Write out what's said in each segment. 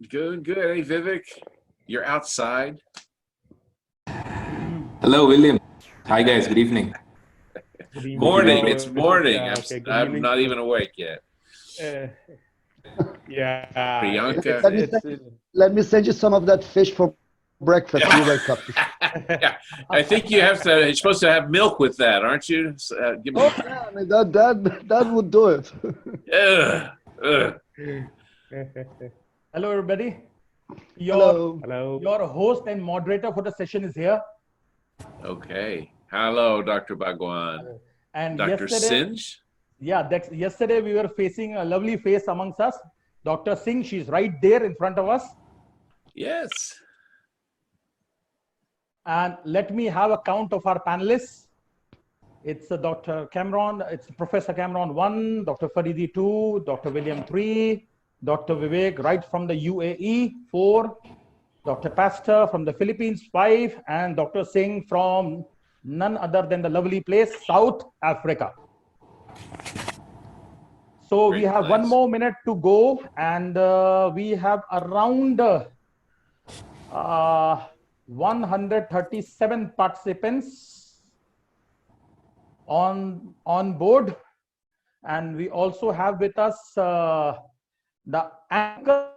Good, good. Hey, Vivek, you're outside. Hello, William. Hi, guys. Good evening. Good evening. Morning. It's morning. Okay, good I'm evening. not even awake yet. Yeah. Priyanka. Let me send you some of that fish for breakfast. You wake up. Yeah, I think you're supposed to have milk with that, aren't you? Give me. Oh yeah, I mean, that would do it. Hello, everybody. Hello. Your host and moderator for the session is here. Okay. Hello, Dr. Bhagwan. And Dr. Sinj? Yeah, yesterday we were facing a lovely face amongst us. Dr. Singh, she's right there in front of us. Yes. And let me have a count of our panelists. It's Dr. Cameron, it's Professor Cameron 1, Dr. Faridi 2, Dr. William 3, Dr. Vivek right from the UAE 4, Dr. Pastor from the Philippines 5, and Dr. Singh from none other than the lovely place, South Africa. So we have 1 more minute to go, and we have around 137 participants on board, and we also have with us the anchor.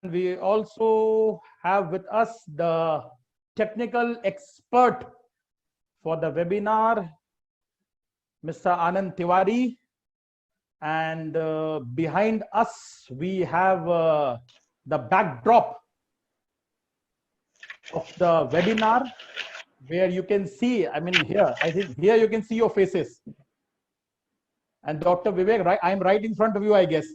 We also have with us the technical expert for the webinar, Mr. Anand Tiwari, and behind us we have the backdrop of the webinar, where you can see, I think here you can see your faces. And Dr. Vivek, right, I'm right in front of you, I guess.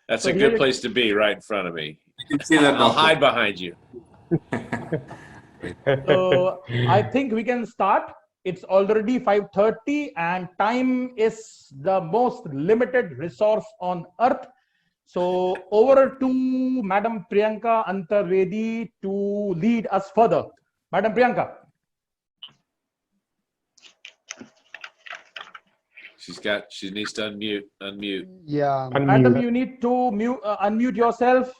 That's a good place to be, right in front of me. You can see that. I'll hide behind you. So I think we can start. It's already 5:30 and time is the most limited resource on earth. So over to Madam Priyanka Antarvedi to lead us further. Madam Priyanka. She needs to unmute. Yeah. Madam, you need to unmute yourself.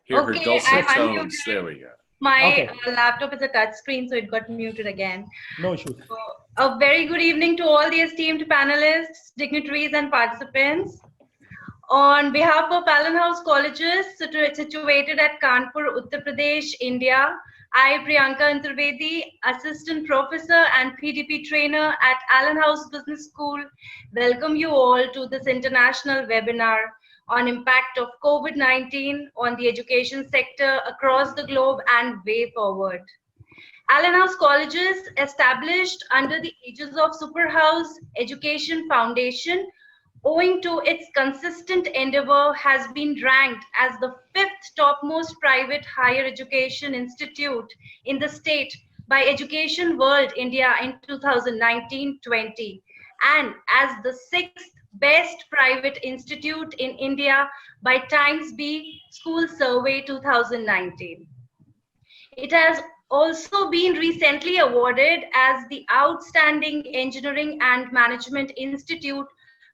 Hear her dulcet tones. There we go. My laptop is a touch screen, so it got muted again. No issues. So, a very good evening to all the esteemed panelists, dignitaries, and participants. On behalf of Allenhouse colleges situated at Kanpur, Uttar Pradesh, India, I, Priyanka Antarvedi, Assistant Professor and PDP Trainer at Allenhouse Business School, welcome you all to this international webinar on impact of COVID-19 on the education sector across the globe and way forward. Allenhouse colleges, established under the aegis of Superhouse Education Foundation, owing to its consistent endeavor, has been ranked as the 5th topmost private higher education institute in the state by Education World India in 2019-20, and as the 6th best private institute in India by Times B School Survey 2019. It has also been recently awarded as the Outstanding Engineering and Management Institute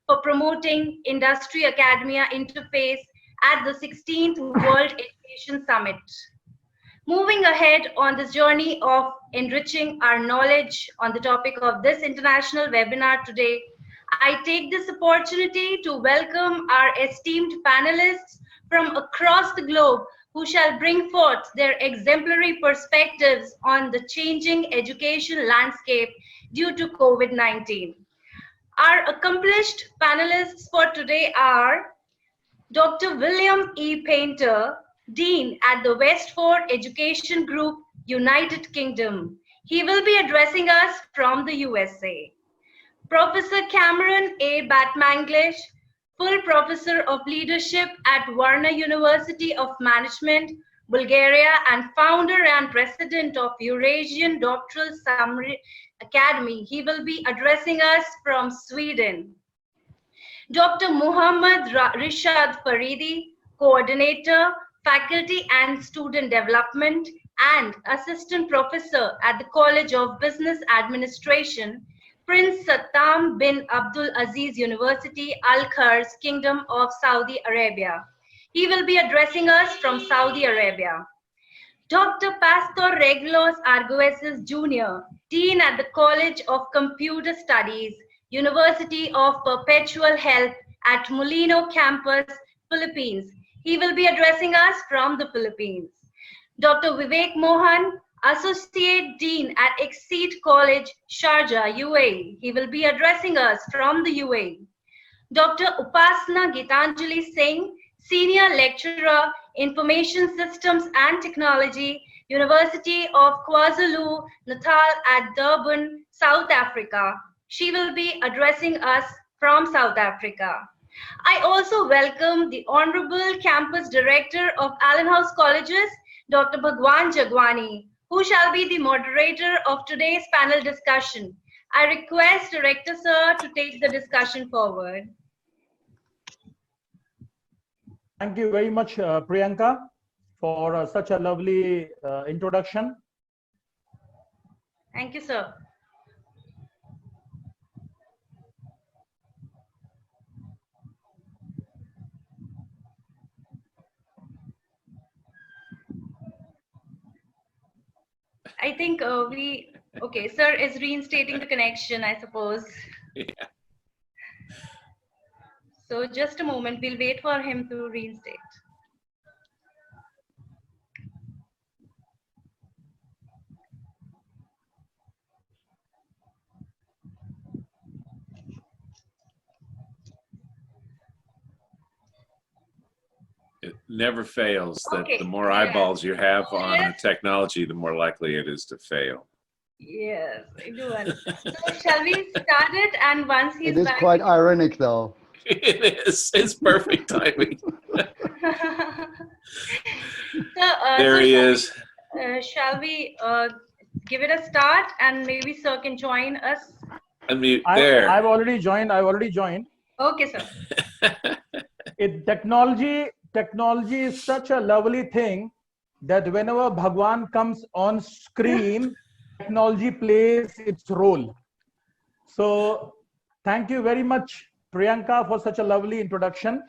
for promoting industry academia interface at the 16th World Education Summit. Moving ahead on this journey of enriching our knowledge on the topic of this international webinar today, I take this opportunity to welcome our esteemed panelists from across the globe who shall bring forth their exemplary perspectives on the changing education landscape due to COVID-19. Our accomplished panelists for today are Dr. William E. Painter, Dean at the Westford Education Group, United Kingdom. He will be addressing us from the USA. Professor Cameron A. Batmanghlich, Full Professor of Leadership at Varna University of Management, Bulgaria, and founder and president of Eurasian Doctoral Summary Academy. He will be addressing us from Sweden. Dr. Mohammad Rishad Faridi, Coordinator, Faculty and Student Development, and Assistant Professor at the College of Business Administration, Prince Sattam bin Abdulaziz University, Al-Kharj, Kingdom of Saudi Arabia. He will be addressing us from Saudi Arabia. Dr. Pastor Reglos Arguelles Jr., Dean at the College of Computer Studies, University of Perpetual Health at Molino Campus, Philippines. He will be addressing us from the Philippines. Dr. Vivek Mohan, Associate Dean at Exceed College, Sharjah, UAE. He will be addressing us from the UAE. Dr. Upasana Gitanjali Singh, Senior Lecturer, Information Systems and Technology, University of KwaZulu-Natal at Durban, South Africa. She will be addressing us from South Africa. I also welcome the Honorable Campus Director of Allenhouse Colleges, Dr. Bhagwan Jagwani, who shall be the moderator of today's panel discussion. I request Director Sir to take the discussion forward. Thank you very much, Priyanka, for such a lovely introduction. Thank you, sir. I think okay, sir is reinstating the connection, I suppose. Yeah. So just a moment, we'll wait for him to reinstate. It never fails that Okay, the more yeah. eyeballs you have on a Yes. technology, the more likely it is to fail. Yes, I do understand. So shall we start it? And once he's It is back. quite ironic, though. It is. It's perfect timing. There he is. Shall we give it a start, and maybe sir can join us? Unmute there. I've already joined. Okay, sir. Technology is such a lovely thing that whenever Bhagwan comes on screen, technology plays its role. So thank you very much, Priyanka, for such a lovely introduction.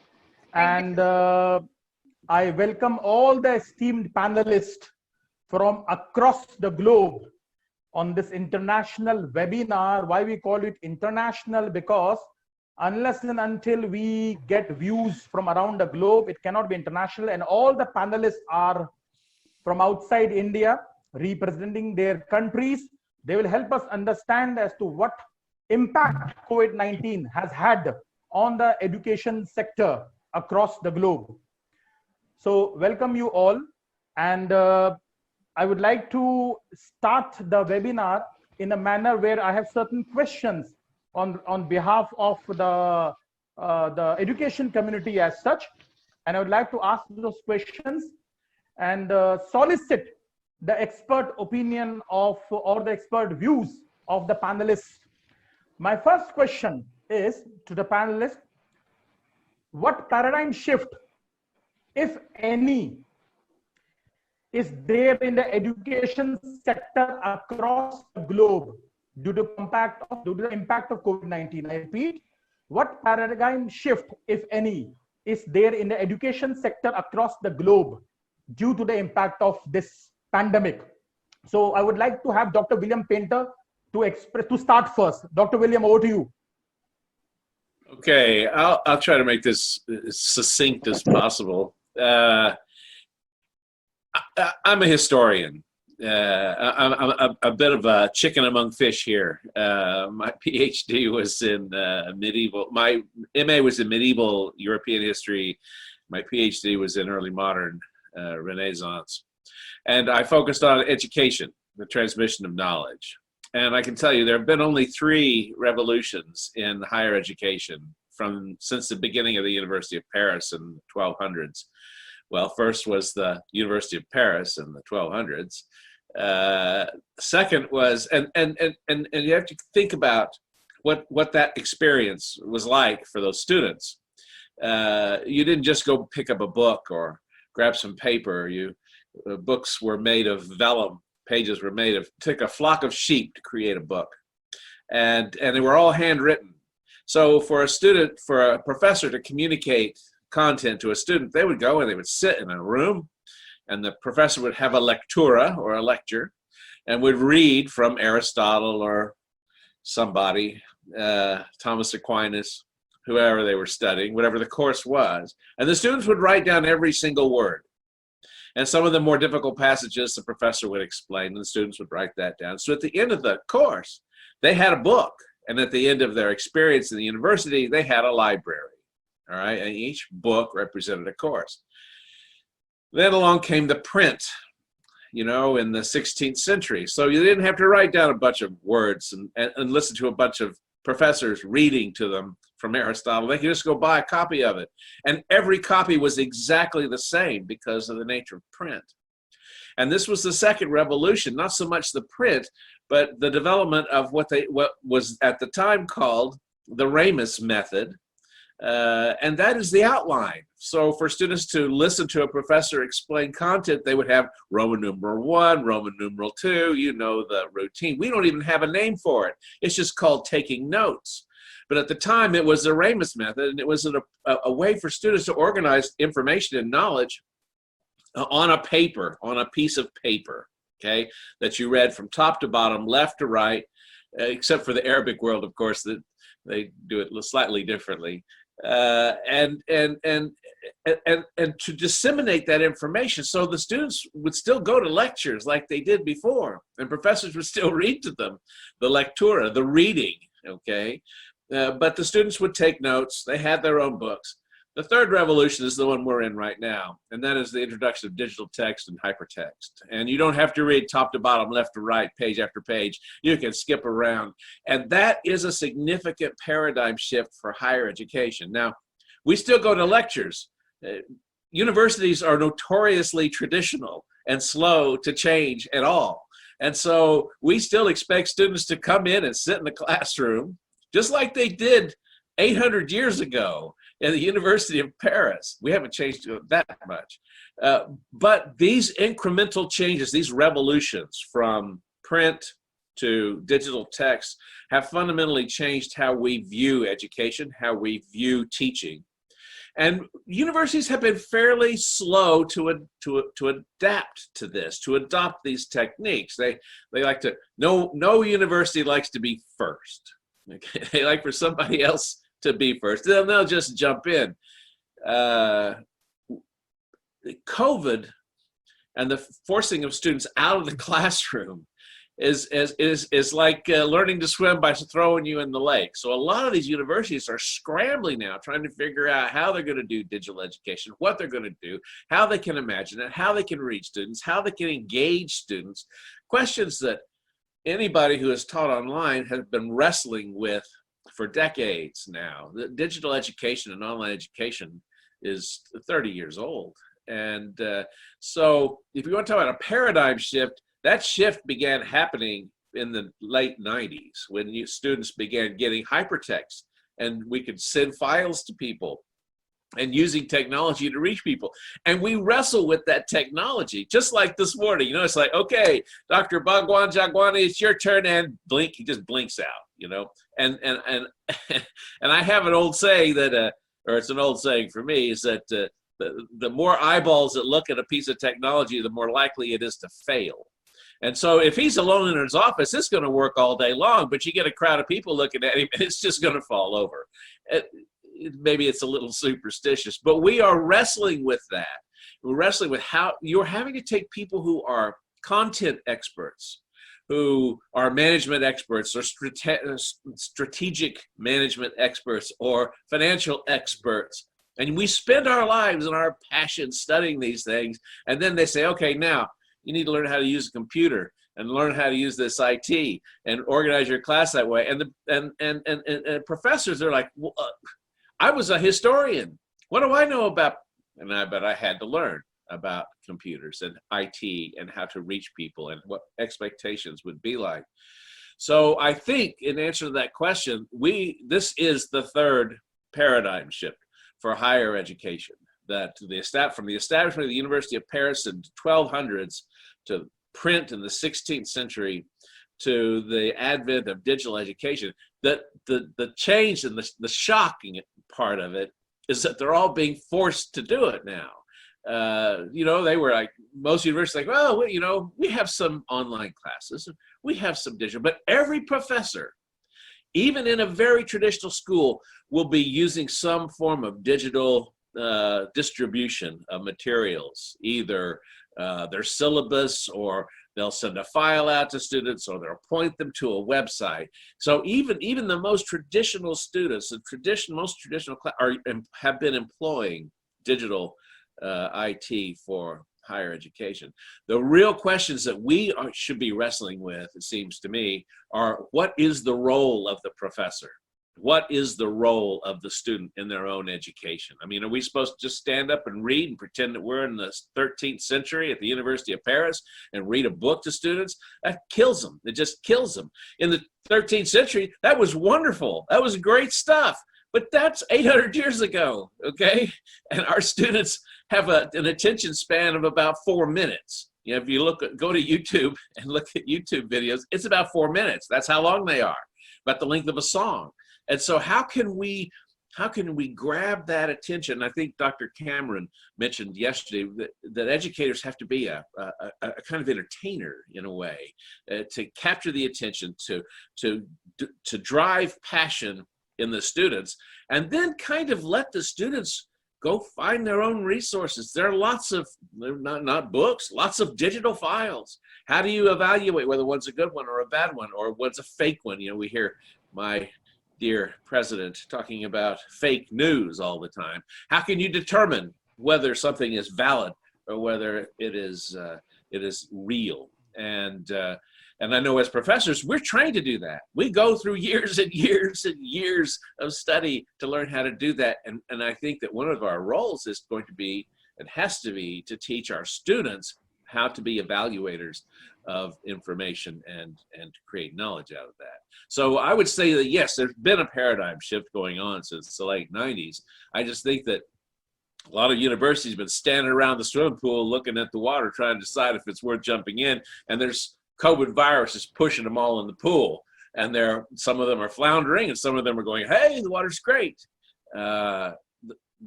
And I welcome all the esteemed panelists from across the globe on this international webinar. Why we call it international? Because unless and until we get views from around the globe, it cannot be international. And all the panelists are from outside India, representing their countries. They will help us understand as to what impact COVID-19 has had on the education sector across the globe. So welcome you all. And I would like to start the webinar in a manner where I have certain questions on behalf of the education community as such. And I would like to ask those questions and solicit the expert opinion of, or the expert views of the panelists. My first question is to the panelists: what paradigm shift, if any, is there in the education sector across the globe due to the impact of COVID-19? I repeat, what paradigm shift, if any, is there in the education sector across the globe due to the impact of this pandemic? So I would like to have Dr. William Painter to start first. Dr. William, over to you. Okay, I'll try to make this as succinct as possible. I'm a historian. I'm a bit of a chicken among fish here. My PhD was in my MA was in medieval European history. My PhD was in early modern Renaissance. And I focused on education, the transmission of knowledge. And I can tell you there have been only 3 revolutions in higher education since the beginning of the University of Paris in the 1200s. Well, first was the University of Paris in the 1200s. Second was, and you have to think about what that experience was like for those students. You didn't just go pick up a book or grab some paper. Books were made of vellum. Pages were made of, took a flock of sheep to create a book. and they were all handwritten. So for a professor to communicate content to a student, they would go and they would sit in a room, and the professor would have a lectura or a lecture, and would read from Aristotle or somebody, Thomas Aquinas, whoever they were studying, whatever the course was. And the students would write down every single word. And some of the more difficult passages the professor would explain, and the students would write that down. So at the end of the course, they had a book. And at the end of their experience in the university, they had a library. All right, and each book represented a course. Then along came the print, in the 16th century. So you didn't have to write down a bunch of words and listen to a bunch of professors reading to them from Aristotle. They could just go buy a copy of it. And every copy was exactly the same because of the nature of print. And this was the second revolution, not so much the print, but the development of what was at the time called the Ramus method. And that is the outline. So for students to listen to a professor explain content, they would have Roman numeral 1, Roman numeral 2, the routine. We don't even have a name for it. It's just called taking notes. But at the time, it was the Ramus method, and it was a way for students to organize information and knowledge on a paper, on a piece of paper, okay, that you read from top to bottom, left to right, except for the Arabic world, of course, that they do it slightly differently. And to disseminate that information, so the students would still go to lectures like they did before, and professors would still read to them the lectura, the reading, okay? But the students would take notes. They had their own books. The third revolution is the one we're in right now, and that is the introduction of digital text and hypertext. And you don't have to read top to bottom, left to right, page after page. You can skip around. And that is a significant paradigm shift for higher education. Now, we still go to lectures. Universities are notoriously traditional and slow to change at all. And so we still expect students to come in and sit in the classroom, just like they did 800 years ago in the University of Paris. We haven't changed that much. But these incremental changes, these revolutions from print to digital text have fundamentally changed how we view education, how we view teaching. And universities have been fairly slow to adapt to this, to adopt these techniques. They like to, no university likes to be first. Okay? They like for somebody else to be first. Then they'll just jump in. COVID and the forcing of students out of the classroom is like learning to swim by throwing you in the lake. So a lot of these universities are scrambling now, trying to figure out how they're going to do digital education, what they're going to do, how they can imagine it, how they can reach students, how they can engage students. Questions that anybody who has taught online has been wrestling with for decades now. The digital education and online education is 30 years old. And so if you want to talk about a paradigm shift, that shift began happening in the late 90s when students began getting hypertext and we could send files to people and using technology to reach people. And we wrestle with that technology, just like this morning. It's like, okay, Dr. Bhagwan Jagwani, it's your turn, and blink, he just blinks out, and I have an old saying that, or it's an old saying for me, is that the more eyeballs that look at a piece of technology, the more likely it is to fail. And so if he's alone in his office, it's going to work all day long, but you get a crowd of people looking at him, and it's just going to fall over. Maybe it's a little superstitious, but we are wrestling with that. We're wrestling with how you're having to take people who are content experts, who are management experts or strategic management experts or financial experts. And we spend our lives and our passion studying these things. And then they say, okay, now you need to learn how to use a computer and learn how to use this IT and organize your class that way. And professors are like, well, I was a historian. What do I know about? And I had to learn about computers and IT and how to reach people and what expectations would be like. So I think in answer to that question, this is the third paradigm shift for higher education, that from the establishment of the University of Paris in the 1200s to print in the 16th century, to the advent of digital education, that the change and the shocking part of it is that they're all being forced to do it now. They were like, most universities like, well, we have some online classes, we have some digital, but every professor, even in a very traditional school, will be using some form of digital distribution of materials, either their syllabus, or they'll send a file out to students, or they'll point them to a website. So even the most traditional students, most traditional have been employing digital IT for higher education. The real questions that we should be wrestling with, it seems to me, are what is the role of the professor? What is the role of the student in their own education? I mean, are we supposed to just stand up and read and pretend that we're in the 13th century at the University of Paris and read a book to students? That kills them. It just kills them. In the 13th century, that was wonderful. That was great stuff. But that's 800 years ago, okay? And our students have an attention span of about 4 minutes. If you go to YouTube and look at YouTube videos, it's about 4 minutes. That's how long they are, about the length of a song. And so how can we grab that attention? I think Dr. Cameron mentioned yesterday that educators have to be a kind of entertainer in a way, to capture the attention, to drive passion in the students, and then kind of let the students go find their own resources. There are lots of, not books, lots of digital files. How do you evaluate whether one's a good one or a bad one, or one's a fake one? We hear my dear president talking about fake news all the time. How can you determine whether something is valid or whether it is real? And I know as professors, we're trained to do that. We go through years and years and years of study to learn how to do that. And I think that one of our roles is going to be, and has to be, to teach our students how to be evaluators of information and to create knowledge out of that. So I would say that, yes, there's been a paradigm shift going on since the late 90s. I just think that a lot of universities have been standing around the swimming pool looking at the water, trying to decide if it's worth jumping in. And there's COVID viruses pushing them all in the pool. And some of them are floundering, and some of them are going, hey, the water's great. The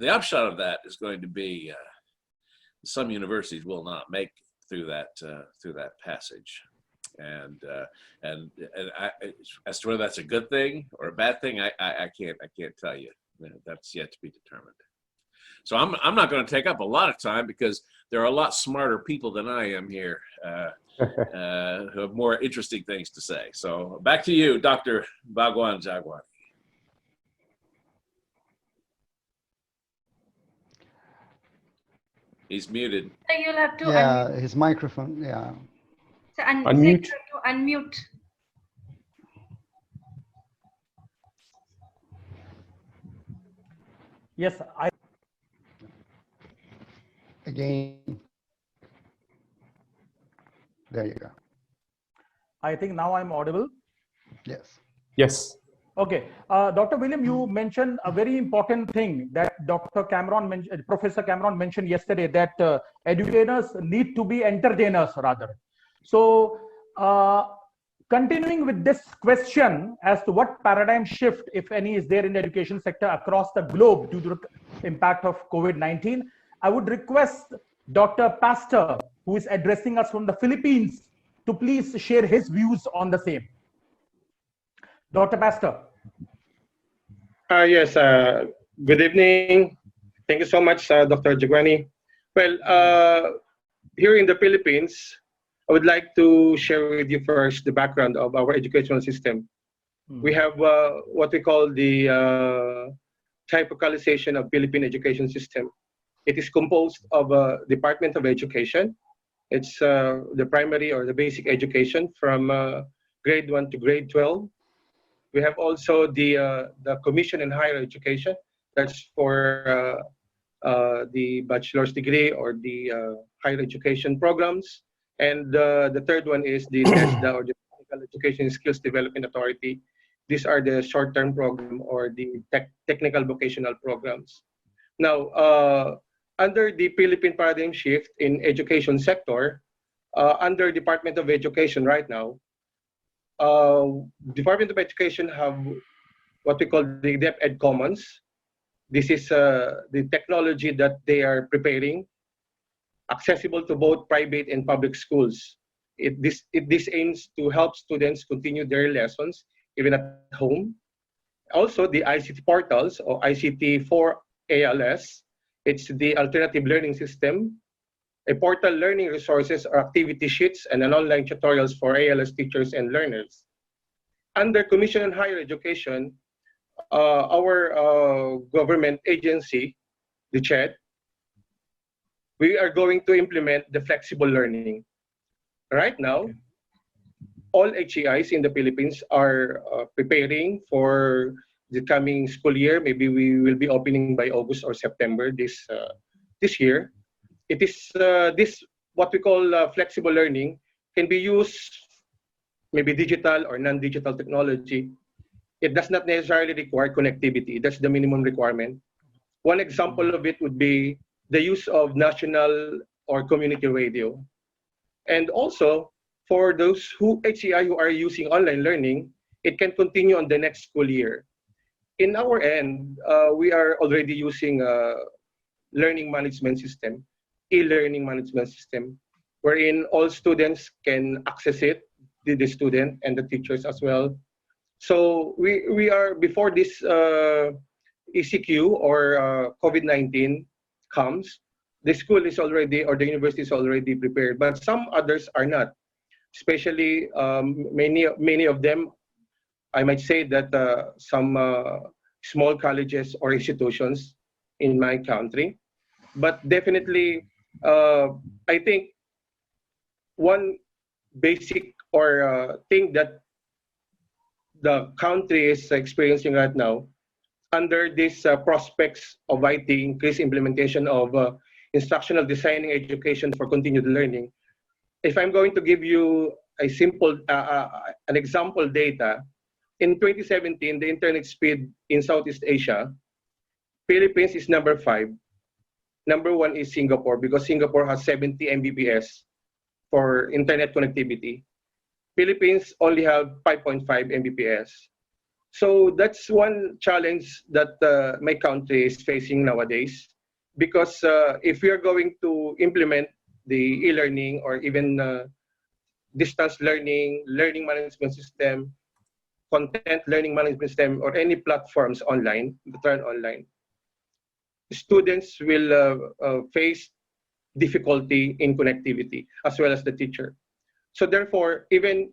upshot of that is going to be some universities will not make through that passage. And as to whether that's a good thing or a bad thing, I can't tell you. That's yet to be determined. So I'm not going to take up a lot of time, because there are a lot smarter people than I am here who have more interesting things to say. So back to you, Dr. Bhagwan Jagwani. He's muted. So you'll have to Yeah, his microphone, yeah. So Unmute. Unmute. Yes, Again. There you go. I think now I'm audible. Yes. Yes. Okay, Dr. William, you mentioned a very important thing that Professor Cameron mentioned yesterday, that educators need to be entertainers rather. So continuing with this question as to what paradigm shift, if any, is there in the education sector across the globe due to the impact of COVID-19, I would request Dr. Pastor, who is addressing us from the Philippines, to please share his views on the same. Dr. Pastor. Yes, good evening. Thank you so much, Dr. Jagwani. Well, here in the Philippines, I would like to share with you first the background of our educational system. We have what we call the typicalization of Philippine education system. It is composed of a Department of Education. It's the primary or the basic education from grade 1 to grade 12. We have also the Commission in Higher Education. That's for the bachelor's degree or the higher education programs. And the third one is the TESDA, or the Technical Education Skills Development Authority. These are the short-term program or the technical vocational programs. Now, under the Philippine paradigm shift in education sector, under Department of Education right now, Department of Education have what we call the DepEd Commons. This is the technology that they are preparing, accessible to both private and public schools. This aims to help students continue their lessons even at home. Also, the ICT portals or ICT for ALS, it's the alternative learning system, a portal learning resources or activity sheets and an online tutorials for ALS teachers and learners. Under Commission on Higher Education, our government agency, the CHED, we are going to implement the flexible learning. Right now, all HEIs in the Philippines are preparing for the coming school year. Maybe we will be opening by August or September this year. It is this what we call flexible learning can be used maybe digital or non-digital technology. It does not necessarily require connectivity. That's the minimum requirement. One example of it would be the use of national or community radio. And also, for those HEI who are using online learning, it can continue on the next school year. In our end, we are already using a learning management system, e-learning management system, wherein all students can access it, the student and the teachers as well. So we are, before this ECQ or COVID-19 comes, the school is already, or the university is already prepared, but some others are not. Especially many of them, I might say that some small colleges or institutions in my country. But definitely, I think one basic or thing that the country is experiencing right now, under these prospects of IT, increased implementation of instructional designing education for continued learning. If I'm going to give you a simple, an example data, in 2017, the internet speed in Southeast Asia, Philippines is number 5. Number 1 is Singapore, because Singapore has 70 Mbps for internet connectivity. Philippines only have 5.5 Mbps. So that's one challenge that my country is facing nowadays, because if we are going to implement the e-learning or even distance learning, learning management system, content learning management system, or any platforms online, that are online, students will face difficulty in connectivity as well as the teacher. So therefore, even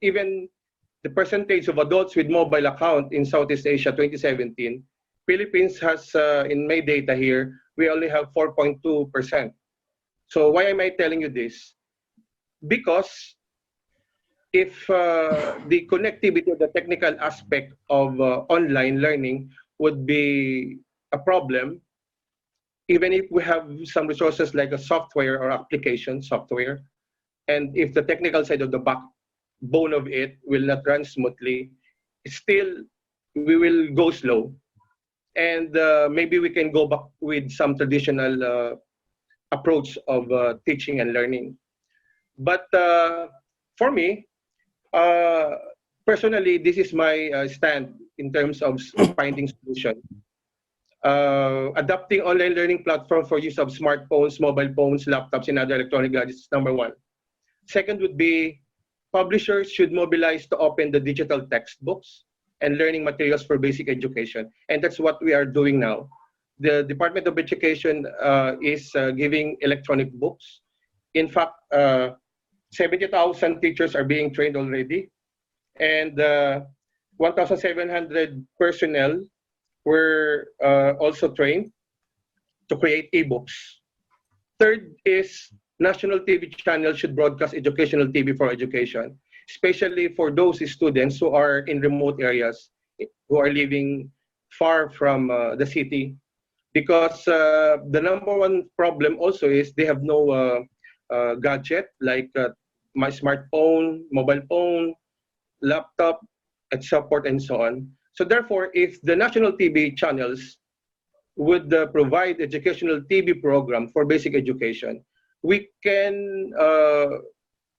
the percentage of adults with mobile account in Southeast Asia 2017, Philippines has, in my data here, we only have 4.2%. So why am I telling you this? Because if the connectivity of the technical aspect of online learning would be a problem, even if we have some resources like a software or application software, and if the technical side of the backbone of it will not run smoothly, still we will go slow. And maybe we can go back with some traditional approach of teaching and learning. But for me, personally, this is my stand in terms of finding solution. Adapting online learning platform for use of smartphones, mobile phones, laptops, and other electronic gadgets, number 1. Second would be publishers should mobilize to open the digital textbooks and learning materials for basic education. And that's what we are doing now. The Department of Education is giving electronic books. In fact, 70,000 teachers are being trained already, and 1,700 personnel were also trained to create e-books. Third is national TV channels should broadcast educational TV for education, especially for those students who are in remote areas, who are living far from the city. Because the number 1 problem also is they have no gadget like my smartphone, mobile phone, laptop, and support and so on. So therefore, if the national TV channels would provide educational TV program for basic education, we can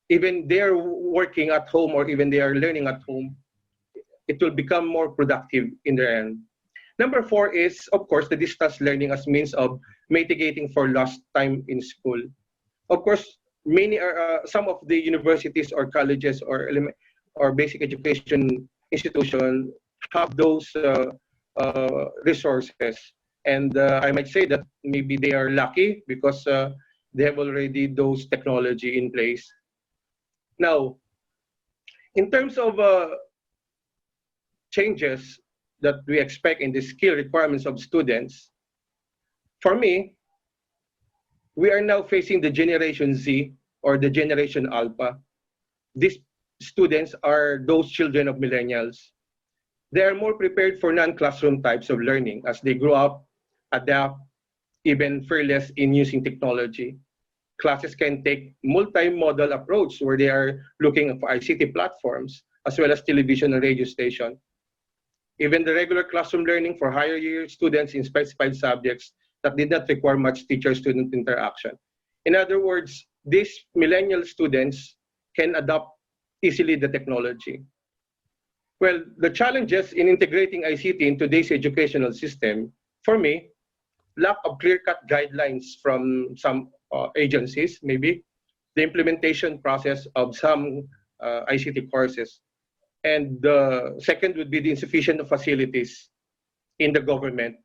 even they're working at home or even they are learning at home, it will become more productive in their end. Number 4 is, of course, the distance learning as means of mitigating for lost time in school. Of course, some of the universities or colleges or basic education institutions have those resources. And I might say that maybe they are lucky because they have already those technology in place. Now, in terms of changes that we expect in the skill requirements of students, for me, we are now facing the Generation Z or the Generation Alpha. These students are those children of millennials. They are more prepared for non-classroom types of learning as they grow up, adapt, even fearless in using technology. Classes can take multi-modal approach where they are looking for ICT platforms as well as television and radio station. Even the regular classroom learning for higher year students in specified subjects that did not require much teacher-student interaction. In other words, these millennial students can adopt easily the technology. Well, the challenges in integrating ICT in today's educational system, for me, lack of clear-cut guidelines from some agencies, maybe, the implementation process of some ICT courses. And the second would be the insufficient facilities in the government.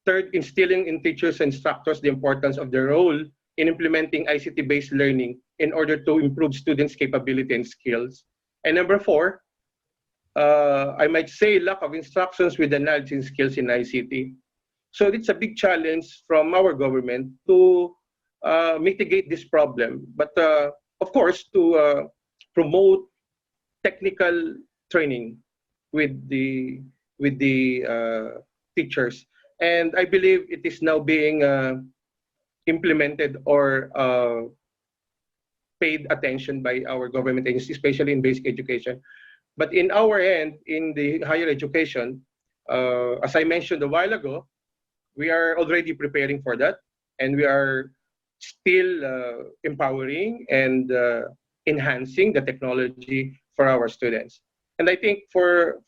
Third, instilling in teachers and instructors the importance of their role in implementing ICT-based learning in order to improve students' capability and skills. And number 4, I might say lack of instructions with the knowledge and skills in ICT. So it's a big challenge from our government to mitigate this problem. But of course, to promote technical training with the teachers. And I believe it is now being implemented or paid attention by our government agencies, especially in basic education. But in our end, in the higher education, as I mentioned a while ago, we are already preparing for that, and we are still empowering and enhancing the technology for our students. And I think for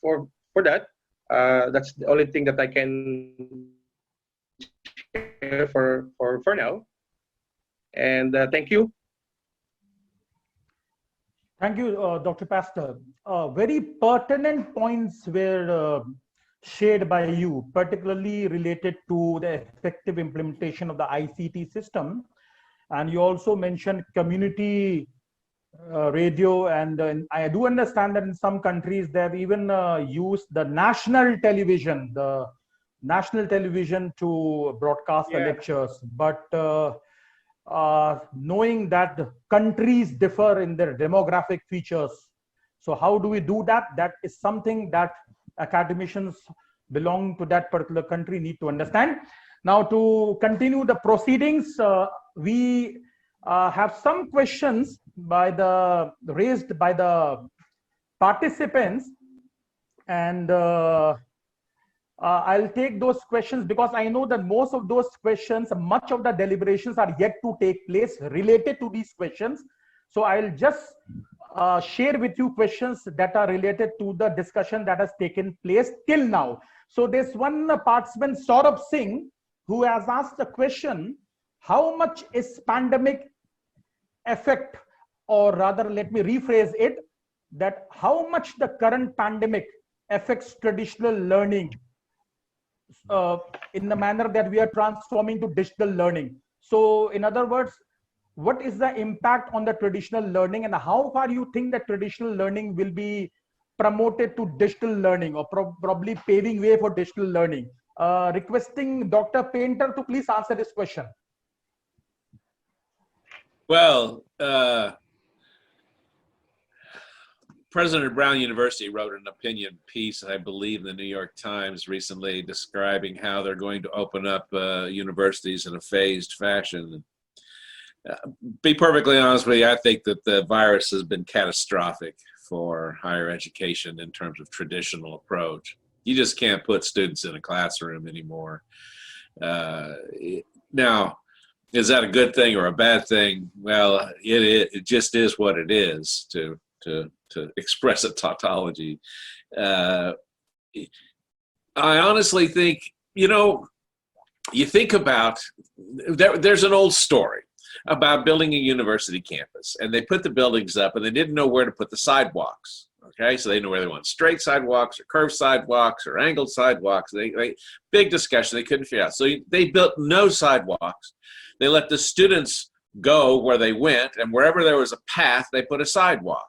that, that's the only thing that I can share for now. And thank you. Thank you, Dr. Pastor. Very pertinent points were shared by you, particularly related to the effective implementation of the ICT system. And you also mentioned community radio, and I do understand that in some countries they have even used the national television to broadcast the lectures. But knowing that the countries differ in their demographic features, so how do we do that? That is something that academicians belong to that particular country need to understand. Now, to continue the proceedings, we have some questions raised by the participants, and I'll take those questions because I know that most of those questions, much of the deliberations are yet to take place related to these questions. So I'll just share with you questions that are related to the discussion that has taken place till now. So there's one participant, Saurabh Singh, who has asked the question, how much is pandemic effect, or rather, let me rephrase it, that how much the current pandemic affects traditional learning in the manner that we are transforming to digital learning. So in other words, what is the impact on the traditional learning, and how far you think that traditional learning will be promoted to digital learning, or probably paving way for digital learning? Requesting Dr. Painter to please answer this question. Well, President of Brown University wrote an opinion piece, I believe, in the New York Times recently, describing how they're going to open up universities in a phased fashion. Be perfectly honest with you, I think that the virus has been catastrophic for higher education in terms of traditional approach. You just can't put students in a classroom anymore. Now, Is that a good thing or a bad thing? Well, it just is what it is, to express a tautology. I honestly think, you think about, there's an old story about building a university campus, and they put the buildings up and they didn't know where to put the sidewalks. Okay, so they didn't know whether they want straight sidewalks or curved sidewalks or angled sidewalks. Big discussion, they couldn't figure out. So they built no sidewalks. They let the students go where they went, and wherever there was a path, they put a sidewalk.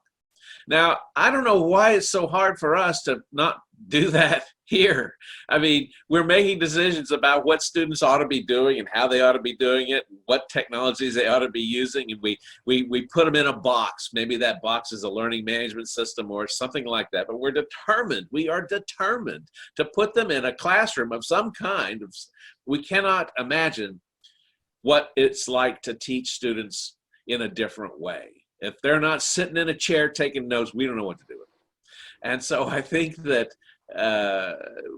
Now, I don't know why it's so hard for us to not do that here. I mean, we're making decisions about what students ought to be doing and how they ought to be doing it, and what technologies they ought to be using, and we put them in a box. Maybe that box is a learning management system or something like that, but we are determined to put them in a classroom of some kind. We cannot imagine what it's like to teach students in a different way. If they're not sitting in a chair taking notes, we don't know what to do with them. And so I think that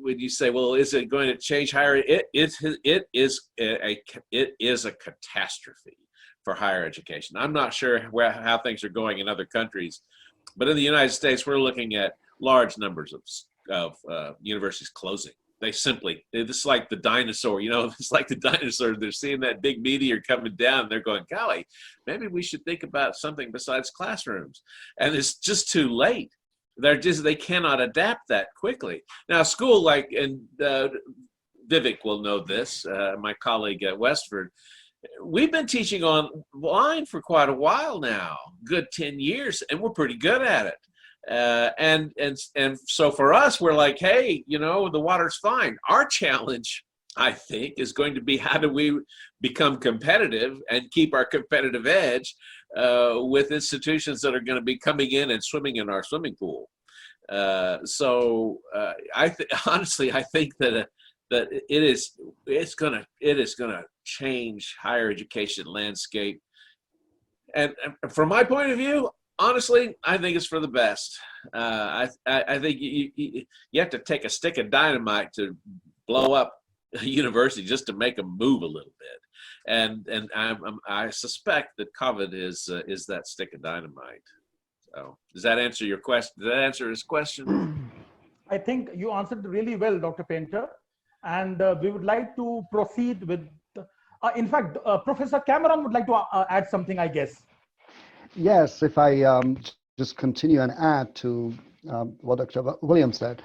when you say, well, is it going to change higher? It is a catastrophe for higher education. I'm not sure how things are going in other countries, but in the United States, we're looking at large numbers of universities closing. It's like the dinosaur, it's like the dinosaur. They're seeing that big meteor coming down. And they're going, golly, maybe we should think about something besides classrooms. And it's just too late. They cannot adapt that quickly. Now, school and Vivek will know this, my colleague at Westford, we've been teaching online for quite a while now, good 10 years, and we're pretty good at it. And so for us, we're like, hey, the water's fine. Our challenge, I think, is going to be how do we become competitive and keep our competitive edge with institutions that are going to be coming in and swimming in our swimming pool. Honestly, I think that it is going to change higher education landscape. And from my point of view, honestly, I think it's for the best. I think you have to take a stick of dynamite to blow up a university just to make them move a little bit. And I suspect that COVID is that stick of dynamite. So does that answer your question? Does that answer his question? I think you answered really well, Dr. Painter. And we would like to proceed with, in fact, Professor Cameron would like to add something, I guess. Yes, if I just continue and add to what Dr. Williams said,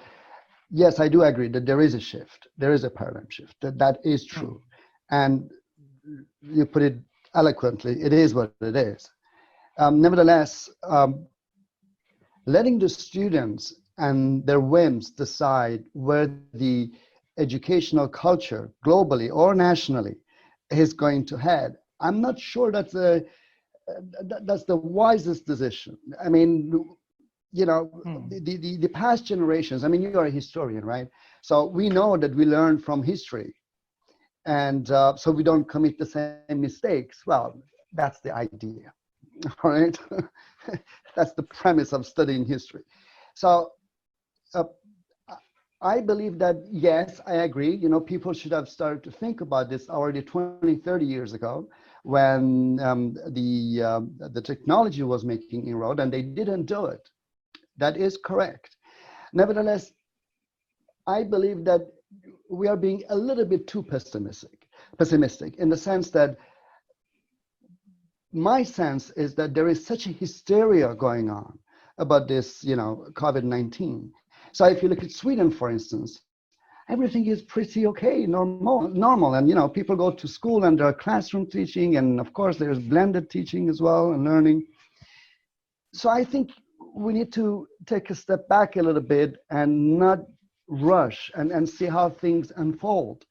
yes, I do agree that there is a shift. There is a paradigm shift. That is true. And you put it eloquently, it is what it is. Nevertheless, letting the students and their whims decide where the educational culture, globally or nationally, is going to head, I'm not sure that's the wisest decision. I mean, the past generations, I mean, you are a historian, right? So we know that we learn from history. And so we don't commit the same mistakes. Well, that's the idea, all right? That's the premise of studying history. So I believe that, yes, I agree. People should have started to think about this already 20, 30 years ago when the technology was making inroad, and they didn't do it. That is correct. Nevertheless, I believe that we are being a little bit too pessimistic in the sense that my sense is that there is such a hysteria going on about this, COVID-19. So if you look at Sweden, for instance, everything is pretty okay, normal. And, people go to school and there are classroom teaching. And of course, there's blended teaching as well and learning. So I think we need to take a step back a little bit and not rush and see how things unfold.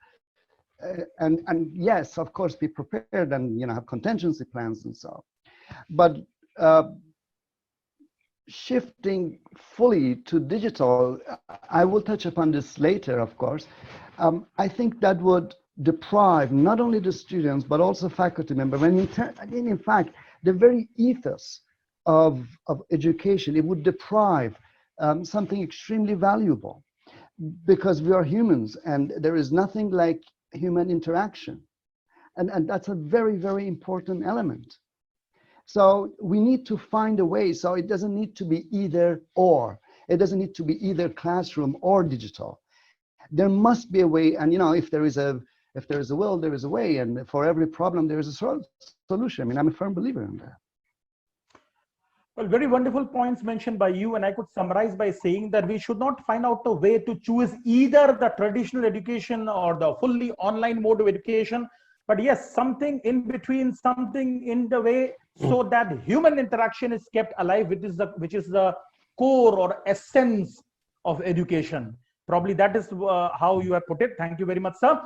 And yes, of course, be prepared and, have contingency plans and so. But shifting fully to digital, I will touch upon this later, of course. I think that would deprive not only the students, but also faculty members. In fact, the very ethos of education, it would deprive something extremely valuable, because we are humans and there is nothing like human interaction. And that's a very, very important element. So we need to find a way. So it doesn't need to be either or. It doesn't need to be either classroom or digital. There must be a way. And if there is a will, there is a way. And for every problem, there is a solution. I mean, I'm a firm believer in that. Well, very wonderful points mentioned by you, and I could summarize by saying that we should not find out a way to choose either the traditional education or the fully online mode of education, but yes, something in between, something in the way, so that human interaction is kept alive, which is the core or essence of education. Probably that is how you have put it. Thank you very much, sir.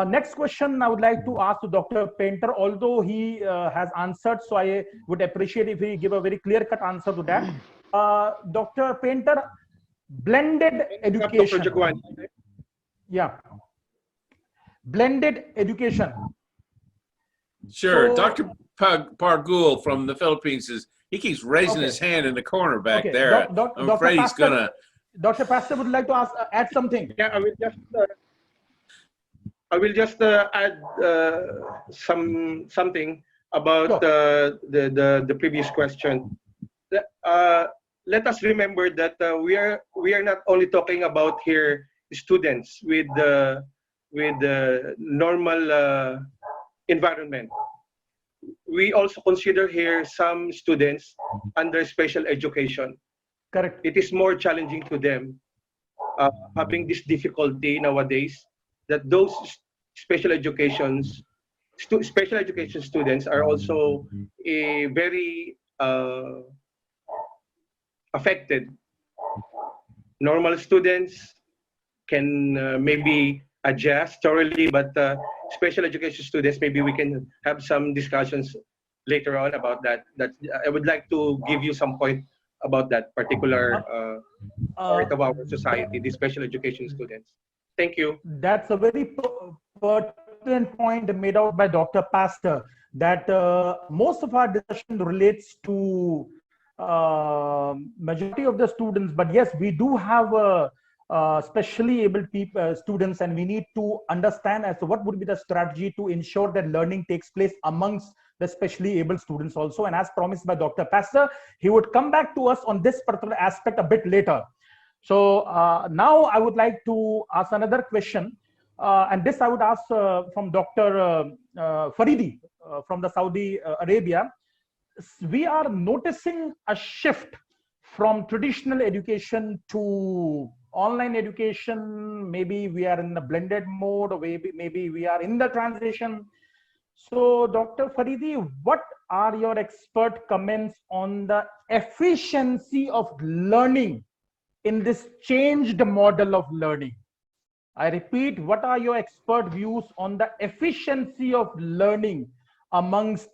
Next question I would like to ask to Dr. Painter, although he has answered, so I would appreciate if he give a very clear-cut answer to that. Dr. Painter, blended education. Yeah. Blended education. Sure. So, Dr. Arguelles from the Philippines he keeps raising his hand in the corner back there. I'm afraid he's gonna. Dr. Pastor would like to add something. Yeah, I will just add something about the previous question. Let us remember that we are not only talking about here students with the normal environment. We also consider here some students under special education. Correct. It is more challenging to them having this difficulty nowadays, that those special education students are also very affected. Normal students can maybe adjust thoroughly, but special education students, maybe we can have some discussions later on about that. I would like to give you some point about that particular part of our society, the special education students. Thank you. That's a very pertinent point made out by Dr. Pastor, that most of our discussion relates to majority of the students, but yes, we do have specially able students, and we need to understand as to what would be the strategy to ensure that learning takes place amongst the specially able students also. And as promised by Dr. Pastor, he would come back to us on this particular aspect a bit later. So now I would like to ask another question, and this I would ask from Dr. Faridi from the Saudi Arabia. We are noticing a shift from traditional education to online education. Maybe we are in the blended mode, or maybe we are in the transition. So Dr. Faridi, what are your expert comments on the efficiency of learning in this changed model of learning? I repeat, what are your expert views on the efficiency of learning amongst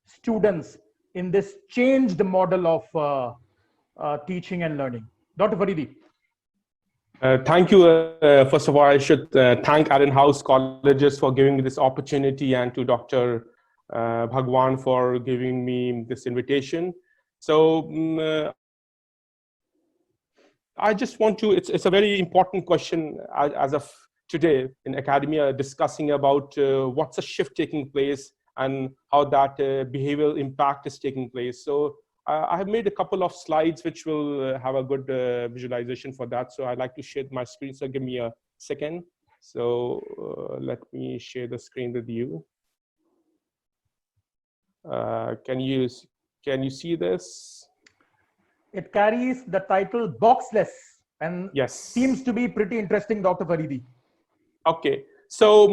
students in this changed model of teaching and learning? Dr. Faridi. Thank you. First of all, I should thank Allenhouse colleges for giving me this opportunity, and to Dr. Bhagwan for giving me this invitation. So I just want to, it's a very important question as of today in academia, discussing about what's the shift taking place and how that behavioral impact is taking place. So I have made a couple of slides which will have a good visualization for that. So I'd like to share my screen. So give me a second. So let me share the screen with you. Can you see this? It carries the title Boxless, and yes, seems to be pretty interesting, Dr. Faridi. Okay. So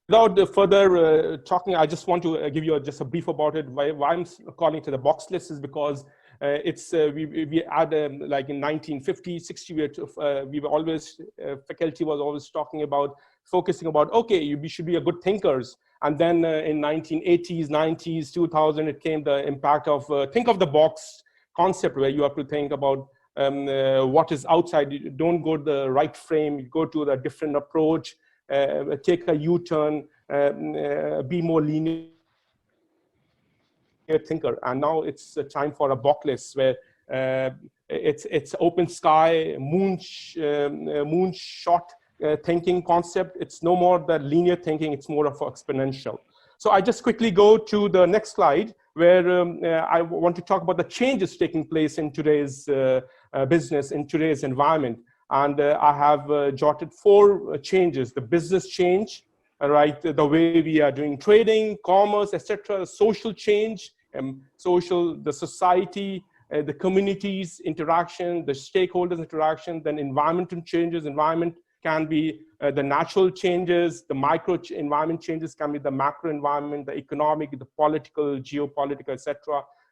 without further talking, I just want to give you just a brief about it. Why I'm calling it the boxless is because it's we had like in 1950, 60, we were always faculty was always talking about focusing about, okay, we should be a good thinkers. And then in 1980s, 90s, 2000, it came the impact of think of the box concept, where you have to think about what is outside. You don't go to the right frame, you go to the different approach, take a U-turn, be more linear thinker. And now it's a time for a boxless, where it's open sky, moonshot thinking concept. It's no more the linear thinking, it's more of exponential. So I just quickly go to the next slide, where I want to talk about the changes taking place in today's business, in today's environment. And I have jotted 4 changes: the business change, right, the way we are doing trading, commerce, etc., social change, the society, the communities interaction, the stakeholders interaction, then environmental changes. Environment can be the natural changes, the micro environment changes can be the macro environment, the economic, the political, geopolitical, etc.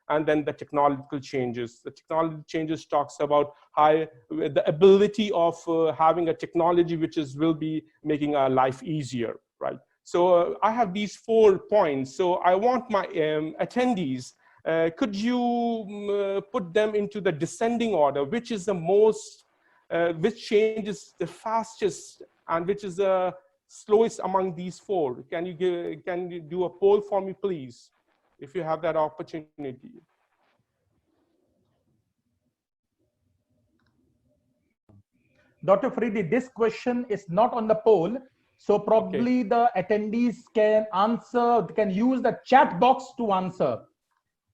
And then the technological changes. The technology changes talks about how the ability of having a technology which will be making our life easier, right? So I have these 4 points. So I want my attendees, could you put them into the descending order? Which is the most, which change is the fastest and which is the slowest among these 4? Can you do a poll for me, please, if you have that opportunity? Dr. Faridi, this question is not on the poll. So probably the attendees can answer, can use the chat box to answer.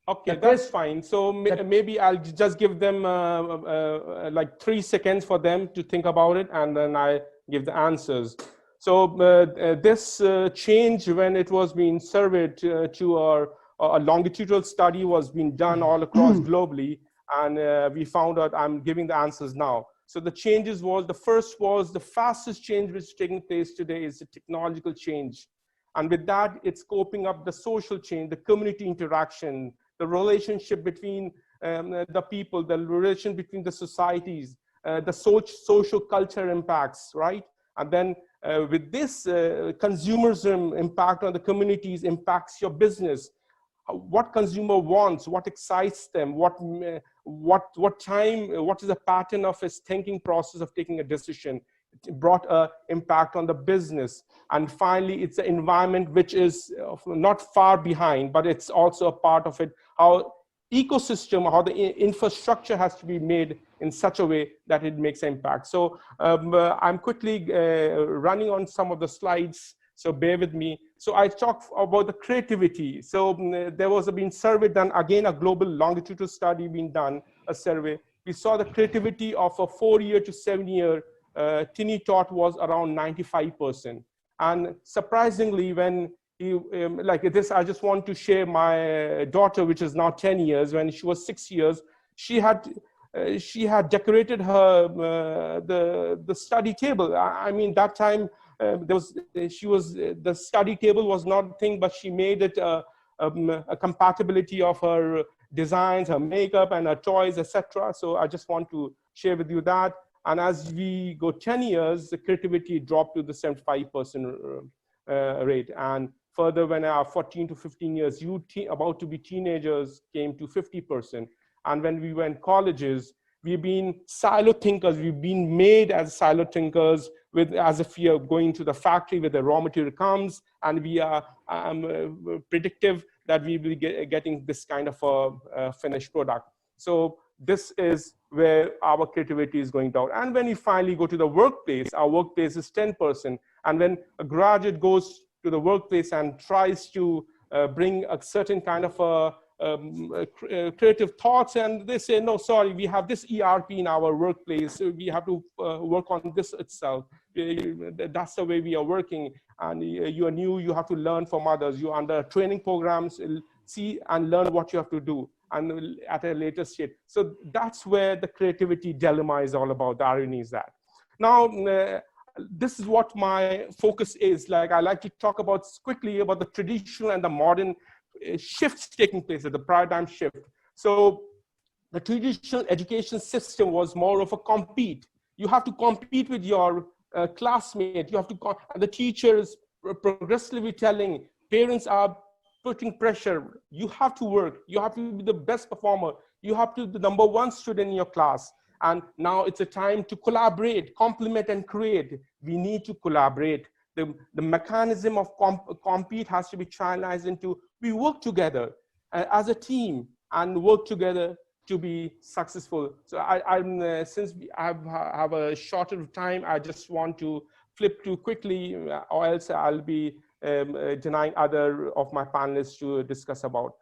Okay, that's fine. So maybe I'll just give them like 3 seconds for them to think about it, and then I give the answers. So this change, when it was being surveyed to a longitudinal study was being done all across globally, and we found out, I'm giving the answers now. So the changes was, the first was the fastest change which is taking place today is the technological change. And with that, it's scoping up the social change, the community interaction, the relationship between the people, the relation between the societies, the social culture impacts, right? And then with this consumerism impact on the communities impacts your business. What consumer wants, what excites them, what time, what is the pattern of his thinking process of taking a decision. It brought an impact on the business. And finally, it's the environment which is not far behind, but it's also a part of it, how ecosystem, how the infrastructure has to be made in such a way that it makes impact. So I'm quickly running on some of the slides, so bear with me. So I talk about the creativity. So there was a survey done, again, a global longitudinal study being done, a survey. We saw the creativity of a 4-year to 7-year Tini taught was around 95%. And surprisingly, when like this, I just want to share my daughter, which is now 10 years, when she was 6 years, she had decorated her the study table. I mean, that time the study table was not a thing, but she made it a compatibility of her designs, her makeup, and her toys, etc. So I just want to share with you that. And as we go 10 years, the creativity dropped to the 75% rate. And further, when our 14 to 15 years, about to be teenagers, came to 50%. And when we went colleges, we've been silo thinkers. We've been made as silo thinkers, as if we are going to the factory where the raw material comes, and we are predictive that we will be getting this kind of a finished product. So this is where our creativity is going down. And when we finally go to the workplace, our workplace is 10%. And when a graduate goes to the workplace and tries to bring a certain kind of creative thoughts, and they say, no, sorry, we have this ERP in our workplace. We have to work on this itself. That's the way we are working. And you are new, you have to learn from others. You're under training programs, see and learn what you have to do, and at a later stage. So that's where the creativity dilemma is all about. The irony is that. Now, this is what my focus is. Like, I like to talk about quickly about the traditional and the modern shifts taking place, at the paradigm shift. So the traditional education system was more of a compete. You have to compete with your classmate. You have to, the teachers progressively telling, parents are putting pressure. You have to work. You have to be the best performer. You have to be the #1 student in your class. And now it's a time to collaborate, complement, and create. We need to collaborate. The mechanism of compete has to be channelized into, we work together as a team and work together to be successful. So since I have a shorter time, I just want to flip too quickly, or else I'll be denying other of my panelists to discuss about.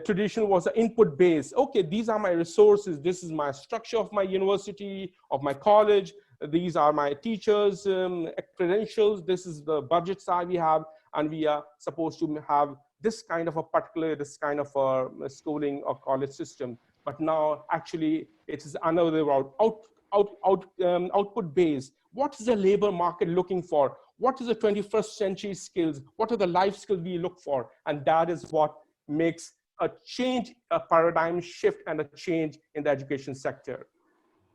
Tradition was an input base. Okay, these are my resources. This is my structure of my university, of my college. These are my teachers' credentials. This is the budget side we have, and we are supposed to have this kind of a schooling or college system. But now, actually, it is another route, output based. What is the labor market looking for? What is the 21st century skills? What are the life skills we look for? And that is what makes a change, a paradigm shift, and a change in the education sector.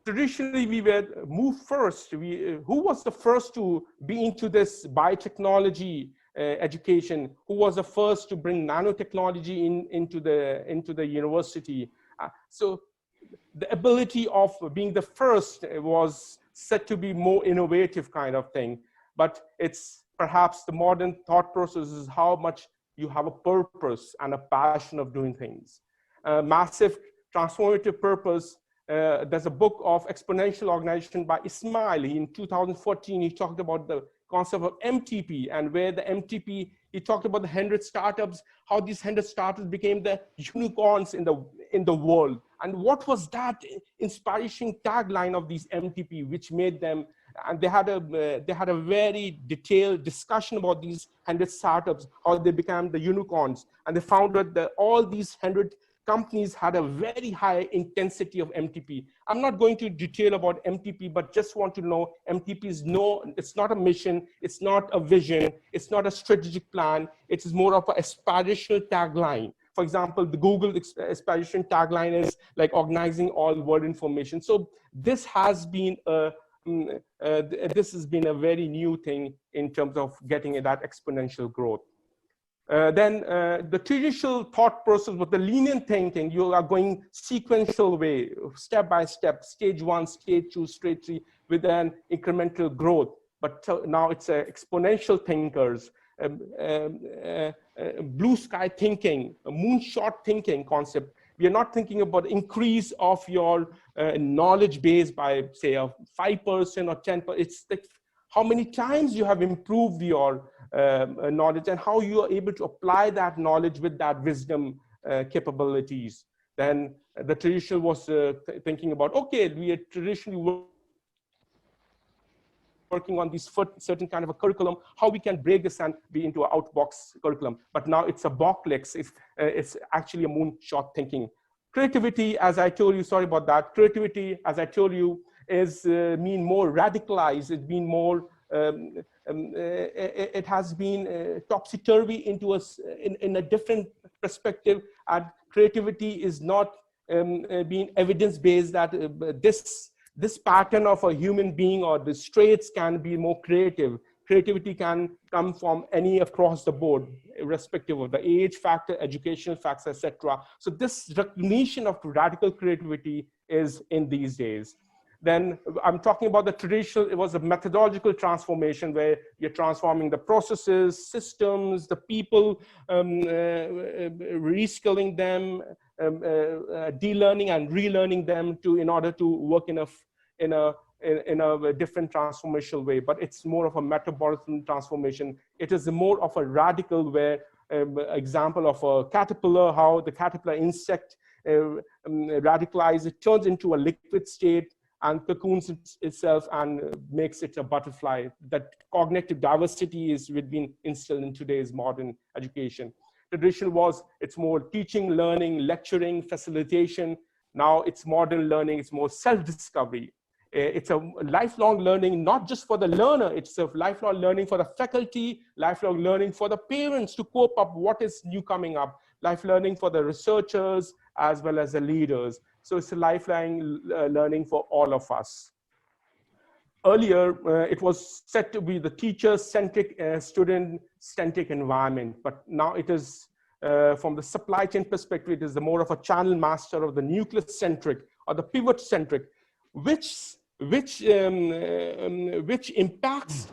Traditionally, we were moved first. Who was the first to be into this biotechnology education? Who was the first to bring nanotechnology into the university? So the ability of being the first was said to be more innovative kind of thing. But it's perhaps the modern thought process is how much you have a purpose and a passion of doing things. Massive transformative purpose. There's a book of exponential organization by Ismail. In 2014, he talked about the concept of MTP, and where the MTP, he talked about the 100 startups, how these 100 startups became the unicorns in the world. And what was that inspiring tagline of these MTP, which made them, and they had a very detailed discussion about these 100 startups, how they became the unicorns. And they found that all these 100 companies had a very high intensity of MTP. I'm not going to detail about MTP, but just want to know MTP is it's not a mission, it's not a vision, it's not a strategic plan, it is more of an aspirational tagline. For example, the Google aspiration tagline is like organizing all world information. So this has been a very new thing in terms of getting that exponential growth. Then the traditional thought process with the linear thinking, you are going sequential way, step by step, stage 1, stage 2, stage 3, with an incremental growth. But now it's exponential thinkers, blue sky thinking, moonshot thinking concept. We are not thinking about increase of your knowledge base by say 5% or 10%. It's like how many times you have improved your knowledge and how you are able to apply that knowledge with that wisdom capabilities. Then the traditional was thinking about, okay, we are traditionally working on this certain kind of a curriculum, how we can break this and be into an outbox curriculum. But now it's a boxlex, it's actually a moonshot thinking. Creativity, as I told you, sorry about that, creativity, as I told you, is mean more radicalized, it's been more, it has been topsy-turvy into us in a different perspective, and creativity is not being evidence-based that this pattern of a human being or the traits can be more creative. Creativity can come from any across the board, irrespective of the age factor, educational factors, etc. So this recognition of radical creativity is in these days. Then I'm talking about the traditional, it was a methodological transformation where you're transforming the processes, systems, the people, reskilling them, de-learning and relearning them in order to work in a different transformational way. But it's more of a metabolic transformation. It is more of a radical where, example of a caterpillar, how the caterpillar insect radicalizes, it turns into a liquid state and cocoons itself and makes it a butterfly. That cognitive diversity is been instilled in today's modern education. Tradition was, it's more teaching, learning, lecturing, facilitation. Now it's modern learning, it's more self-discovery. It's a lifelong learning, not just for the learner, it's a lifelong learning for the faculty, lifelong learning for the parents to cope up what is new coming up, life learning for the researchers as well as the leaders. So it's a lifelong learning for all of us. Earlier, it was said to be the teacher-centric, student-centric environment, but now it is, from the supply chain perspective, it is the more of a channel master of the nucleus-centric or the pivot-centric, which impacts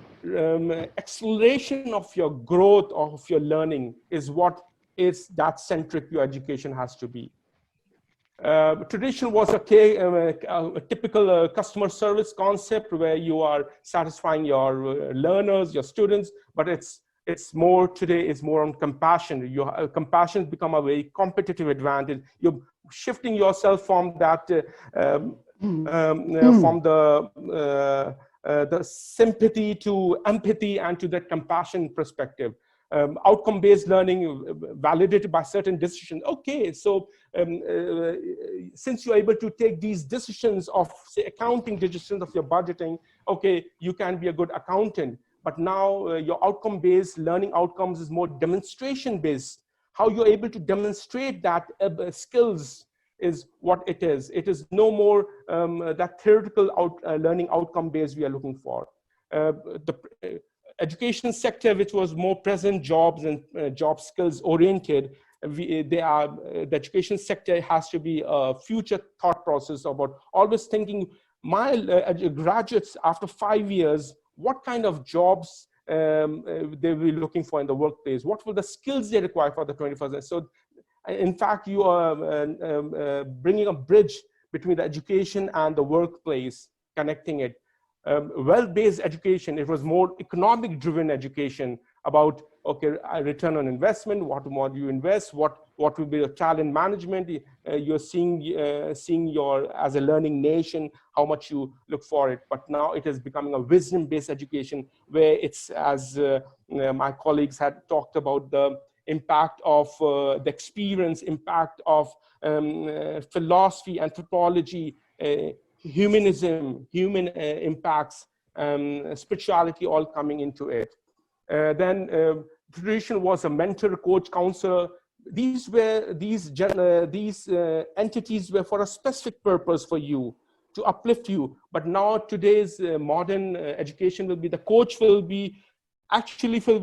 acceleration of your growth, of your learning, is what is that centric your education has to be. Tradition was a typical customer service concept where you are satisfying your learners, your students, but it's more today is more on compassion. Your compassion has become a very competitive advantage. You're shifting yourself from that from the sympathy to empathy and to that compassion perspective. Outcome-based learning validated by certain decisions. Okay, so since you're able to take these decisions of, say, accounting decisions of your budgeting, okay, you can be a good accountant. But now your outcome-based learning outcomes is more demonstration-based. How you're able to demonstrate that skills is what it is. It is no more that theoretical learning outcome-based we are looking for. The education sector, which was more present jobs and job skills oriented, the education sector has to be a future thought process about always thinking, my graduates after 5 years, what kind of jobs they will be looking for in the workplace? What were the skills they require for the 21st century? So in fact, you are bringing a bridge between the education and the workplace, connecting it. Well-based education, it was more economic-driven education about, okay, return on investment, what do you invest, what will be your talent management. You're seeing your, as a learning nation, how much you look for it. But now it is becoming a wisdom-based education where it's, as my colleagues had talked about, the impact of the experience, impact of philosophy, anthropology, humanism, human impacts, spirituality all coming into it. Then tradition was a mentor, coach, counselor. These entities were for a specific purpose for you, to uplift you. But now today's modern education will be, the coach will be actually for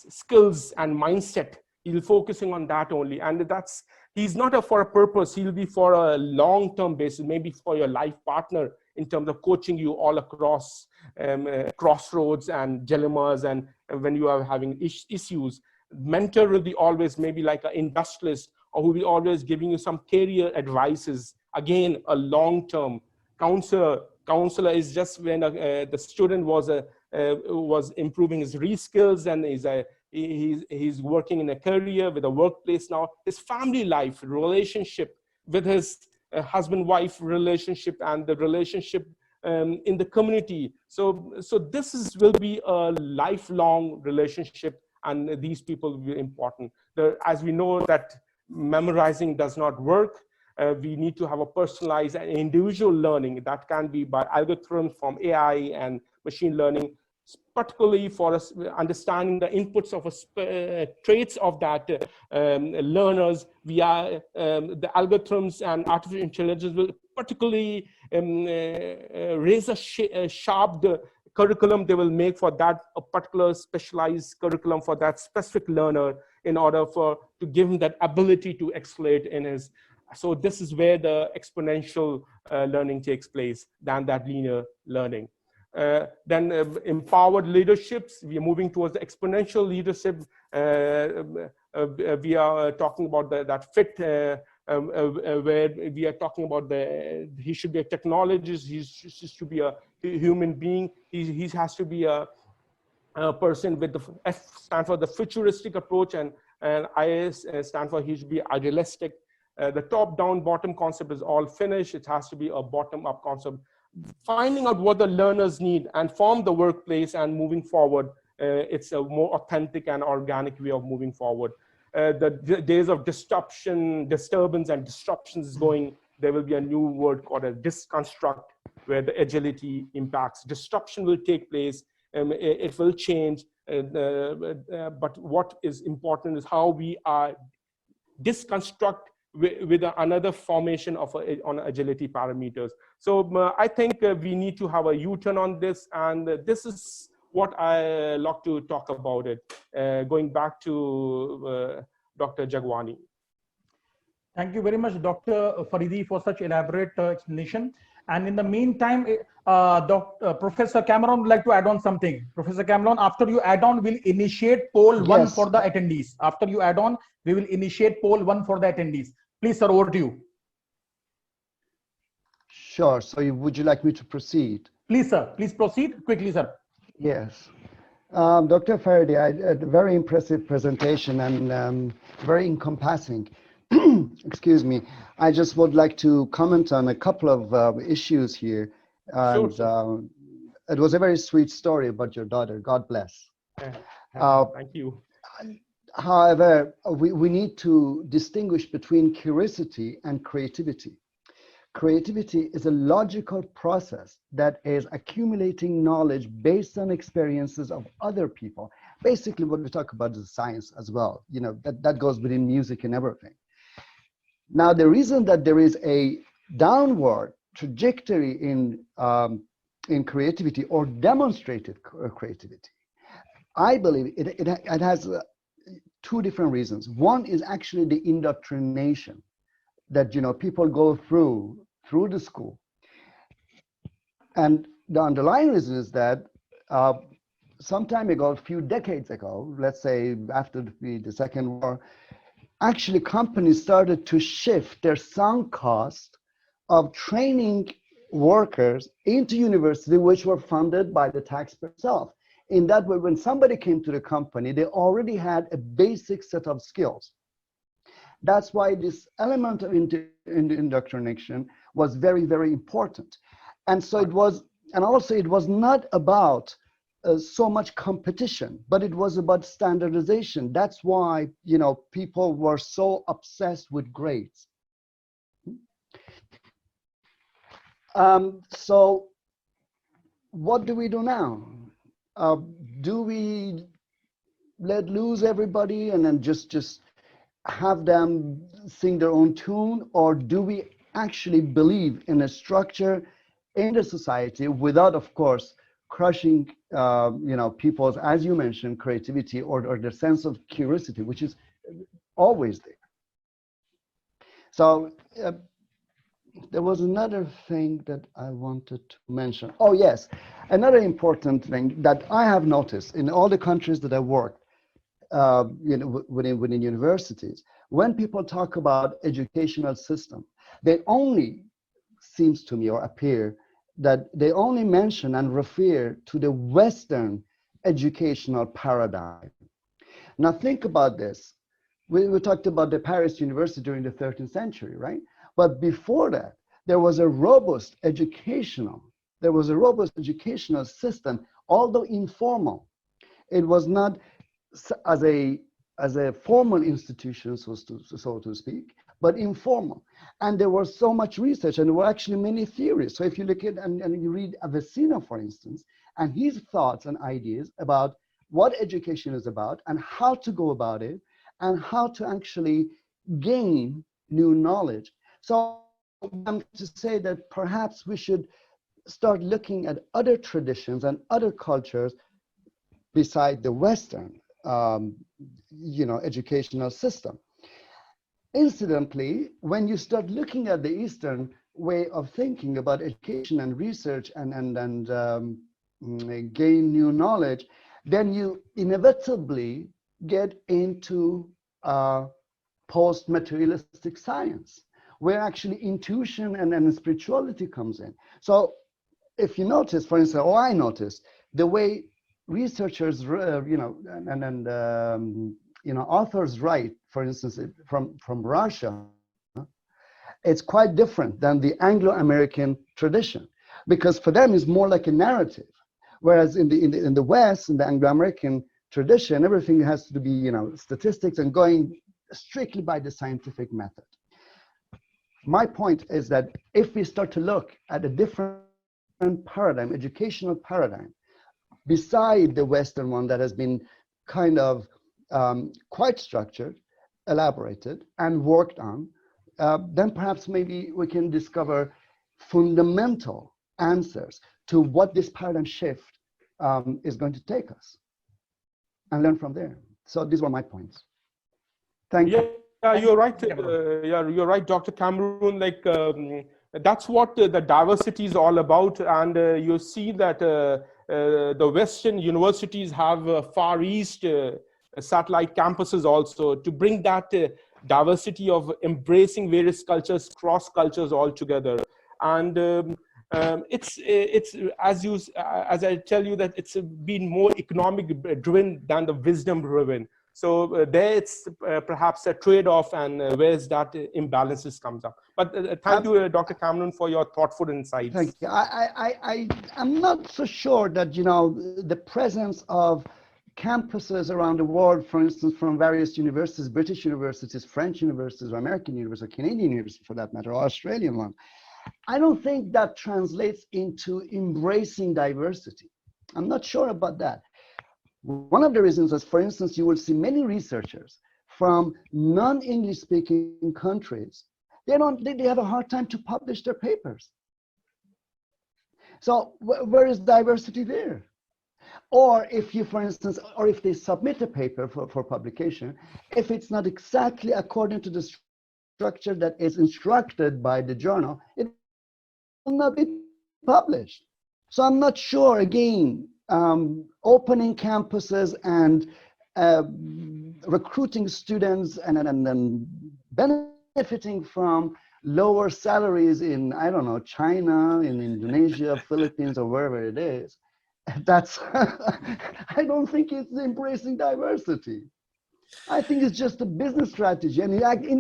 skills and mindset. He'll focusing on that only, and he's not for a purpose. He'll be for a long-term basis, maybe for your life partner, in terms of coaching you all across crossroads and dilemmas, and when you are having issues. Mentor will be always maybe like an industrialist, or who will be always giving you some career advices. Again, a long-term. Counselor is just when the student was improving his skills, and he's working in a career with a workplace now. His family life, relationship with his husband-wife relationship, and the relationship in the community. So this will be a lifelong relationship, and these people will be important. As we know that memorizing does not work, we need to have a personalized and individual learning that can be by algorithms from AI and machine learning, particularly for us understanding the inputs of traits of that learners via the algorithms, and artificial intelligence will particularly raise a sharp curriculum they will make for that a particular specialized curriculum for that specific learner, in order to give him that ability to escalate in his. So this is where the exponential learning takes place than that linear learning. Then empowered leaderships, we are moving towards the exponential leadership. We are talking about that fit, where we are talking about he should be a technologist, he should be a human being, he has to be a person with the F stand for the futuristic approach, and IS stand for he should be idealistic. The top-down, bottom concept is all finished. It has to be a bottom-up concept. Finding out what the learners need and form the workplace and moving forward, it's a more authentic and organic way of moving forward. The days of disturbance and disruptions is going. There will be a new word called a disconstruct, where the agility impacts. Disruption will take place. It will change. But what is important is how we are disconstruct with another formation of on agility parameters. So I think we need to have a U-turn on this, and this is what I like to talk about it. Going back to Dr. Jagwani. Thank you very much, Dr. Faridi, for such elaborate explanation. And in the meantime, Professor Cameron would like to add on something. Professor Cameron, after you add on, we'll initiate poll 1 for the attendees. After you add on, we will initiate poll 1 for the attendees. Please, sir, over to you. Sure. So would you like me to proceed? Please, sir. Please proceed quickly, sir. Yes. Dr. Faridi, a very impressive presentation and very encompassing. Excuse me. I just would like to comment on a couple of issues here. Sure, And it was a very sweet story about your daughter. God bless. Thank you. However, we need to distinguish between curiosity and creativity. Creativity is a logical process that is accumulating knowledge based on experiences of other people. Basically, what we talk about is science as well. You know, that goes within music and everything. Now, the reason that there is a downward trajectory in creativity or demonstrated creativity, I believe it has two different reasons. One is actually the indoctrination that, you know, people go through the school. And the underlying reason is that some time ago, a few decades ago, let's say after the Second War, actually companies started to shift their sunk cost of training workers into university, which were funded by the taxpayer itself. In that way, when somebody came to the company, they already had a basic set of skills. That's why this element of indoctrination was very, very important. And so it was, and also it was not about so much competition, but it was about standardization. That's why, you know, people were so obsessed with grades. So what do we do now? Do we let loose everybody and then just have them sing their own tune, or do we actually believe in a structure in the society without, of course, crushing you know, people's, as you mentioned, creativity or their sense of curiosity, which is always there. So there was another thing that I wanted to mention. Oh yes, another important thing that I have noticed in all the countries that I worked, you know, within universities, when people talk about educational system, they only, seems to me or appear, that they only mention and refer to the Western educational paradigm. Now think about this. We talked about the Paris University during the 13th century, right? But before that, there was a robust educational system, although informal. It was not as a formal institution, so to speak, but informal. And there was so much research, and there were actually many theories. So if you look at and you read Avicenna, for instance, and his thoughts and ideas about what education is about and how to go about it and how to actually gain new knowledge. So I'm to say that perhaps we should start looking at other traditions and other cultures beside the Western you know, educational system. Incidentally, when you start looking at the Eastern way of thinking about education and research and gain new knowledge, then you inevitably get into post-materialistic science, where actually intuition and spirituality comes in. So if you notice, for instance, or I noticed, the way researchers, you know, you know, authors write, for instance, from Russia, it's quite different than the Anglo-American tradition, because for them it's more like a narrative, whereas in the West, in the Anglo-American tradition, everything has to be, you know, statistics and going strictly by the scientific method. My point is that if we start to look at a different paradigm, educational paradigm, beside the Western one that has been kind of quite structured, elaborated, and worked on, then perhaps maybe we can discover fundamental answers to what this paradigm shift is going to take us and learn from there. So these were my points. Thank you. Yeah, you're right. You're right, Dr. Cameron. Like that's what the diversity is all about, and you see that the Western universities have Far East satellite campuses also to bring that diversity of embracing various cultures, cross cultures all together. And it's as I tell you that it's been more economic driven than the wisdom driven. So there it's perhaps a trade-off, and where's that imbalances comes up. But thank you, Dr. Cameron, for your thoughtful insights. Thank you. I'm not so sure that, you know, the presence of campuses around the world, for instance, from various universities, British universities, French universities, or American universities, or Canadian universities for that matter, or Australian one, I don't think that translates into embracing diversity. I'm not sure about that. One of the reasons is, for instance, you will see many researchers from non-English speaking countries, they have a hard time to publish their papers. So where is diversity there? Or if you, for instance, or if they submit a paper for publication, if it's not exactly according to the structure that is instructed by the journal, it will not be published. So I'm not sure, again, opening campuses and recruiting students and then benefiting from lower salaries in, I don't know, China, in Indonesia, Philippines, or wherever it is, that's, I don't think it's embracing diversity. I think it's just a business strategy. And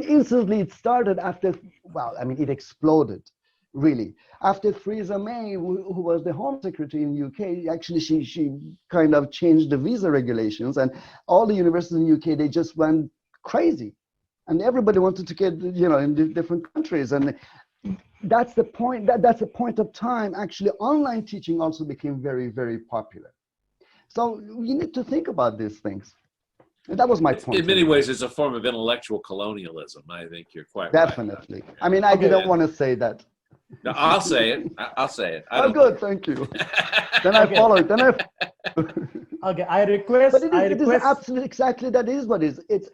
instantly it started after, well, I mean, it exploded, really. After Theresa May, who was the Home Secretary in the UK, actually she kind of changed the visa regulations, and all the universities in the UK, they just went crazy. And everybody wanted to get, you know, in different countries. And that's the point, that's a point of time. Actually, online teaching also became very, very popular. So you need to think about these things. And that was my point. In many ways, it's a form of intellectual colonialism. I think you're quite Definitely. right. I mean, I didn't want to say that. No, I'll say it. I'll say it. Oh, good. Thank you. Then I follow it. Then Okay, I request. But it is absolutely exactly that is what it is.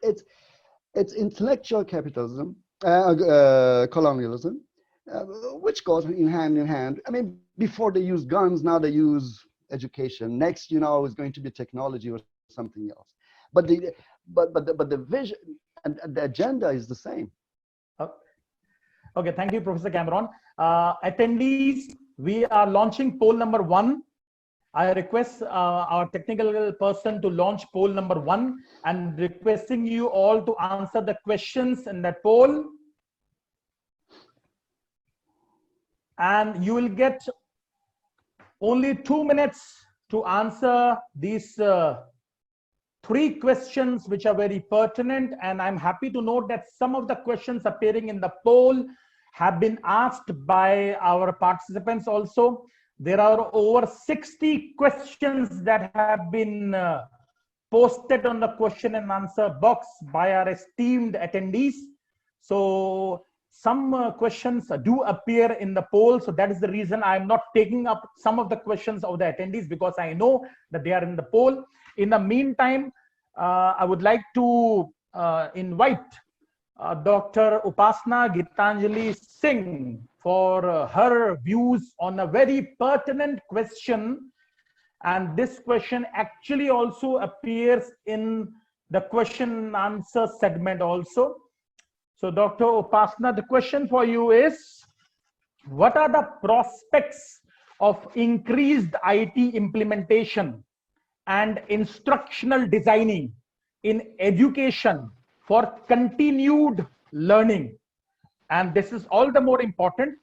It's intellectual capitalism, colonialism, which goes hand in hand. I mean, before they used guns, now they use education. Next, you know, is going to be technology or something else. But the vision and the agenda is the same. Okay, thank you, Professor Cameron. Attendees, we are launching poll number 1. I request our technical person to launch poll number 1 and requesting you all to answer the questions in that poll. And you will get only 2 minutes to answer these 3 questions which are very pertinent. And I'm happy to note that some of the questions appearing in the poll have been asked by our participants also. There are over 60 questions that have been posted on the question and answer box by our esteemed attendees. So some questions do appear in the poll. So that is the reason I'm not taking up some of the questions of the attendees, because I know that they are in the poll. In the meantime, I would like to invite Dr. Upasana Gitanjali Singh for her views on a very pertinent question. And this question actually also appears in the question and answer segment also. So Dr. Upasana, the question for you is, what are the prospects of increased IT implementation and instructional designing in education for continued learning? And this is all the more important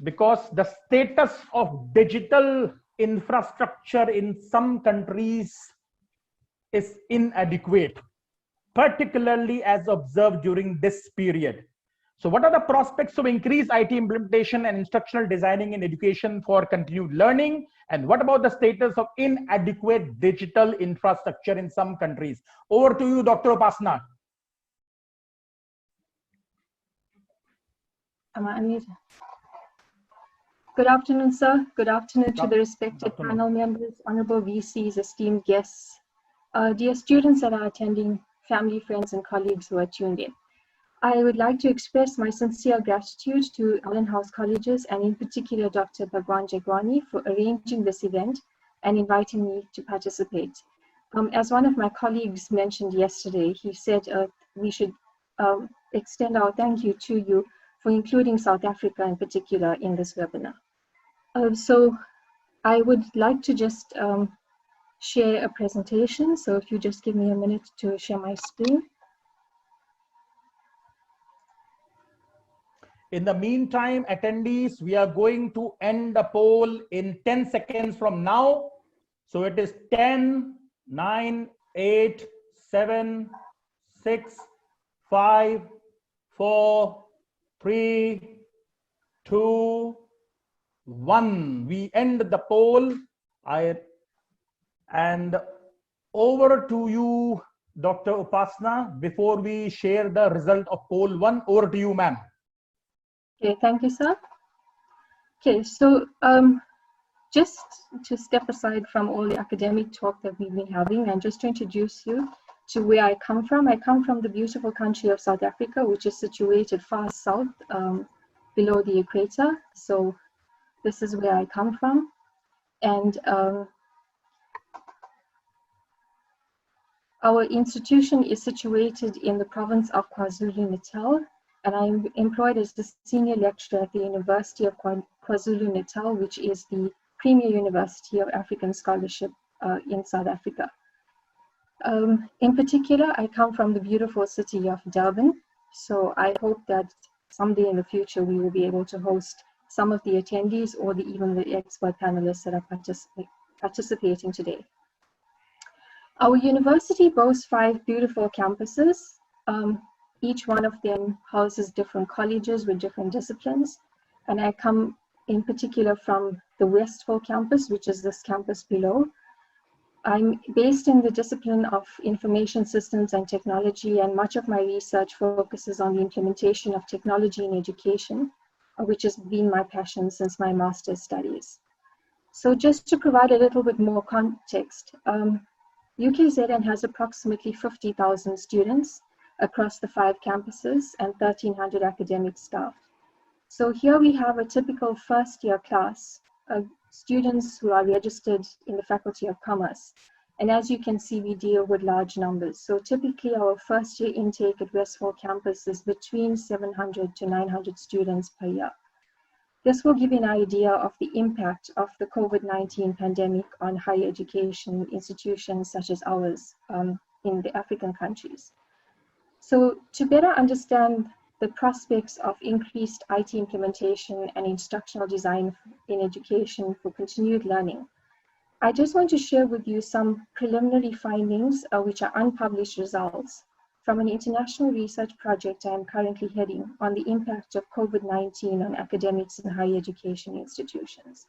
because the status of digital infrastructure in some countries is inadequate, particularly as observed during this period. So what are the prospects of increased IT implementation and instructional designing in education for continued learning? And what about the status of inadequate digital infrastructure in some countries? Over to you, Dr. Upasana. Am I unmuted? Good afternoon, sir. Good afternoon to the respected panel members, honorable VCs, esteemed guests, dear students that are attending, family, friends, and colleagues who are tuned in. I would like to express my sincere gratitude to Allenhouse colleges and in particular Dr. Batmanghlich for arranging this event and inviting me to participate. As one of my colleagues mentioned yesterday, he said we should extend our thank you to you for including South Africa in particular in this webinar. So I would like to just share a presentation. So if you just give me a minute to share my screen. In the meantime, attendees, we are going to end the poll in 10 seconds from now. So it is 10, 9, 8, 7, 6, 5, 4, 3, 2, 1. We end the poll. And over to you, Dr. Upasana, before we share the result of poll 1. Over to you, ma'am. Okay, thank you, sir. Okay, so just to step aside from all the academic talk that we've been having and just to introduce you to where I come from. I come from the beautiful country of South Africa, which is situated far south below the equator. So this is where I come from. And our institution is situated in the province of KwaZulu-Natal, and I'm employed as the senior lecturer at the University of KwaZulu-Natal, which is the premier university of African scholarship in South Africa. In particular, I come from the beautiful city of Durban, so I hope that someday in the future we will be able to host some of the attendees or even the expert panelists that are participating today. Our university boasts 5 beautiful campuses. Each one of them houses different colleges with different disciplines. And I come in particular from the Westford campus, which is this campus below. I'm based in the discipline of information systems and technology, and much of my research focuses on the implementation of technology in education, which has been my passion since my master's studies. So just to provide a little bit more context, UKZN has approximately 50,000 students across the 5 campuses and 1,300 academic staff. So here we have a typical first-year class of students who are registered in the Faculty of Commerce. And as you can see, we deal with large numbers. So typically our first-year intake at Westford campus is between 700 to 900 students per year. This will give you an idea of the impact of the COVID-19 pandemic on higher education institutions such as ours in the African countries. So to better understand the prospects of increased IT implementation and instructional design in education for continued learning, I just want to share with you some preliminary findings, which are unpublished results from an international research project I am currently heading on the impact of COVID-19 on academics and higher education institutions.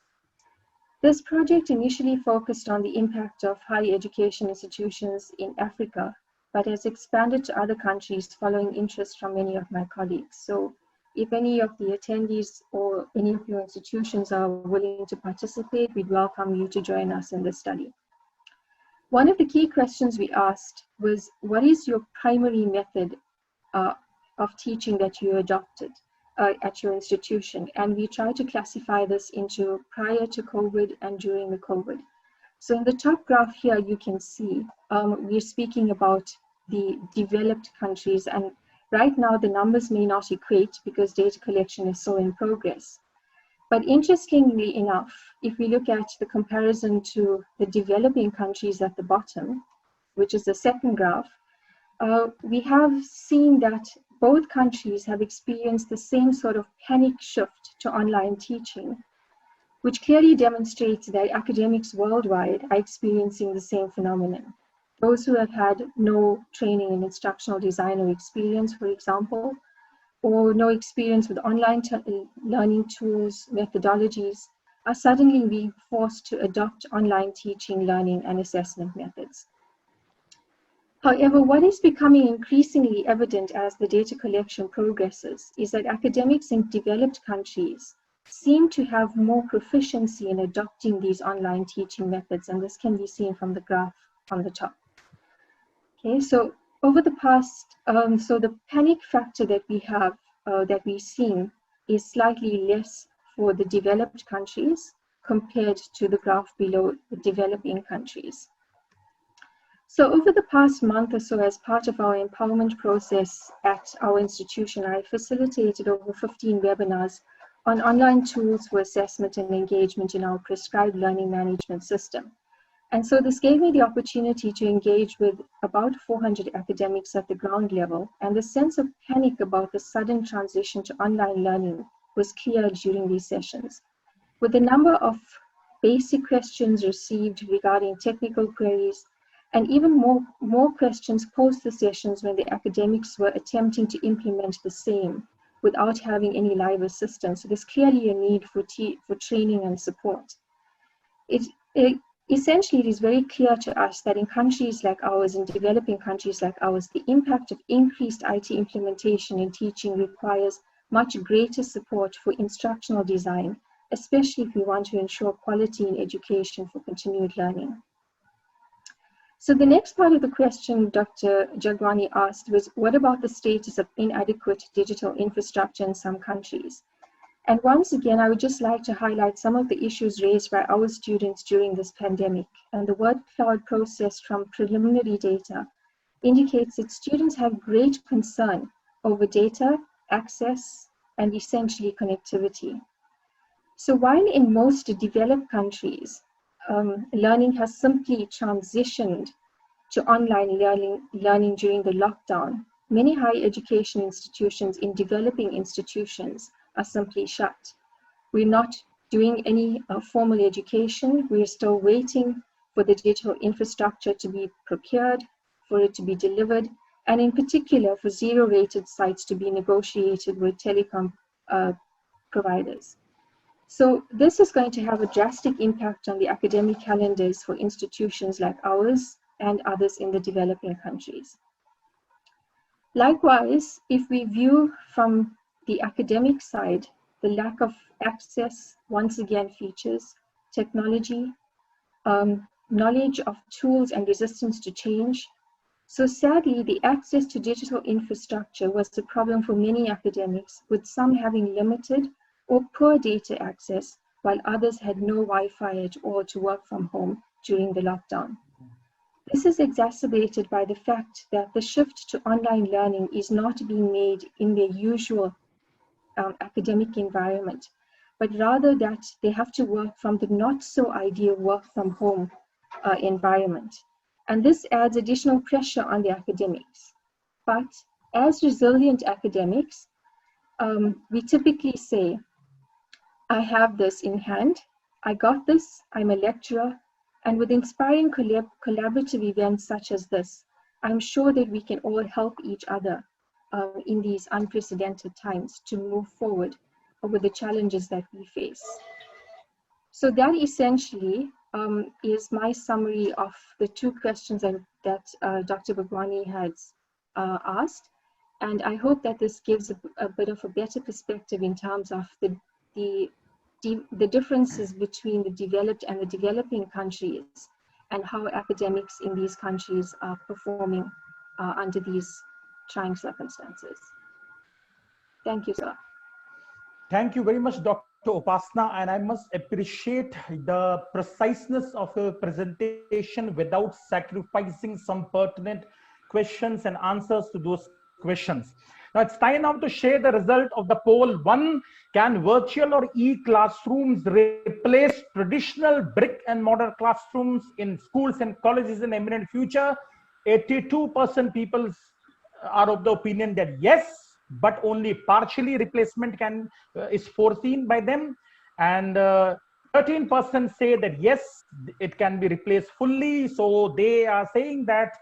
This project initially focused on the impact of higher education institutions in Africa, but has expanded to other countries following interest from many of my colleagues. So if any of the attendees or any of your institutions are willing to participate, we'd welcome you to join us in this study. One of the key questions we asked was, what is your primary method of teaching that you adopted at your institution? And we tried to classify this into prior to COVID and during the COVID. So in the top graph here, you can see we're speaking about the developed countries, and right now the numbers may not equate because data collection is still in progress. But interestingly enough, if we look at the comparison to the developing countries at the bottom, which is the second graph, we have seen that both countries have experienced the same sort of panic shift to online teaching, which clearly demonstrates that academics worldwide are experiencing the same phenomenon. Those who have had no training in instructional design or experience, for example, or no experience with online learning tools, methodologies, are suddenly being forced to adopt online teaching, learning, and assessment methods. However, what is becoming increasingly evident as the data collection progresses is that academics in developed countries seem to have more proficiency in adopting these online teaching methods, and this can be seen from the graph on the top. Okay, so over the past, so the panic factor that we have, that we've seen, is slightly less for the developed countries compared to the graph below, the developing countries. So over the past month or so, as part of our empowerment process at our institution, I facilitated over 15 webinars on online tools for assessment and engagement in our prescribed learning management system. And so this gave me the opportunity to engage with about 400 academics at the ground level, and the sense of panic about the sudden transition to online learning was clear during these sessions. With the number of basic questions received regarding technical queries, and even more questions post the sessions when the academics were attempting to implement the same without having any live assistance. So there's clearly a need for training and support. Essentially, it is very clear to us that in countries like ours, in developing countries like ours, the impact of increased IT implementation in teaching requires much greater support for instructional design, especially if we want to ensure quality in education for continued learning. So the next part of the question Dr. Jagwani asked was, what about the status of inadequate digital infrastructure in some countries? And once again, I would just like to highlight some of the issues raised by our students during this pandemic. And the word cloud process from preliminary data indicates that students have great concern over data, access, and essentially connectivity. So while in most developed countries, learning has simply transitioned to online learning during the lockdown, many higher education institutions in developing institutions are simply shut. We're not doing any formal education. We're still waiting for the digital infrastructure to be procured, for it to be delivered, and in particular for zero-rated sites to be negotiated with telecom providers. So this is going to have a drastic impact on the academic calendars for institutions like ours and others in the developing countries. Likewise, if we view from the academic side, the lack of access once again features technology, knowledge of tools and resistance to change. So sadly, the access to digital infrastructure was the problem for many academics, with some having limited or poor data access, while others had no Wi-Fi at all to work from home during the lockdown. This is exacerbated by the fact that the shift to online learning is not being made in their usual academic environment, but rather that they have to work from the not so ideal work from home environment. And this adds additional pressure on the academics. But as resilient academics, we typically say, I have this in hand, I got this, I'm a lecturer, and with inspiring collaborative events such as this, I'm sure that we can all help each other in these unprecedented times to move forward with the challenges that we face. So that essentially is my summary of the two questions that Dr. Bhagwani has asked. And I hope that this gives a bit of a better perspective in terms of the differences between the developed and the developing countries and how academics in these countries are performing under these trying circumstances. Thank you, sir. Thank you very much, Dr. Upasana, and I must appreciate the preciseness of your presentation without sacrificing some pertinent questions and answers to those questions. Now it's time now to share the result of the poll. 1, can virtual or e-classrooms replace traditional brick and mortar classrooms in schools and colleges in the imminent future? 82% people are of the opinion that yes, but only partially replacement is foreseen by them, and 13% say that yes, it can be replaced fully. So they are saying that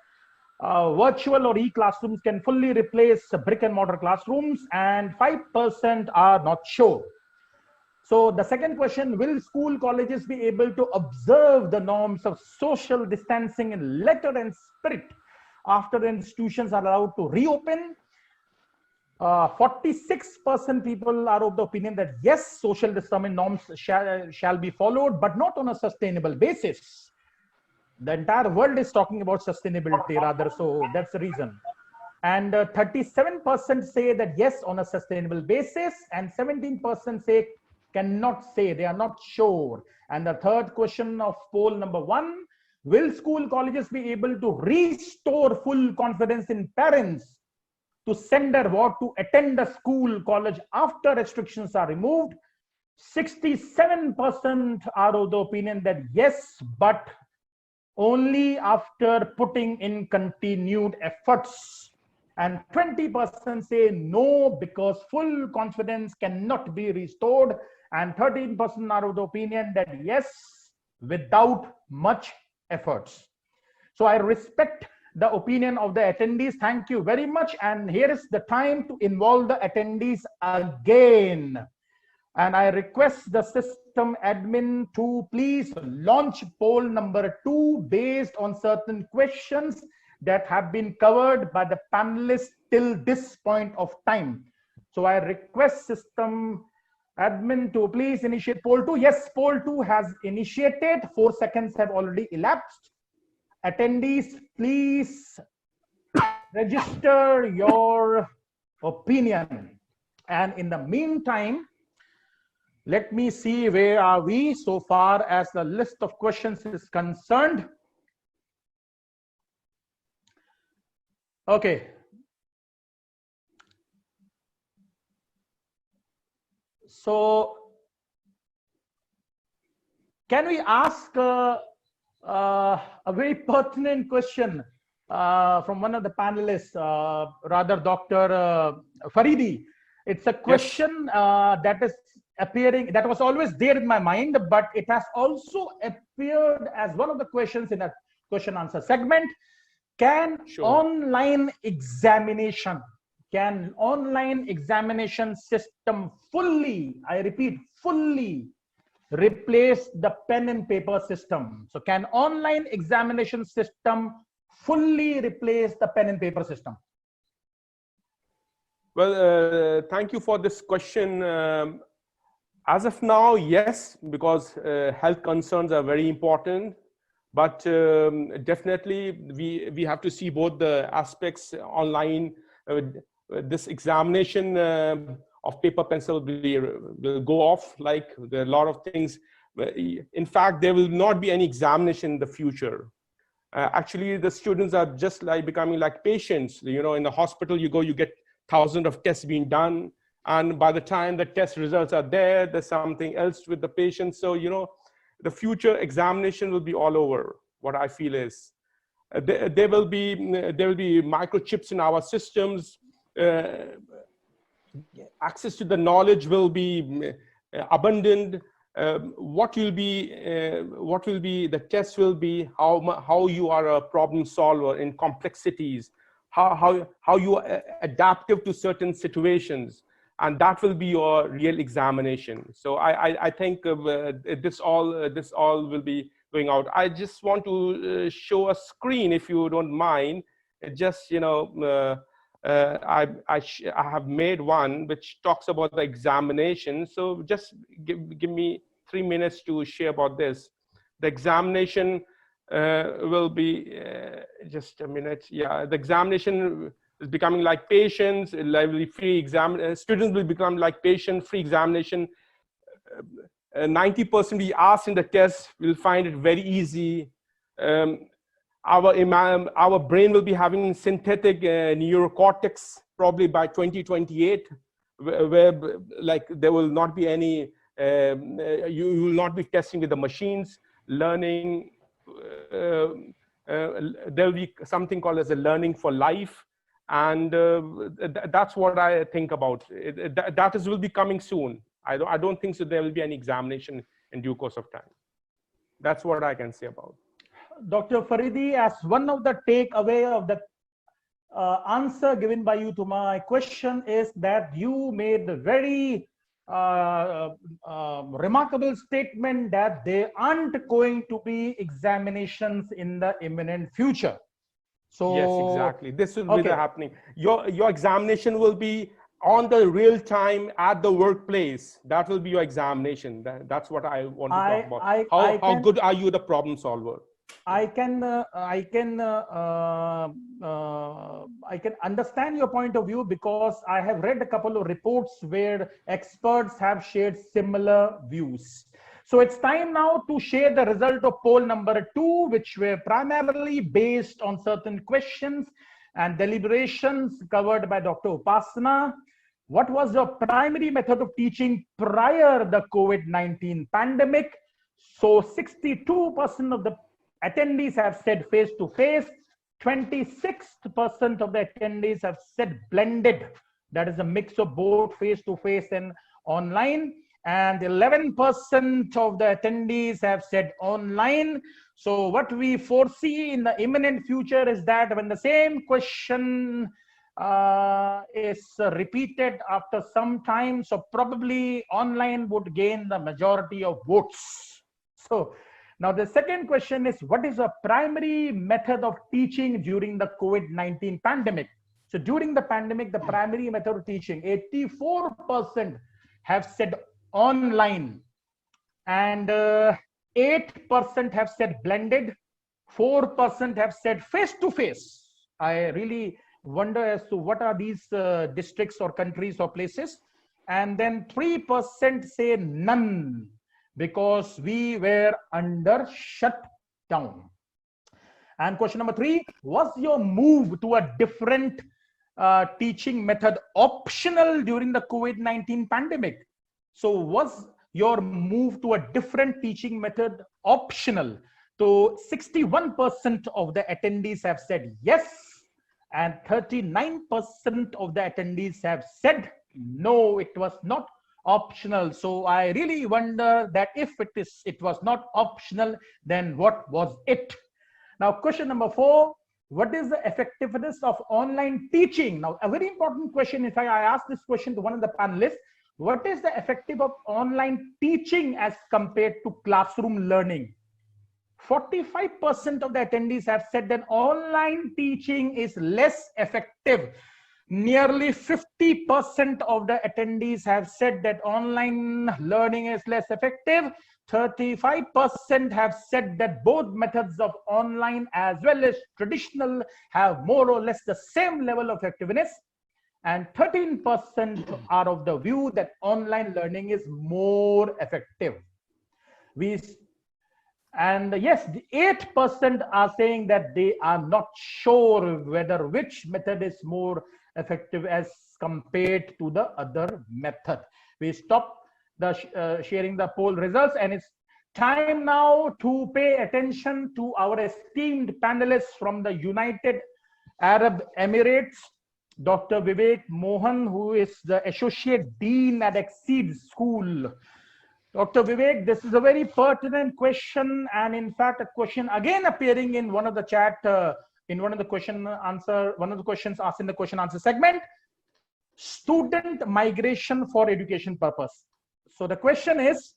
virtual or e-classrooms can fully replace brick and mortar classrooms, and 5% are not sure. So the second question, will school colleges be able to observe the norms of social distancing in letter and spirit after the institutions are allowed to reopen? 46% people are of the opinion that yes, social distancing norms shall be followed, but not on a sustainable basis. The entire world is talking about sustainability rather, so that's the reason. And 37% say that yes, on a sustainable basis, and 17% say cannot say, they are not sure. And the third question of poll number 1, Will school colleges be able to restore full confidence in parents to send their ward to attend a school college after restrictions are removed? 67% are of the opinion that yes, but only after putting in continued efforts. And 20% say no, because full confidence cannot be restored. And 13% are of the opinion that yes, without much efforts. So I respect the opinion of the attendees. Thank you very much. And here is the time to involve the attendees again. And I request the system admin to please launch poll number 2 based on certain questions that have been covered by the panelists till this point of time. So I request system admin to please initiate poll 2. Yes, poll 2 has initiated. 4 seconds have already elapsed. Attendees, please register your opinion. And in the meantime, let me see where are we so far as the list of questions is concerned. Okay. So can we ask a very pertinent question from one of the panelists, rather Dr. Faridi? It's a question that is appearing, that was always there in my mind, but it has also appeared as one of the questions in a question answer segment. Can online examination system fully, I repeat, fully replace the pen and paper system? So can online examination system fully replace the pen and paper system? Well, thank you for this question. As of now, yes, because health concerns are very important. But definitely, we have to see both the aspects online. This examination of paper pencil will go off. Like there are a lot of things. In fact, there will not be any examination in the future. Actually, the students are just like becoming like patients. You know, in the hospital, you go, you get thousands of tests being done. And by the time the test results are there, there's something else with the patient. So, you know, the future examination will be all over. What I feel is there will be microchips in our systems. Access to the knowledge will be abundant. What will be the test will be how you are a problem solver in complexities, how you are adaptive to certain situations. And that will be your real examination. So I think this all will be going out. I just want to show a screen, if you don't mind. Just, you know, I have made one which talks about the examination. So just give me 3 minutes to share about this. The examination will be just a minute. Yeah, the examination is becoming like patients, free exam. Students will become like patient-free examination. 90% we ask in the test, we'll find it very easy. Our brain will be having synthetic neurocortex probably by 2028, where like there will not be any, you will not be testing with the machines, learning. There will be something called as a learning for life. And that's what I think about. That will be coming soon. I don't think so there will be any examination in due course of time. That's what I can say about. Dr. Faridi, as one of the takeaway of the answer given by you to my question is that you made a very remarkable statement that there aren't going to be examinations in the imminent future. So yes, exactly. This will be happening. Your examination will be on the real time at the workplace. That will be your examination. That's what I want to talk about. How good are you the problem solver? I can understand your point of view, because I have read a couple of reports where experts have shared similar views. So it's time now to share the result of poll number 2, which were primarily based on certain questions and deliberations covered by Dr. Upasana. What was your primary method of teaching prior the COVID-19 pandemic? So 62% of the attendees have said face-to-face, 26% of the attendees have said blended, that is a mix of both face-to-face and online, and 11% of the attendees have said online. So what we foresee in the imminent future is that when the same question is repeated after some time, so probably online would gain the majority of votes. So now the second question is, what is a primary method of teaching during the COVID-19 pandemic? So during the pandemic, the primary method of teaching, 84% have said online, and 8% have said blended, 4% have said face-to-face. I really wonder as to what are these districts or countries or places. And then 3% say none, because we were under shutdown. And question number 3, was your move to a different teaching method optional during the COVID-19 pandemic? So was your move to a different teaching method optional? So 61% of the attendees have said yes, and 39% of the attendees have said no, it was not optional. So I really wonder that if it was not optional, then what was it? Now question number 4, what is the effectiveness of online teaching? Now a very important question. In fact, I asked this question to one of the panelists. What is the effective of online teaching as compared to classroom learning? 45% of the attendees have said that online teaching is less effective. Nearly 50% of the attendees have said that online learning is less effective. 35% have said that both methods of online as well as traditional have more or less the same level of effectiveness. And 13% are of the view that online learning is more effective. And yes, the 8% are saying that they are not sure whether which method is more effective as compared to the other method. We stop the sharing the poll results, and it's time now to pay attention to our esteemed panelists from the United Arab Emirates, Dr. Vivek Mohan, who is the Associate Dean at Exceed School. Dr. Vivek, this is a very pertinent question, and in fact, a question again appearing in one of the chat, in one of the questions asked in the question answer segment. Student migration for education purpose. So the question is,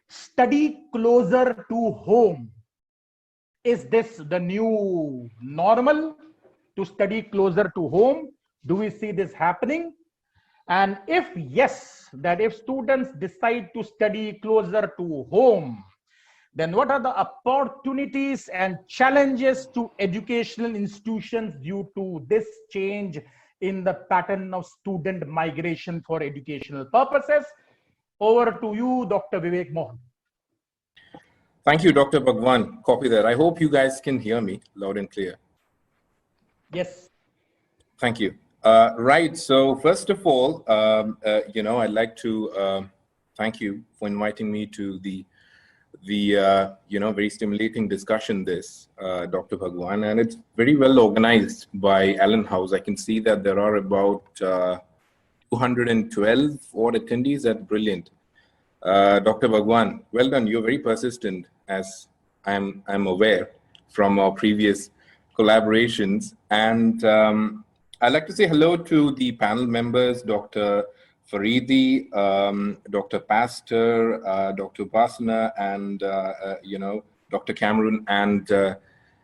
study closer to home. Is this the new normal, to study closer to home? Do we see this happening? And if yes, that if students decide to study closer to home, then what are the opportunities and challenges to educational institutions due to this change in the pattern of student migration for educational purposes? Over to you, Dr. Vivek Mohan. Thank you, Dr. Bhagwan. Copy that. I hope you guys can hear me loud and clear. Yes. Thank you. Right. So first of all, I'd like to thank you for inviting me to the very stimulating discussion, Dr. Bhagwan, and it's very well organized by Allenhouse. I can see that there are about 212 odd attendees. That's brilliant. Dr. Bhagwan, well done. You're very persistent, as I'm aware from our previous collaborations. And I'd like to say hello to the panel members, Dr. Faridi, Dr. Pastor, Dr. Upasana, and Dr. Cameron, and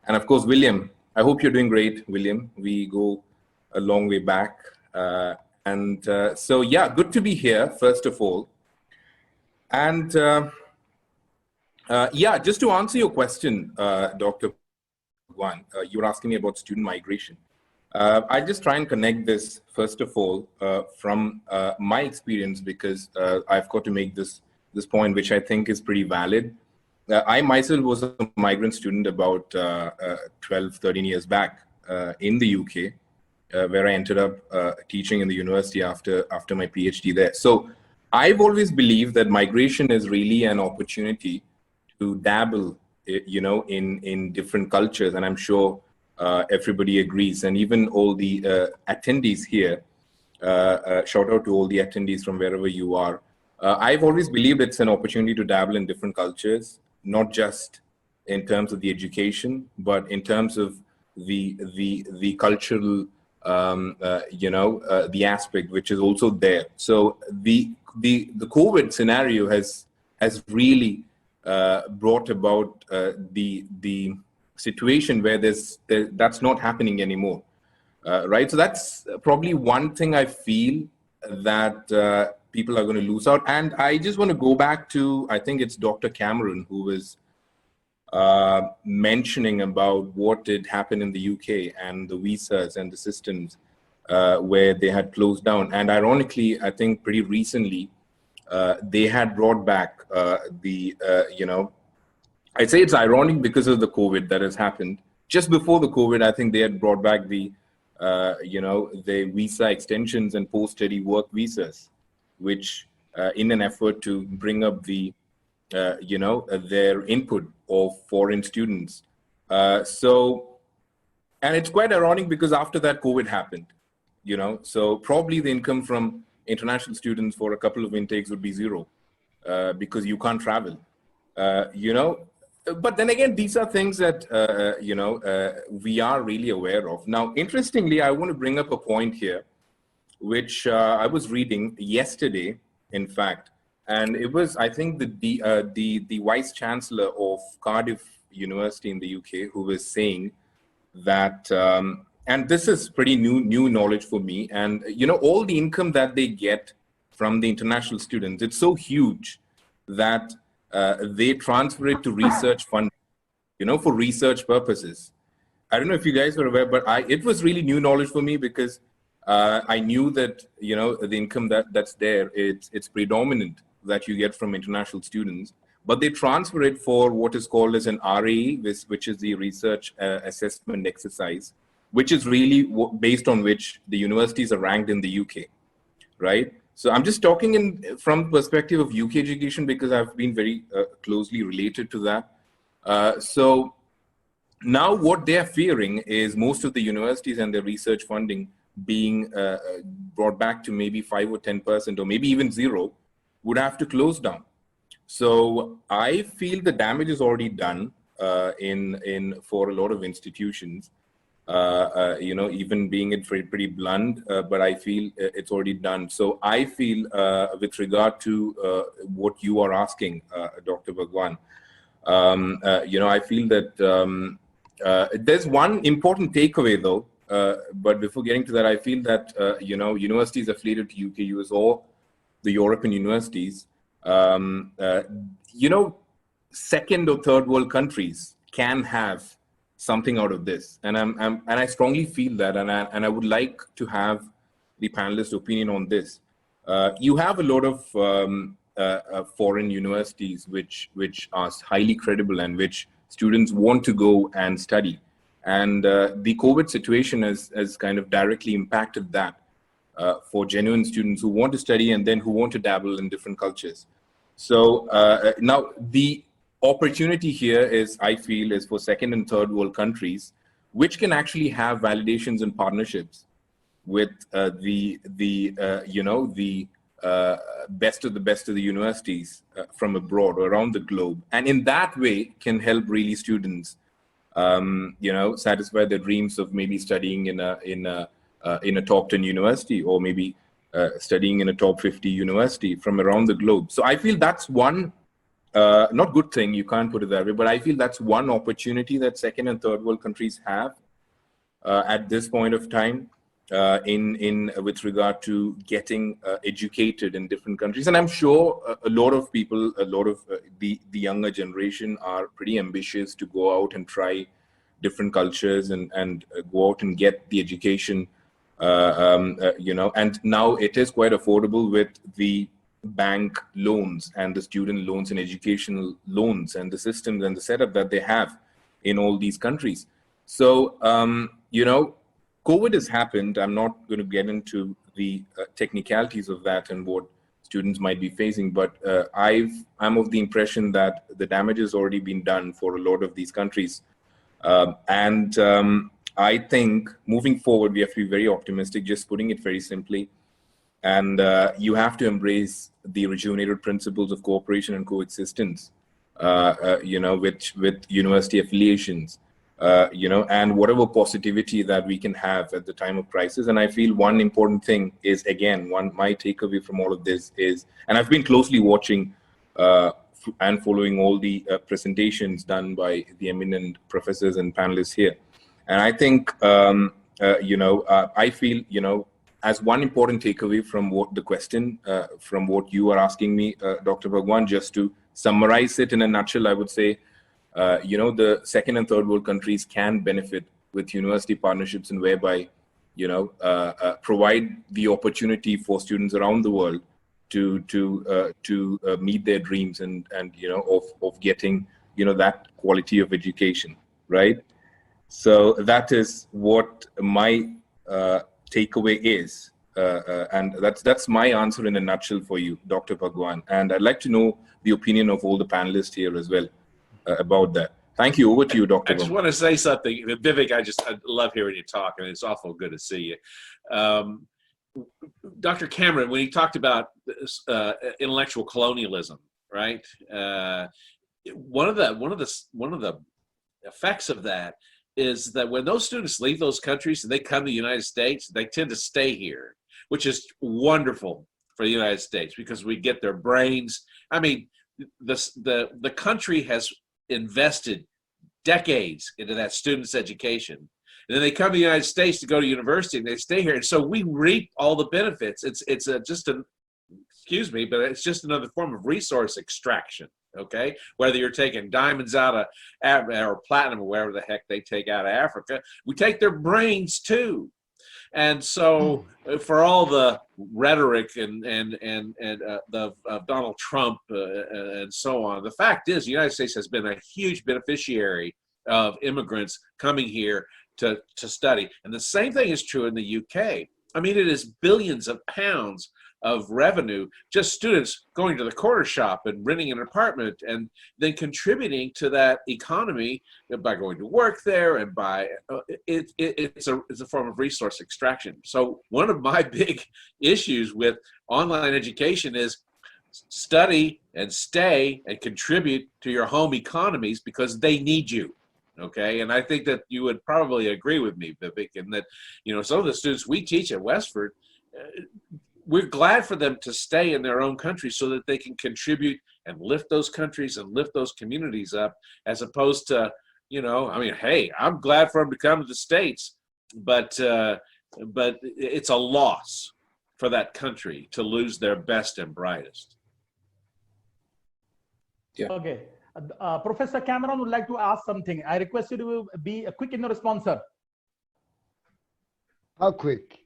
of course William. I hope you're doing great, William. We go a long way back, so yeah, good to be here first of all. And yeah, just to answer your question, Dr. Bhagwan, you were asking me about student migration. I'll just try and connect this, first of all, from my experience, because I've got to make this point, which I think is pretty valid. I myself was a migrant student about 12, 13 years back in the UK, where I ended up teaching in the university after my PhD there. So I've always believed that migration is really an opportunity to dabble, in different cultures, and I'm sure everybody agrees. And even all the attendees here, shout out to all the attendees from wherever you are. I've always believed it's an opportunity to dabble in different cultures, not just in terms of the education, but in terms of the cultural, the aspect which is also there. So the COVID scenario has really brought about the situation where that's not happening anymore, right? So that's probably one thing I feel that people are going to lose out. And I just want to go back to, I think it's Dr. Cameron who was mentioning about what did happen in the UK and the visas and the systems where they had closed down. And ironically, I think pretty recently, they had brought back I'd say it's ironic because of the COVID that has happened. Just before the COVID, I think they had brought back the visa extensions and post-study work visas, which in an effort to bring up the, their input of foreign students. And it's quite ironic because after that COVID happened, so probably the income from international students for a couple of intakes would be zero because you can't travel, But then again, these are things that, we are really aware of. Now, interestingly, I want to bring up a point here, which I was reading yesterday, in fact, and it was, I think, the Vice Chancellor of Cardiff University in the UK, who was saying that, and this is pretty new knowledge for me, and, all the income that they get from the international students, it's so huge that they transfer it to research fund, for research purposes. I don't know if you guys were aware, but it was really new knowledge for me because I knew that, the income that's there, it's predominant that you get from international students, but they transfer it for what is called as an RAE, which is the research assessment exercise, which is really based on which the universities are ranked in the UK, right? So I'm just talking from perspective of UK education because I've been very closely related to that. So now what they're fearing is most of the universities and their research funding being brought back to maybe 5 or 10% or maybe even zero would have to close down. So I feel the damage is already done for a lot of institutions. Even being it pretty blunt, but I feel it's already done. So I feel with regard to what you are asking, Dr. Bhagwan, I feel that there's one important takeaway though, but before getting to that, I feel that, universities affiliated to UK, US, or the European universities, second or third world countries can have something out of this, and I strongly feel that, and I would like to have the panelists' opinion on this. You have a lot of foreign universities which are highly credible and which students want to go and study, and the COVID situation has kind of directly impacted that for genuine students who want to study and then who want to dabble in different cultures. So now the opportunity here is, I feel, is for second and third world countries, which can actually have validations and partnerships with the best of the universities from abroad or around the globe, and in that way can help really students, satisfy their dreams of maybe studying in a top 10 university, or maybe studying in a top 50 university from around the globe. So I feel that's one. Not good thing, you can't put it that way, but I feel that's one opportunity that second and third world countries have at this point of time with regard to getting educated in different countries. And I'm sure a lot of people, a lot of the younger generation are pretty ambitious to go out and try different cultures and go out and get the education, and now it is quite affordable with the bank loans and the student loans and educational loans and the systems and the setup that they have in all these countries. So, you know, COVID has happened. I'm not going to get into the technicalities of that and what students might be facing, but I'm of the impression that the damage has already been done for a lot of these countries. I think moving forward, we have to be very optimistic, just putting it very simply. And you have to embrace the rejuvenated principles of cooperation and coexistence, you know, with university affiliations, you know, and whatever positivity that we can have at the time of crisis. And I feel one important thing is, again, my takeaway from all of this is, and I've been closely watching and following all the presentations done by the eminent professors and panelists here. And I think, you know, I feel, you know, as one important takeaway from what the question, from what you are asking me, Dr. Bhagwan, just to summarize it in a nutshell, I would say, you know, the second and third world countries can benefit with university partnerships, and whereby, you know, provide the opportunity for students around the world to meet their dreams and you know, of getting, you know, that quality of education, right? So that is what my takeaway is, and that's my answer in a nutshell for you, Dr. Bhagwan. And I'd like to know the opinion of all the panelists here as well about that. Thank you. Over to you, Dr. I just want to say something. Vivek, I love hearing you talk, and it's awful good to see you. Dr. Cameron, when he talked about intellectual colonialism, right? One of the effects of that is that when those students leave those countries and they come to the United States, they tend to stay here, which is wonderful for the United States because we get their brains. I mean, the country has invested decades into that student's education. And then they come to the United States to go to university and they stay here. And so we reap all the benefits. It's excuse me, but it's just another form of resource extraction. Okay, whether you're taking diamonds out of or platinum or whatever the heck they take out of Africa, we take their brains too. And so, for all the rhetoric and of Donald Trump and so on, the fact is the United States has been a huge beneficiary of immigrants coming here to study. And the same thing is true in the UK. I mean, it is billions of pounds of revenue, just students going to the corner shop and renting an apartment and then contributing to that economy by going to work there and by, it's a form of resource extraction. So one of my big issues with online education is study and stay and contribute to your home economies because they need you. Okay, and I think that you would probably agree with me, Vivek, and that, you know, some of the students we teach at Westford, we're glad for them to stay in their own country so that they can contribute and lift those countries and lift those communities up, as opposed to, you know, I mean, hey, I'm glad for them to come to the States, but it's a loss for that country to lose their best and brightest. Yeah. Okay. Professor Cameron would like to ask something. I request you to be quick in your response, sir. How quick?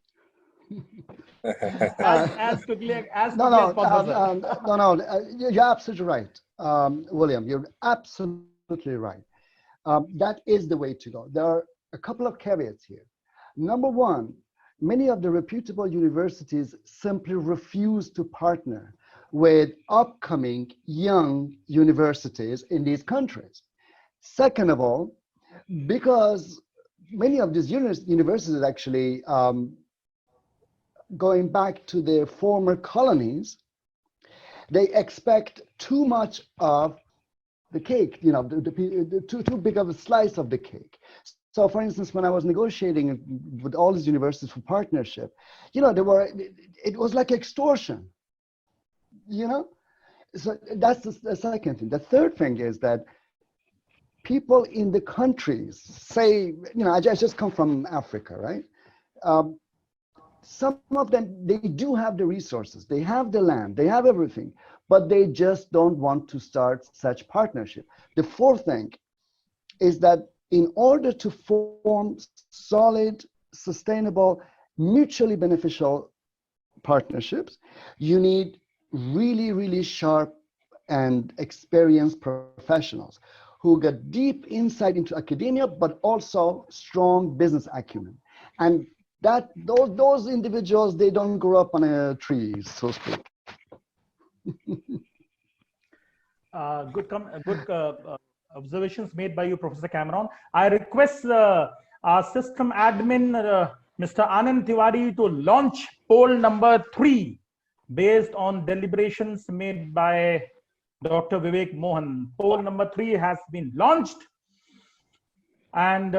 as quickly as possible. No, you're absolutely right, William. You're absolutely right. That is the way to go. There are a couple of caveats here. Number one, many of the reputable universities simply refuse to partner with upcoming young universities in these countries. Second of all, because many of these universities actually going back to their former colonies, they expect too much of the cake, you know, too big of a slice of the cake. So for instance, when I was negotiating with all these universities for partnership, you know, it was like extortion, you know? So that's the second thing. The third thing is that people in the countries say, you know, I just come from Africa, right? Some of them, they do have the resources, they have the land, they have everything, but they just don't want to start such partnership. The fourth thing is that in order to form solid, sustainable, mutually beneficial partnerships, you need really, really sharp and experienced professionals who get deep insight into academia, but also strong business acumen. And that those individuals, they don't grow up on a tree, so to speak. Good observations made by you, Professor Cameron. I request our system admin, Mr. Anand Tiwari, to launch poll number 3 based on deliberations made by Dr. Vivek Mohan. Poll number 3 has been launched. And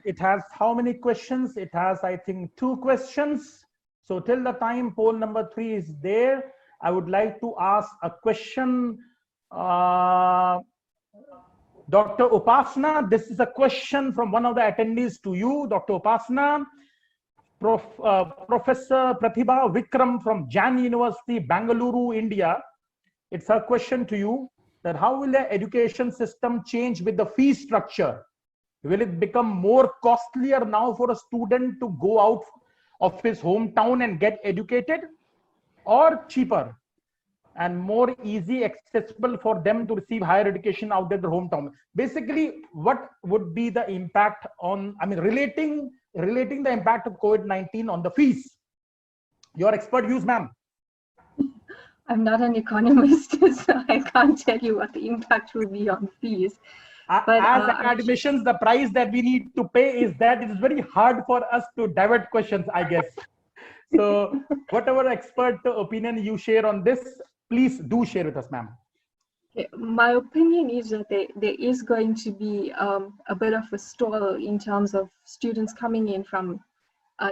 it has how many questions? It has, I think, 2 questions. So till the time poll number 3 is there, I would like to ask a question. Dr. Upasana, this is a question from one of the attendees to you, Dr. Upasana. Professor Pratibha Vikram from Jan University, Bangalore, India. It's a question to you that how will the education system change with the fee structure? Will it become more costlier now for a student to go out of his hometown and get educated, or cheaper and more easy accessible for them to receive higher education out of their hometown? Basically, what would be the impact on, I mean, relating the impact of COVID-19 on the fees? Your expert views, ma'am. I'm not an economist, so I can't tell you what the impact will be on fees. But, as academicians, the price that we need to pay is that it is very hard for us to divert questions, I guess. So whatever expert opinion you share on this, please do share with us, ma'am. My opinion is that there is going to be a bit of a stall in terms of students coming in from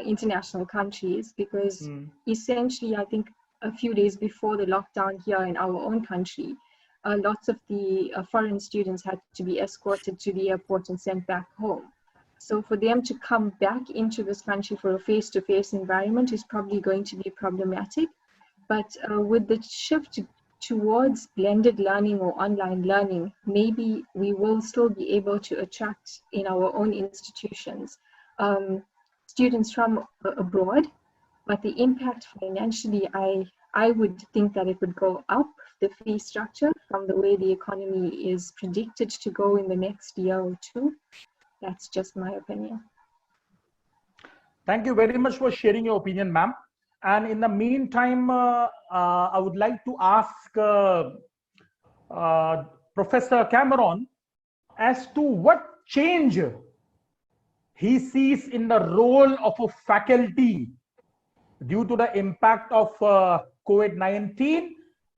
international countries, because essentially, I think a few days before the lockdown here in our own country, lots of the foreign students had to be escorted to the airport and sent back home. So for them to come back into this country for a face-to-face environment is probably going to be problematic. But with the shift towards blended learning or online learning, maybe we will still be able to attract in our own institutions students from abroad. But the impact financially, I would think that it would go up, the fee structure, from the way the economy is predicted to go in the next year or 2. That's just my opinion. Thank you very much for sharing your opinion, ma'am. And in the meantime, I would like to ask Professor Cameron as to what change he sees in the role of a faculty due to the impact of COVID-19.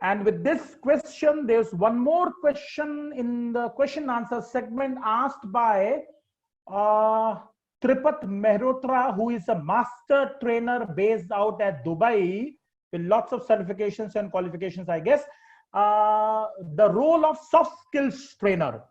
And with this question, there's one more question in the question answer segment asked by Tripat Mehrotra, who is a master trainer based out at Dubai with lots of certifications and qualifications, I guess. The role of soft skills trainer.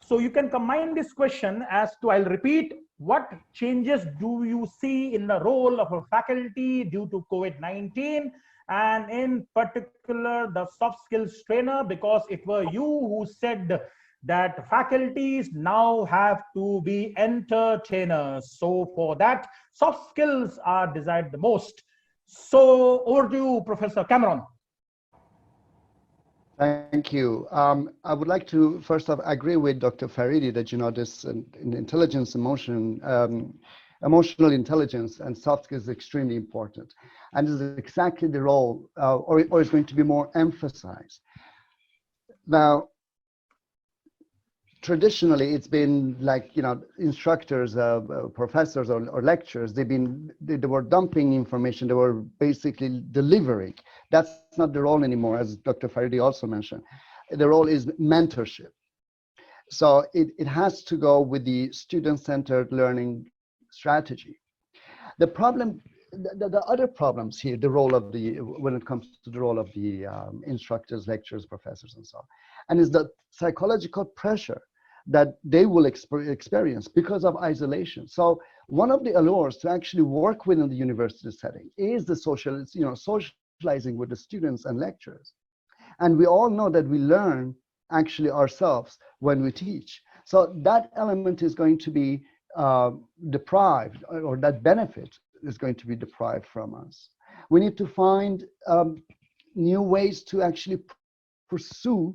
So you can combine this question as to, I'll repeat, what changes do you see in the role of a faculty due to COVID-19, and in particular the soft skills trainer, because it were you who said that faculties now have to be entertainers. So for that, soft skills are desired the most. So over to you, Professor Cameron. Thank you. I would like to first off agree with Dr. Faridi that, you know, this intelligence, emotional intelligence and soft skills is extremely important. And this is exactly the role, or is going to be more emphasized. Now, traditionally, it's been like, you know, instructors, professors or lecturers, they were dumping information, they were basically delivering. That's not the role anymore, as Dr. Faridi also mentioned. The role is mentorship. So it has to go with the student-centered learning strategy. The problem, the other problems here, the role of when it comes to the role of the instructors, lecturers, professors, and so on, and is the psychological pressure that they will experience because of isolation. So one of the allures to actually work within the university setting is the socializing with the students and lecturers. And we all know that we learn actually ourselves when we teach. So that element is going to be deprived, or that benefit is going to be deprived from us. We need to find new ways to actually pursue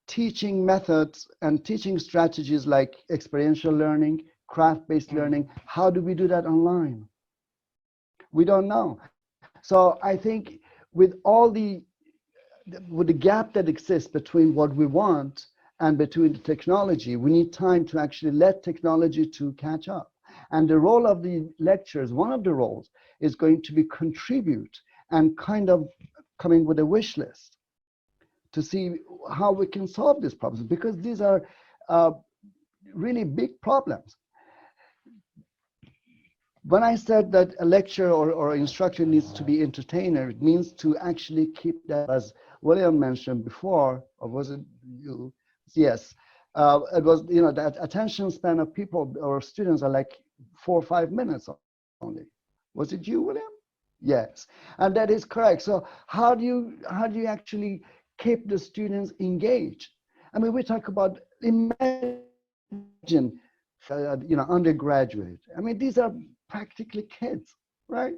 teaching methods and teaching strategies like experiential learning, craft-based learning. How do we do that online? We don't know. So I think with the gap that exists between what we want and between the technology, we need time to actually let technology to catch up. And the role of the lectures, one of the roles, is going to be contribute and kind of coming with a wish list to see how we can solve these problems, because these are really big problems. When I said that a lecture or instructor needs to be entertainer, it means to actually keep that, as William mentioned before, or was it you? Yes, it was, you know, that attention span of people or students are like 4 or 5 minutes only. Was it you, William? Yes, and that is correct. So how do you actually keep the students engaged? I mean, we talk about, imagine, you know, undergraduate. I mean, these are practically kids, right?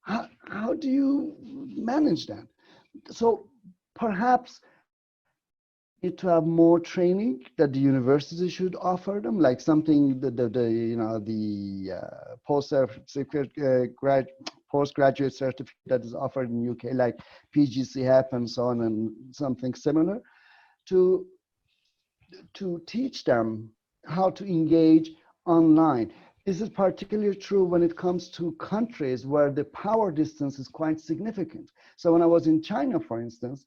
How do you manage that? So perhaps need to have more training that the university should offer them, like something the postgraduate certificate that is offered in UK, like PGCEP and so on, and something similar, to teach them how to engage online. This is particularly true when it comes to countries where the power distance is quite significant. So when I was in China, for instance,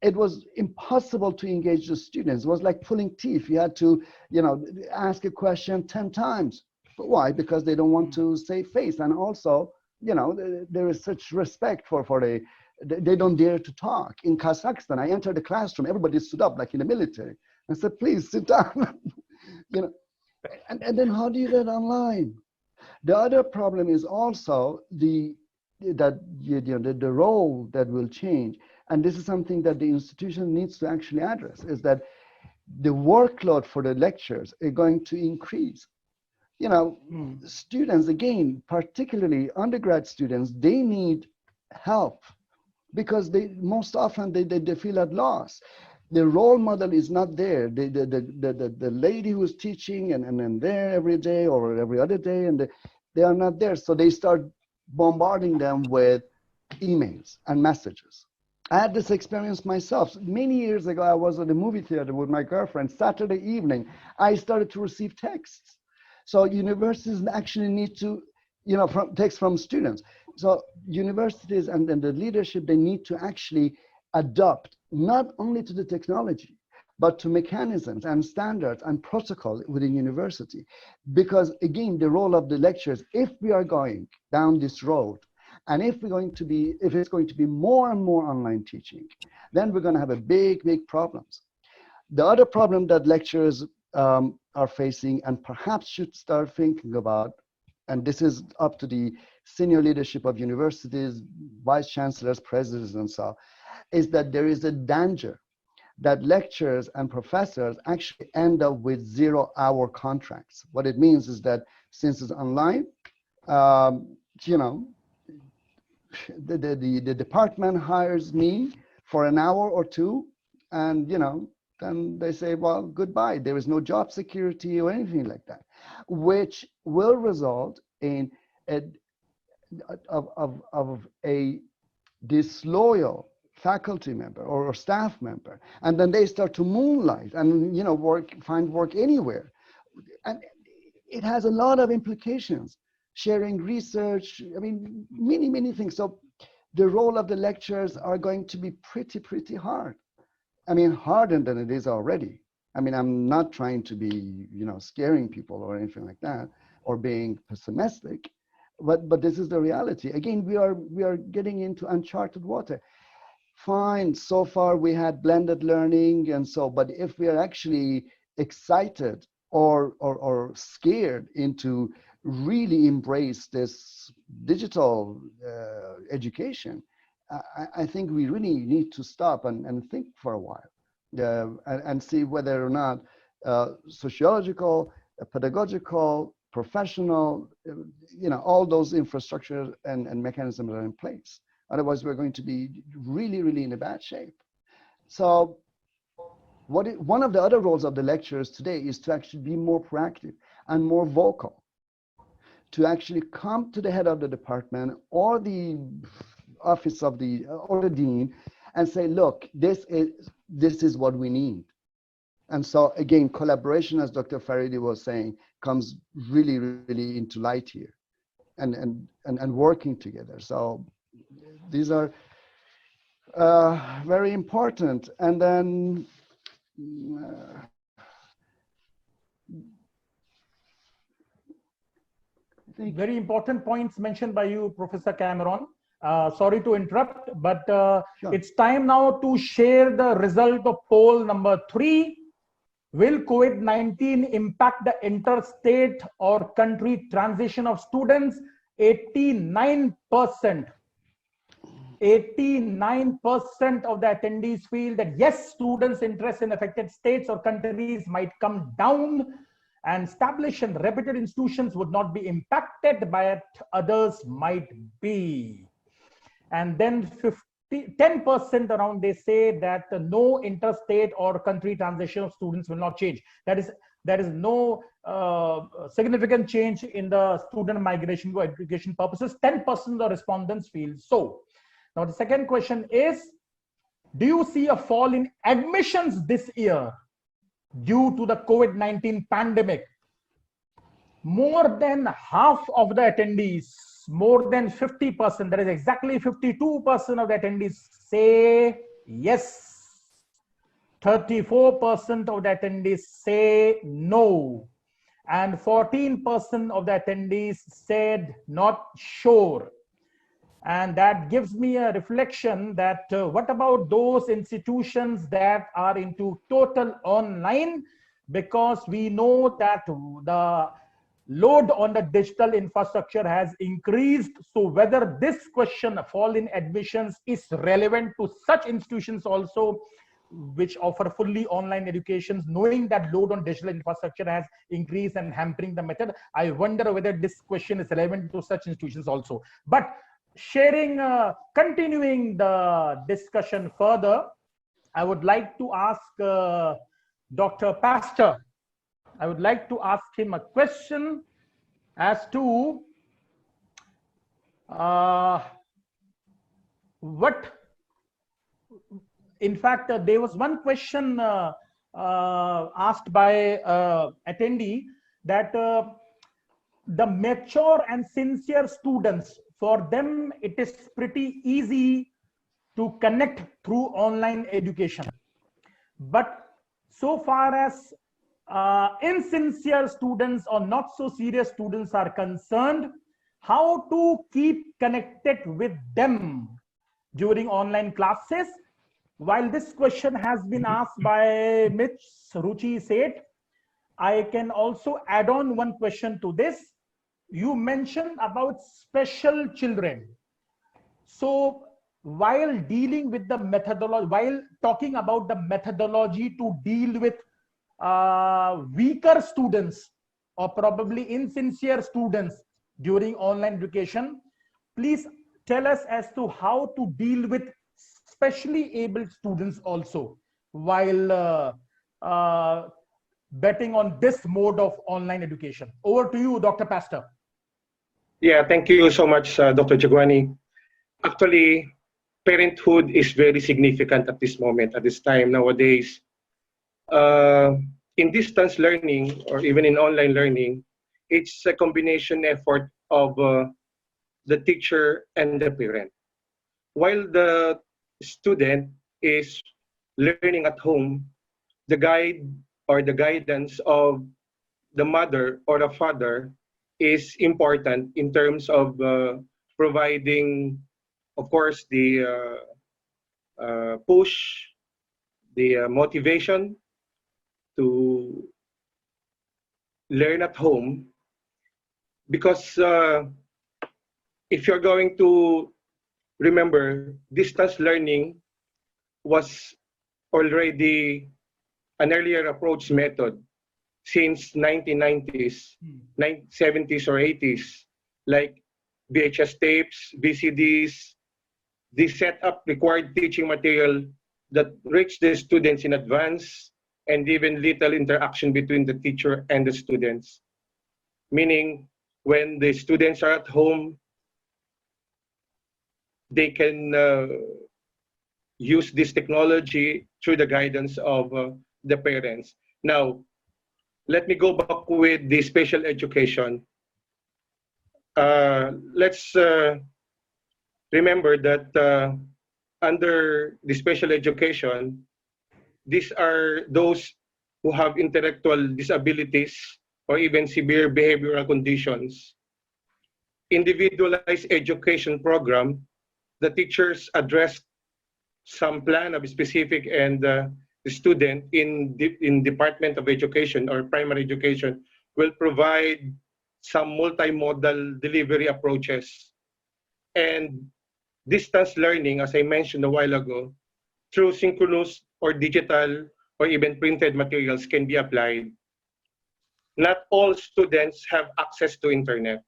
it was impossible to engage the students. It was like pulling teeth. You had to, you know, ask a question 10 times. But why? Because they don't want to save face. And also, you know, there is such respect for they don't dare to talk. In Kazakhstan, I entered the classroom, everybody stood up like in the military. I said, please sit down. You know, and then how do you get online? The other problem is also the role that will change. And this is something that the institution needs to actually address, is that the workload for the lectures is going to increase. You know, students, again, particularly undergrad students, they need help because most often they feel at loss. The role model is not there. The lady who is teaching and there every day or every other day, and they are not there. So they start bombarding them with emails and messages. I had this experience myself. Many years ago, I was at a movie theater with my girlfriend. Saturday evening, I started to receive texts. So universities actually need to, you know, text from students. So universities and the leadership, they need to actually adopt not only to the technology, but to mechanisms and standards and protocol within university. Because again, the role of the lecturers, if we are going down this road, and if it's going to be more and more online teaching, then we're going to have a big problems. The other problem that lecturers are facing and perhaps should start thinking about, and this is up to the senior leadership of universities, vice chancellors, presidents, and so on, is that there is a danger that lecturers and professors actually end up with 0-hour contracts. What it means is that since it's online, you know, the department hires me for an hour or two, and you know, then they say, well, goodbye. There is no job security or anything like that, which will result in a disloyal faculty member or staff member, and then they start to moonlight and, you know, find work anywhere, and it has a lot of implications. Sharing research, I mean, many things. So the role of the lecturers are going to be pretty hard. I mean, harder than it is already. I mean, I'm not trying to be, you know, scaring people or anything like that, or being pessimistic, but this is the reality. Again, we are getting into uncharted water. Fine, so far we had blended learning and so, but if we are actually excited or scared into really embrace this digital education, I think we really need to stop and think for a while and see whether or not sociological, pedagogical, professional, you know, all those infrastructure and mechanisms are in place. Otherwise, we're going to be really, really in a bad shape. So one of the other roles of the lecturers today is to actually be more proactive and more vocal, to actually come to the head of the department or the office of the or the dean and say, look, this is what we need. And so again, collaboration, as Dr. Faridi was saying, comes really, really into light here, and working together. So these are very important. And then very important points mentioned by you, Professor Cameron. Sorry to interrupt, but sure. It's time now to share the result of poll number 3. Will COVID-19 impact the interstate or country transition of students? 89%. 89% of the attendees feel that yes, students' interest in affected states or countries might come down, and established and reputed institutions would not be impacted, but others might be. And then 10% around, they say that no interstate or country transition of students will not change. That is, there is no significant change in the student migration for education purposes. 10% of the respondents feel so. Now, the second question is, do you see a fall in admissions this year due to the COVID-19 pandemic? More than half of the attendees, more than 50%, that is exactly 52% of the attendees say yes. 34% of the attendees say no. And 14% of the attendees said not sure. And that gives me a reflection that what about those institutions that are into total online? Because we know that the load on the digital infrastructure has increased. So whether this question, fall in admissions, is relevant to such institutions also which offer fully online education, knowing that load on digital infrastructure has increased and hampering the method. I wonder whether this question is relevant to such institutions also. But sharing, continuing the discussion further, I would like to ask Dr. Pastor. I would like to ask him a question as to what, in fact, there was one question asked by attendee that the mature and sincere students, for them, it is pretty easy to connect through online education. But so far as insincere students or not so serious students are concerned, how to keep connected with them during online classes? While this question has been asked by Ms. Ruchi Seth, I can also add on one question to this. You mentioned about special children. So while dealing with the methodology, while talking about the methodology to deal with weaker students or probably insincere students during online education, please tell us as to how to deal with specially abled students also while betting on this mode of online education. Over to you, Dr. Pastor. Yeah, thank you so much, Dr. Jagwani. Actually, parenthood is very significant at this moment, at this time nowadays. In distance learning or even in online learning, it's a combination effort of the teacher and the parent. While the student is learning at home, the guide or the guidance of the mother or the father is important in terms of providing, of course, the push, the motivation to learn at home. Because if you're going to remember, distance learning was already an earlier approach method since 1990s, 70s or 80s, like VHS tapes, VCDs, They set up required teaching material that reach the students in advance, and even little interaction between the teacher and the students. Meaning, when the students are at home, they can use this technology through the guidance of the parents. Now, let me go back with the special education. Let's remember that under the special education, these are those who have intellectual disabilities or even severe behavioral conditions. Individualized education program, the teachers address some plan of specific and the student in Department of Education or primary education will provide some multimodal delivery approaches. And distance learning, as I mentioned a while ago, through synchronous or digital or even printed materials can be applied. Not all students have access to internet.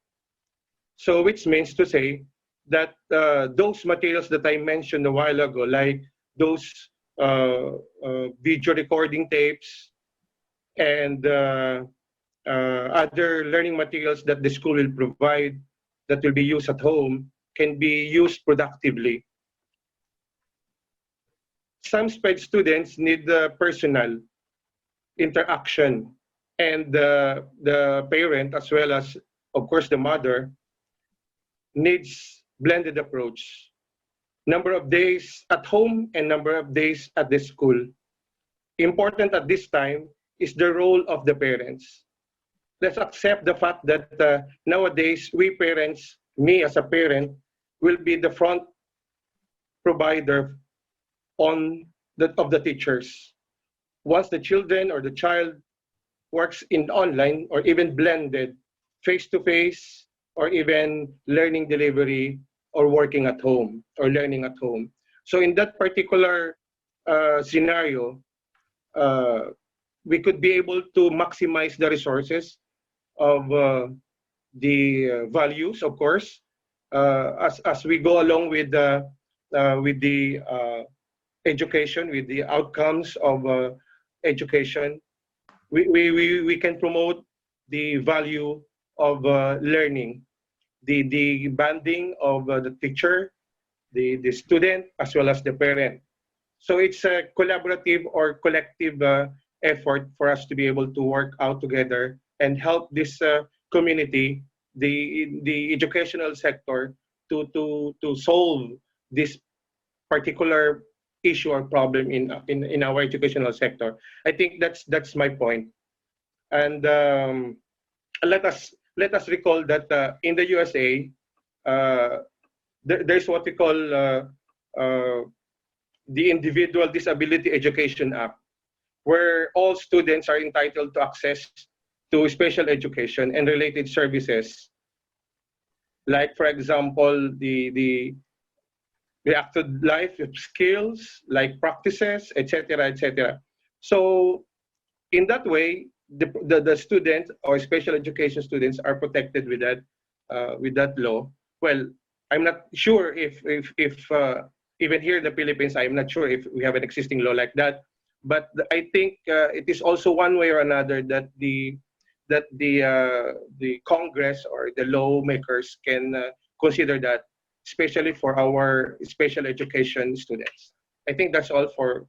So which means to say that those materials that I mentioned a while ago, like those video recording tapes and other learning materials that the school will provide that will be used at home, can be used productively. Some SPED students need personal interaction, and the parent, as well as, of course, the mother, needs blended approach. Number of days at home and number of days at the school. Important at this time is the role of the parents. Let's accept the fact that nowadays we parents, me as a parent, will be the front provider of the teachers. Once the children or the child works in online or even blended, face-to-face, or even learning delivery or working at home or learning at home. So in that particular scenario, we could be able to maximize the resources of the values, of course, as we go along with the education, with the outcomes of education. We can promote the value of learning, the bonding of the teacher, the student, as well as the parent. So it's a collaborative or collective effort for us to be able to work out together and help this community, the educational sector, to solve this particular issue or problem in our educational sector. I think that's my point. And let us recall that in the USA, there's what we call the Individual Disability Education Act, where all students are entitled to access to special education and related services, like, for example, the active life skills, like practices, etc., etc. So in that way, the students or special education students are protected with that law. Well, I'm not sure if even here in the Philippines, I'm not sure if we have an existing law like that. But I think it is also one way or another that the Congress or the lawmakers can consider that, especially for our special education students. I think that's all for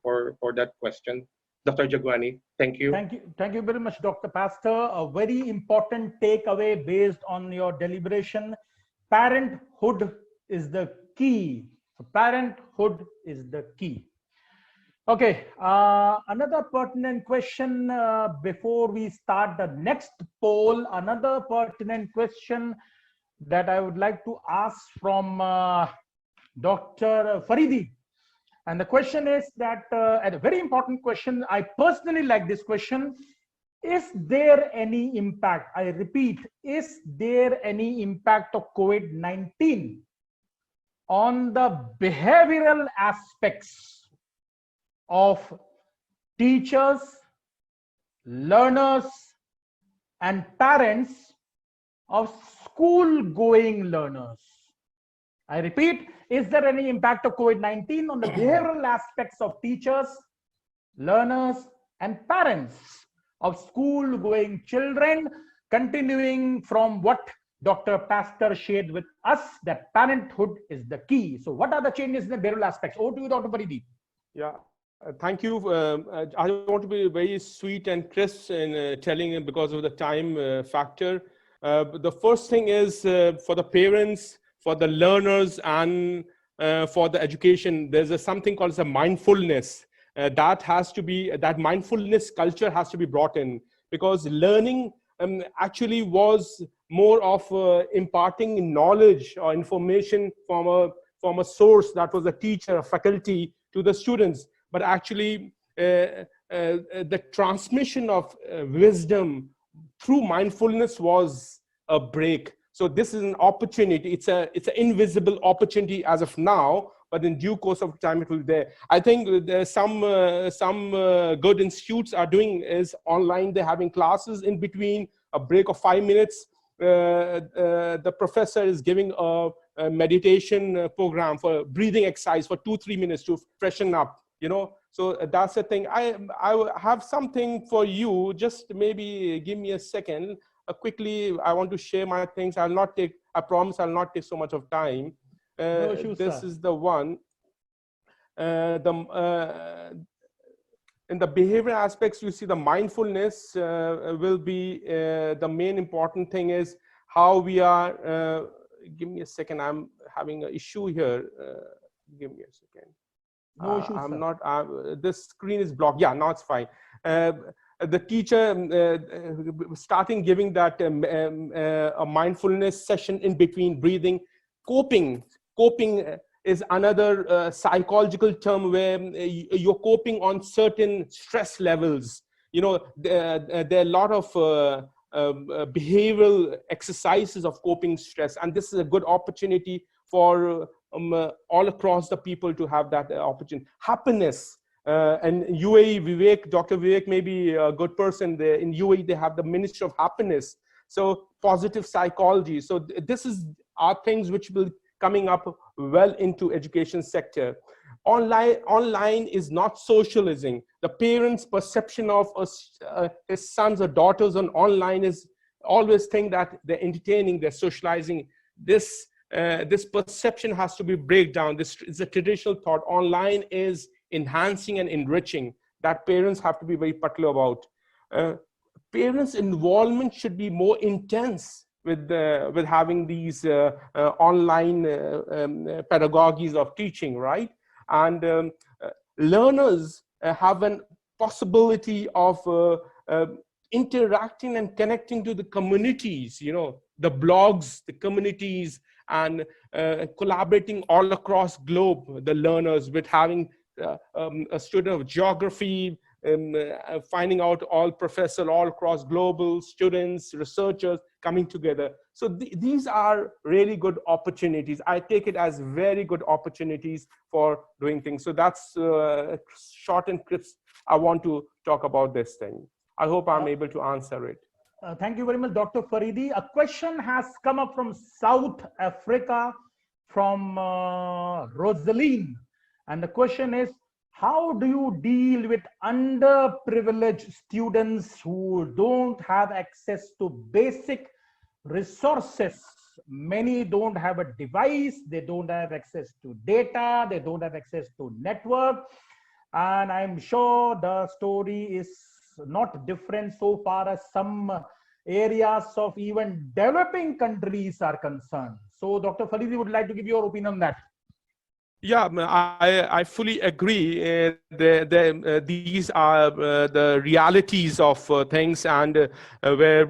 that question. Dr. Jagwani, thank you. Thank you very much, Dr. Pastor. A very important takeaway based on your deliberation. Parenthood is the key. So parenthood is the key. Okay, another pertinent question before we start the next poll. Another pertinent question that I would like to ask from Dr. Faridi. And the question is that, a very important question, I personally like this question. Is there any impact, I repeat, is there any impact of COVID-19 on the behavioral aspects of teachers, learners, and parents of school-going learners? I repeat, Is there any impact of COVID-19 on the behavioral aspects of teachers, learners, and parents of school-going children, continuing from what Dr. Pastor shared with us, that parenthood is the key? So what are the changes in the behavioral aspects? Over to you, Dr. Faridi. Yeah, thank you. I want to be very sweet and crisp in telling it because of the time factor. The first thing is for the parents, for the learners, and for the education, there's something called a mindfulness. That mindfulness culture has to be brought in, because learning actually was more of imparting knowledge or information from a source that was a teacher, a faculty, to the students. But actually the transmission of wisdom through mindfulness was a break. So this is an opportunity. It's an invisible opportunity as of now, but in due course of time it will be there. I think there's some good institutes are doing is online. They're having classes in between, a break of 5 minutes. The professor is giving a meditation program for breathing exercise for 2-3 minutes to freshen up. So that's the thing. I have something for you. Just maybe give me a second. Quickly, I want to share my things. I promise I'll not take so much of time. No issues, this sir. is the one. In the behavior aspects, you see the mindfulness will be the main important thing is how we are. Give me a second. I'm having an issue here. Give me a second. No issues, I'm sir. not. This screen is blocked. Yeah, now it's fine. The teacher starting giving that a mindfulness session in between breathing. Coping is another psychological term where you're coping on certain stress levels. There are a lot of behavioral exercises of coping stress, and this is a good opportunity for all across the people to have that opportunity. Happiness. And UAE, Dr. Vivek may be a good person there. In UAE, they have the Ministry of Happiness. So positive psychology. So this are things which will coming up well into education sector. Online is not socializing. The parents' perception of his sons or daughters on online is always think that they're entertaining, they're socializing. This perception has to be break down. This is a traditional thought. Online is enhancing and enriching, that parents have to be very particular about. Parents' involvement should be more intense with having these online pedagogies of teaching, right? And learners have a possibility of interacting and connecting to the communities, the blogs, the communities, and collaborating all across globe, the learners with having a student of geography, finding out all professors all across global students, researchers coming together. So these are really good opportunities. I take it as very good opportunities for doing things. So that's short and crisp. I want to talk about this thing. I hope I'm able to answer it. Thank you very much, Dr. Faridi. A question has come up from South Africa, from Rosaline. And the question is, how do you deal with underprivileged students who don't have access to basic resources? Many don't have a device, they don't have access to data, they don't have access to network. And I'm sure the story is not different so far as some areas of even developing countries are concerned. So Dr. Faridi would like to give your opinion on that. Yeah, I fully agree. These are the realities of things, and where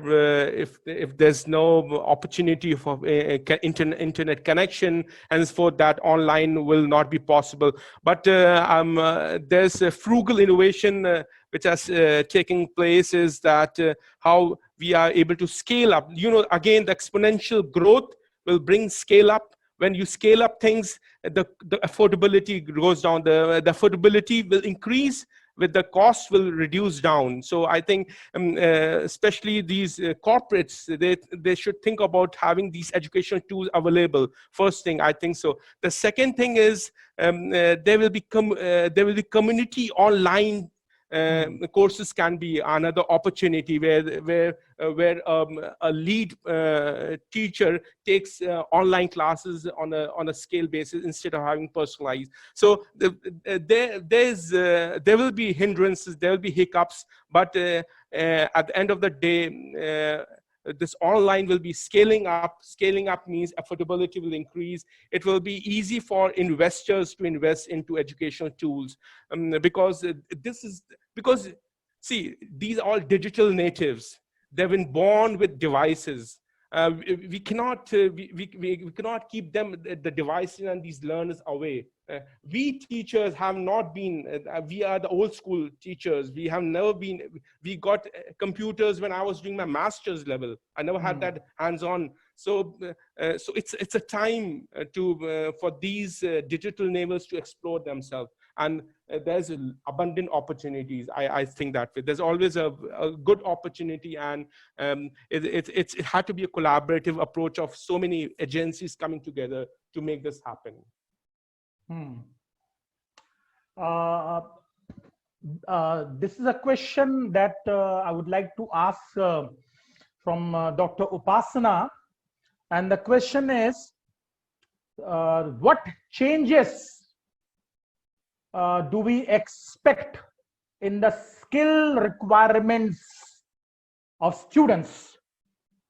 if there's no opportunity for internet connection, henceforth that online will not be possible. But there's a frugal innovation which has taken place, is that how we are able to scale up. Again, the exponential growth will bring scale up. When you scale up things, the affordability goes down. The affordability will increase with the cost will reduce down. So I think especially these corporates, they should think about having these educational tools available. First thing, I think so. The second thing is there will be community online courses can be another opportunity where a lead teacher takes online classes on a scale basis instead of having personalized. So there will be hindrances, there will be hiccups, but at the end of the day, this online will be scaling up. Scaling up means affordability will increase. It will be easy for investors to invest into educational tools because see, these are all digital natives. They've been born with devices. We cannot keep them, the devices and these learners away. We teachers have not been, we are the old school teachers. We have never been, we got computers when I was doing my master's level. I never had that hands-on. So it's a time for these digital natives to explore themselves. And there's abundant opportunities. I think that way. There's always a good opportunity, and it had to be a collaborative approach of so many agencies coming together to make this happen. This is a question that I would like to ask from Dr. Upasana, and the question is, what changes do we expect in the skill requirements of students?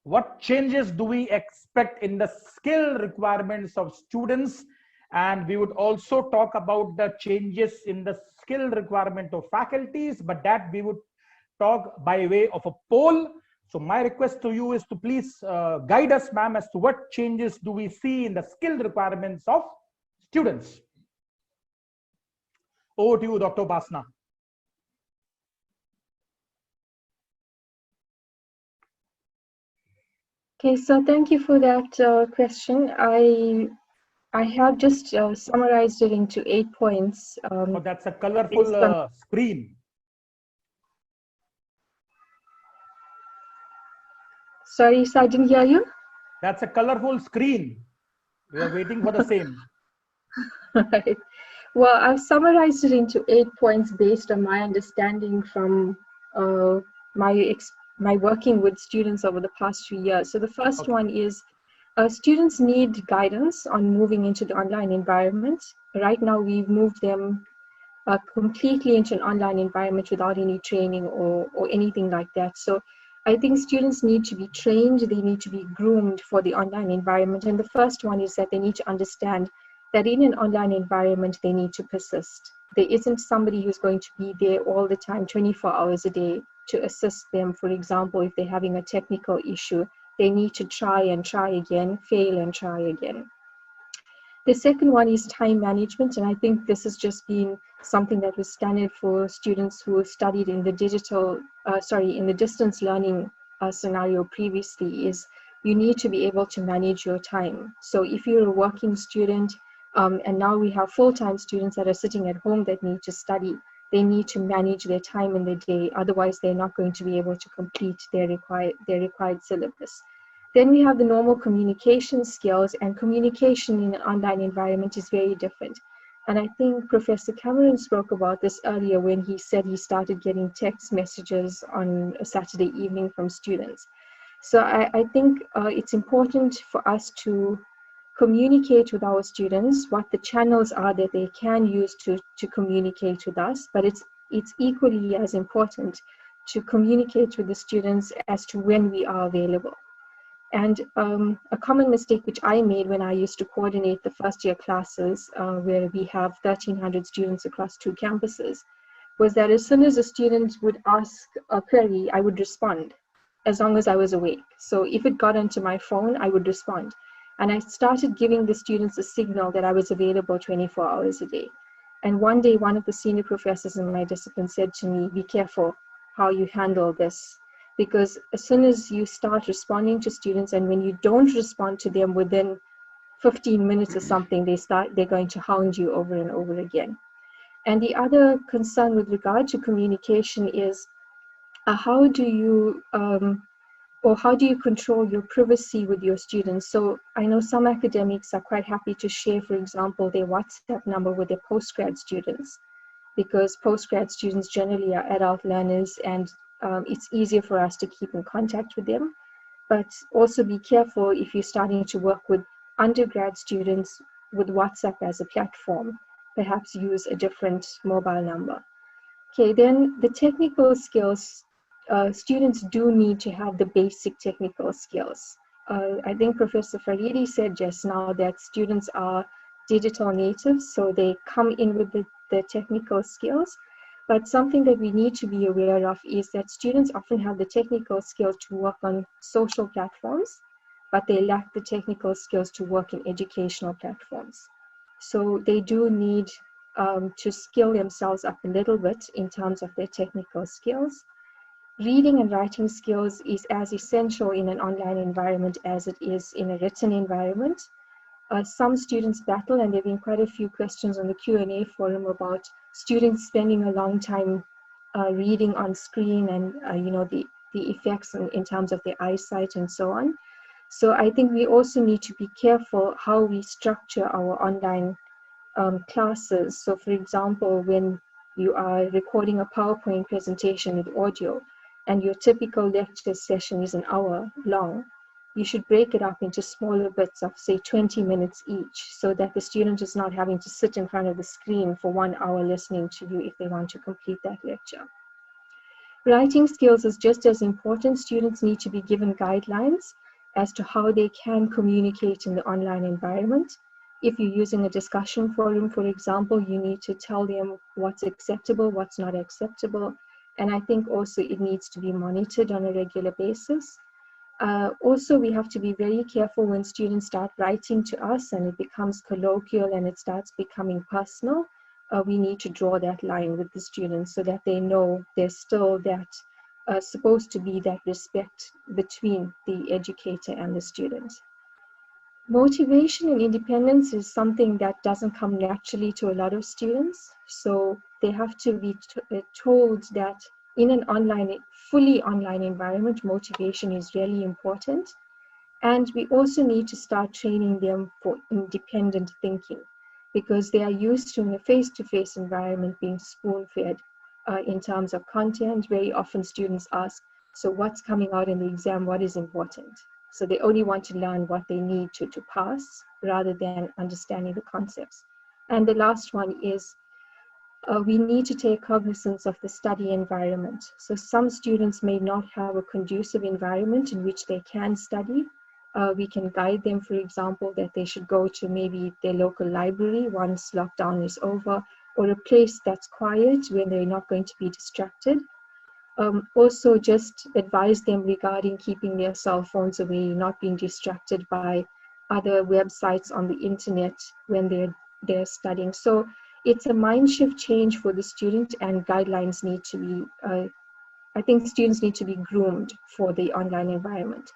What changes do we expect in the skill requirements of students? And we would also talk about the changes in the skill requirement of faculties, but that we would talk by way of a poll. So my request to you is to please guide us, ma'am, as to what changes do we see in the skill requirements of students. Over to you, Dr. Basna. Okay, so thank you for that question. I have just summarized it into 8 points. Oh, that's a colorful screen. Sorry, so I didn't hear you. That's a colorful screen. We are waiting for the same. Right. Well, I've summarized it into 8 points based on my understanding from my working with students over the past 3 years. So the first one is students need guidance on moving into the online environment. Right now, we've moved them completely into an online environment without any training or anything like that. So I think students need to be trained, they need to be groomed for the online environment. And the first one is that they need to understand that in an online environment, they need to persist. There isn't somebody who's going to be there all the time, 24 hours a day, to assist them. For example, if they're having a technical issue, they need to try and try again, fail and try again. The second one is time management, and I think this has just been something that was standard for students who studied in the in the distance learning scenario previously, is you need to be able to manage your time. So if you're a working student, and now we have full-time students that are sitting at home that need to study, they need to manage their time in the day, otherwise they're not going to be able to complete their required syllabus. Then we have the normal communication skills, and communication in an online environment is very different. And I think Professor Cameron spoke about this earlier when he said he started getting text messages on a Saturday evening from students. So I think it's important for us to communicate with our students what the channels are that they can use to communicate with us, but it's equally as important to communicate with the students as to when we are available. And a common mistake which I made when I used to coordinate the first year classes, where we have 1,300 students across 2 campuses, was that as soon as a student would ask a query, I would respond, as long as I was awake. So if it got onto my phone, I would respond. And I started giving the students a signal that I was available 24 hours a day. And one day, one of the senior professors in my discipline said to me, be careful how you handle this. Because as soon as you start responding to students, and when you don't respond to them within 15 minutes or something, they're going to hound you over and over again. And the other concern with regard to communication is how do you control your privacy with your students? So I know some academics are quite happy to share, for example, their WhatsApp number with their postgrad students, because postgrad students generally are adult learners, and it's easier for us to keep in contact with them. But also be careful if you're starting to work with undergrad students with WhatsApp as a platform. Perhaps use a different mobile number. Okay, then the technical skills, students do need to have the basic technical skills. I think Professor Faridi said just now that students are digital natives, so they come in with the technical skills. But something that we need to be aware of is that students often have the technical skills to work on social platforms, but they lack the technical skills to work in educational platforms. So they do need to skill themselves up a little bit in terms of their technical skills. Reading and writing skills is as essential in an online environment as it is in a written environment. Some students battle, and there have been quite a few questions on the Q&A forum about students spending a long time reading on screen, and the effects in terms of their eyesight and so on. So I think we also need to be careful how we structure our online classes. So for example, when you are recording a PowerPoint presentation with audio and your typical lecture session is an hour long, you should break it up into smaller bits of, say, 20 minutes each, so that the student is not having to sit in front of the screen for 1 hour listening to you if they want to complete that lecture. Writing skills is just as important. Students need to be given guidelines as to how they can communicate in the online environment. If you're using a discussion forum, for example, you need to tell them what's acceptable, what's not acceptable. And I think also it needs to be monitored on a regular basis. Also, we have to be very careful when students start writing to us and it becomes colloquial and it starts becoming personal. We need to draw that line with the students so that they know there's still that supposed to be that respect between the educator and the student. Motivation and independence is something that doesn't come naturally to a lot of students. So they have to be told that in an fully online environment, motivation is really important. And we also need to start training them for independent thinking, because they are used to, in a face-to-face environment, being spoon-fed in terms of content. Very often students ask, so what's coming out in the exam, what is important? So they only want to learn what they need to pass rather than understanding the concepts. And the last one is we need to take cognizance of the study environment. So some students may not have a conducive environment in which they can study. We can guide them, for example, that they should go to maybe their local library once lockdown is over, or a place that's quiet when they're not going to be distracted. Also just advise them regarding keeping their cell phones away, not being distracted by other websites on the internet when they're studying. So it's a mind shift change for the student, and guidelines need to be, I think students need to be groomed for the online environment.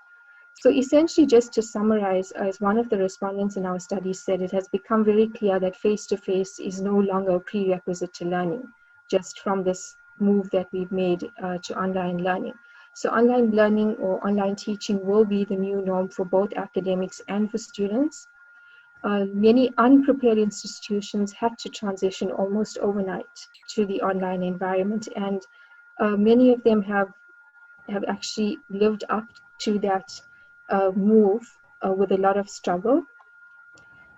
So essentially, just to summarize, as one of the respondents in our study said, it has become very clear that face-to-face is no longer a prerequisite to learning, just from this move that we've made to online learning. So online learning or online teaching will be the new norm for both academics and for students. Many unprepared institutions had to transition almost overnight to the online environment, and many of them have actually lived up to that move with a lot of struggle.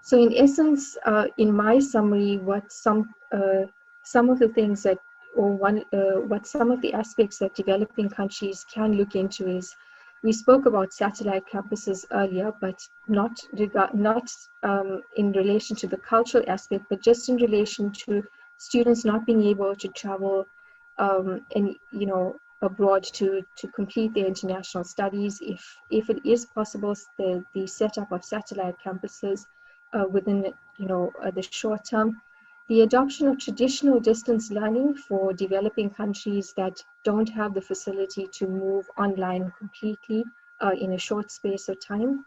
So in essence, in my summary, what some of the things that, or what some of the aspects that developing countries can look into is, we spoke about satellite campuses earlier, but not in relation to the cultural aspect, but just in relation to students not being able to travel abroad to complete their international studies. If it is possible, the setup of satellite campuses within the short term. The adoption of traditional distance learning for developing countries that don't have the facility to move online completely in a short space of time.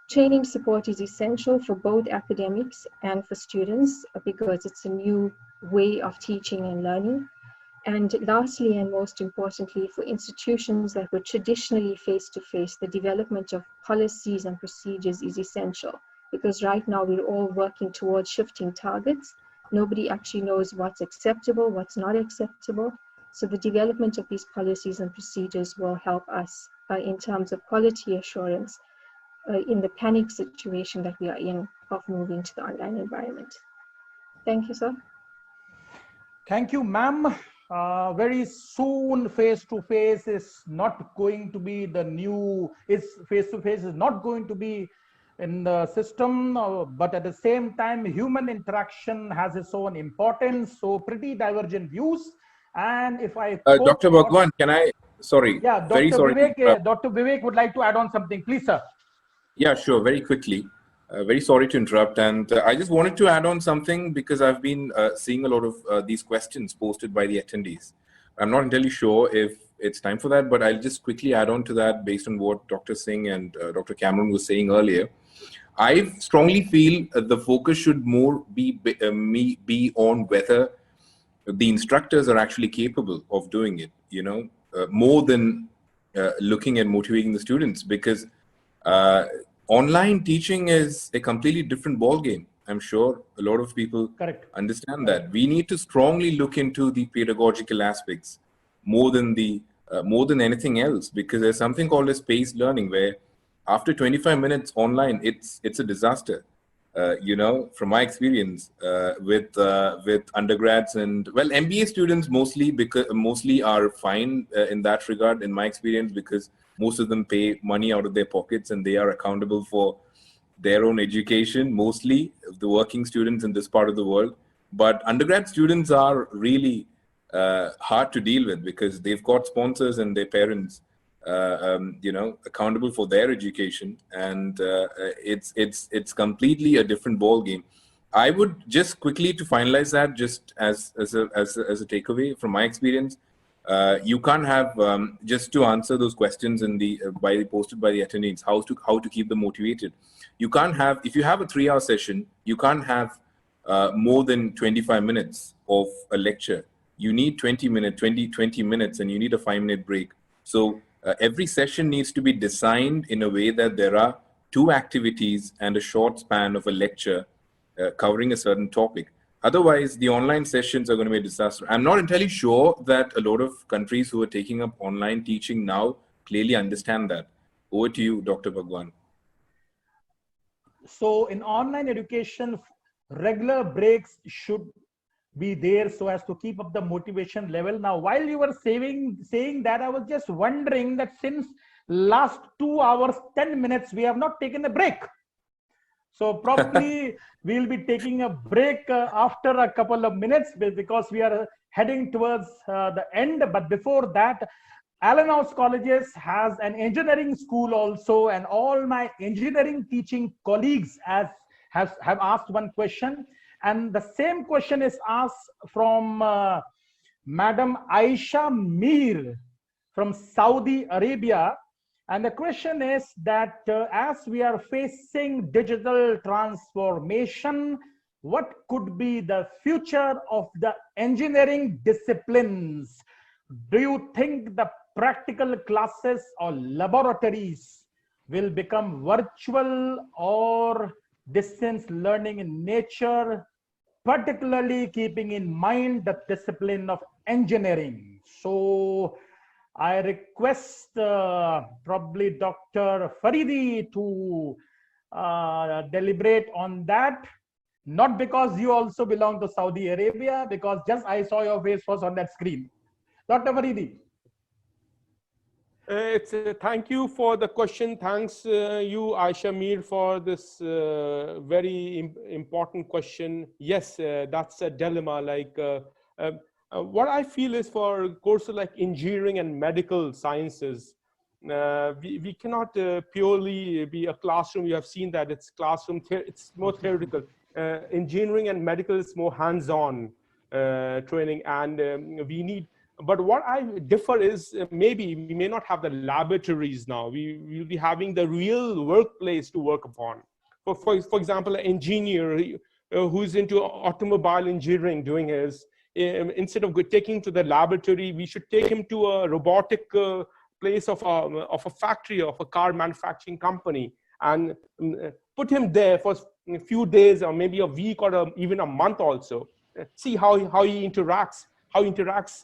Training support is essential for both academics and for students because it's a new way of teaching and learning. And lastly, and most importantly, for institutions that were traditionally face-to-face, the development of policies and procedures is essential because right now we're all working towards shifting targets. Nobody actually knows what's acceptable, what's not acceptable. So the development of these policies and procedures will help us in terms of quality assurance in the panic situation that we are in of moving to the online environment. Thank you, sir. Thank you, ma'am. Very soon, face-to-face is not going to be the new, face-to-face is not going to be in the system, but at the same time, human interaction has its own importance. So pretty divergent views. And if I Dr. Bhagwan, can I, sorry. Yeah, Dr. Very sorry. Vivek, Dr. Vivek would like to add on something. Please, sir. Yeah, sure. Very quickly. Very sorry to interrupt. And I just wanted to add on something because I've been seeing a lot of these questions posted by the attendees. I'm not entirely sure if it's time for that, but I'll just quickly add on to that based on what Dr. Singh and Dr. Cameron was saying earlier. I strongly feel the focus should more be on whether the instructors are actually capable of doing it, you know, more than looking at motivating the students, because online teaching is a completely different ballgame. I'm sure a lot of people understand that. We need to strongly look into the pedagogical aspects more than anything else, because there's something called as spaced learning, where after 25 minutes online, it's a disaster. You know, from my experience with undergrads and, well, MBA students mostly are fine in that regard, in my experience, because most of them pay money out of their pockets and they are accountable for their own education, mostly the working students in this part of the world. But undergrad students are really hard to deal with because they've got sponsors and their parents, you know, accountable for their education, and it's completely a different ball game. I would just quickly, to finalize that, just as a takeaway from my experience, you can't have just to answer those questions in the posted by the attendees, how to keep them motivated. You can't have, if you have a 3-hour session, you can't have more than 25 minutes of a lecture. You need 20 minutes, and you need a 5-minute break. So every session needs to be designed in a way that there are 2 activities and a short span of a lecture covering a certain topic. Otherwise, the online sessions are going to be a disaster. I'm not entirely sure that a lot of countries who are taking up online teaching now clearly understand that. Over to you, Dr. Bhagwan. So in online education, regular breaks should be there so as to keep up the motivation level. Now, while you were saying that, I was just wondering that since last 2 hours, 10 minutes, we have not taken a break. So probably we'll be taking a break after a couple of minutes because we are heading towards the end. But before that, Allenhouse Colleges has an engineering school also, and all my engineering teaching colleagues have asked one question. And the same question is asked from Madam Aisha Mir from Saudi Arabia. And the question is that as we are facing digital transformation, what could be the future of the engineering disciplines? Do you think the practical classes or laboratories will become virtual or distance learning in nature, particularly keeping in mind the discipline of engineering? So I request probably Dr. Faridi to deliberate on that, not because you also belong to Saudi Arabia, because just I saw your face was on that screen. Dr. Faridi. Thank you for the question. Thanks you, Aisha Mir, for this very important question. Yes, that's a dilemma. Like what I feel is for courses like engineering and medical sciences, we cannot purely be a classroom. You have seen that it's classroom, it's more theoretical. Engineering and medical is more hands-on training, and we need But what I differ is maybe we may not have the laboratories now. We will be having the real workplace to work upon. For example, an engineer who's into automobile engineering doing his, instead of taking to the laboratory, we should take him to a robotic place of a factory, of a car manufacturing company, and put him there for a few days or maybe a week or even a month also. See how he interacts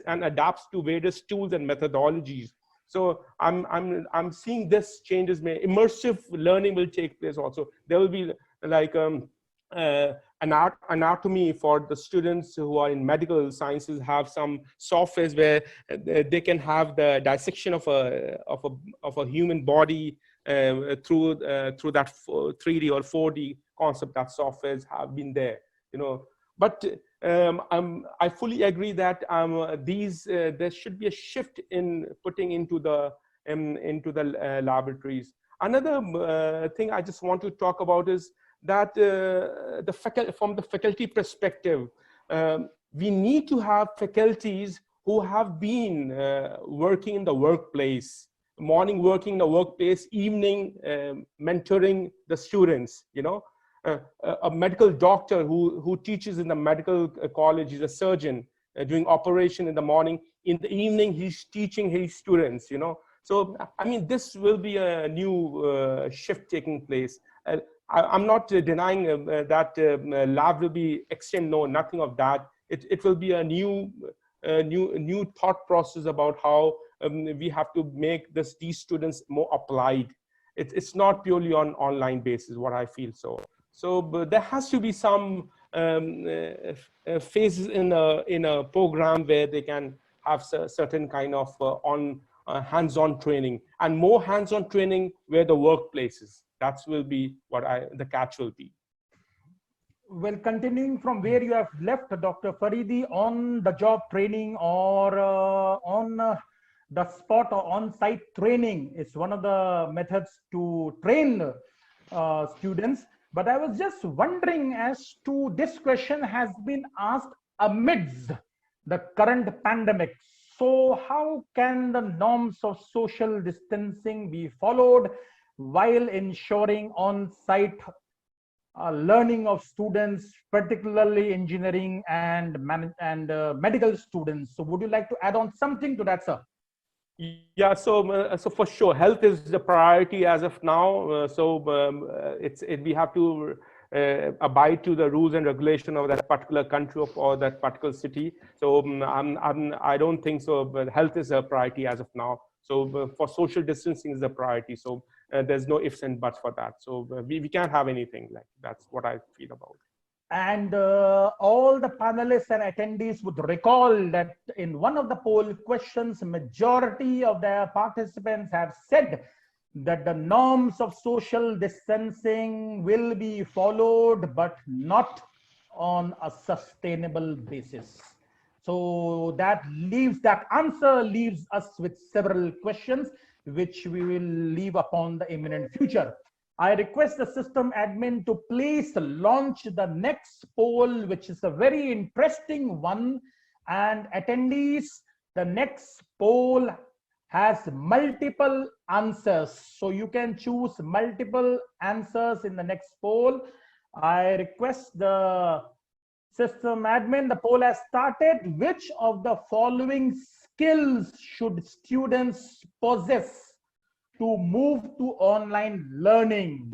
and adapts to various tools and methodologies. So I'm seeing this changes. Immersive learning will take place also. There will be like anatomy for the students who are in medical sciences, have some softwares where they can have the dissection of a human body through that 3D or 4D concept. That softwares have been there, you know. But I fully agree that there should be a shift in putting into the laboratories. Another thing I just want to talk about is that from the faculty perspective, we need to have faculties who have been working in the workplace, morning working in the workplace, evening mentoring the students, you know. A medical doctor who teaches in the medical college, is a surgeon doing operation in the morning. In the evening, he's teaching his students, you know. So, I mean, this will be a new shift taking place. I'm not denying that lab will be extended. No, nothing of that. It will be a new thought process about how we have to make these students more applied. It's not purely on online basis, what I feel so. So but there has to be some phases in a program where they can have certain kind of hands-on training, and more hands-on training where the workplaces. That will be what the catch will be. Well, continuing from where you have left, Dr. Faridi, on the job training or on the spot or on-site training is one of the methods to train students. But I was just wondering as to this question has been asked amidst the current pandemic. So how can the norms of social distancing be followed while ensuring on-site learning of students, particularly engineering and medical students? So would you like to add on something to that, sir? Yeah, so for sure, health is the priority as of now. We have to abide to the rules and regulation of that particular country or that particular city. So I don't think so. But health is a priority as of now. So for social distancing is a priority. So there's no ifs and buts for that. So we can't have anything like that's what I feel about. And all the panelists and attendees would recall that in one of the poll questions, majority of the participants have said that the norms of social distancing will be followed, but not on a sustainable basis. So that answer leaves us with several questions, which we will leave upon the imminent future. I request the system admin to please launch the next poll, which is a very interesting one. And attendees, the next poll has multiple answers. So you can choose multiple answers in the next poll. I request the system admin, the poll has started. Which of the following skills should students possess to move to online learning?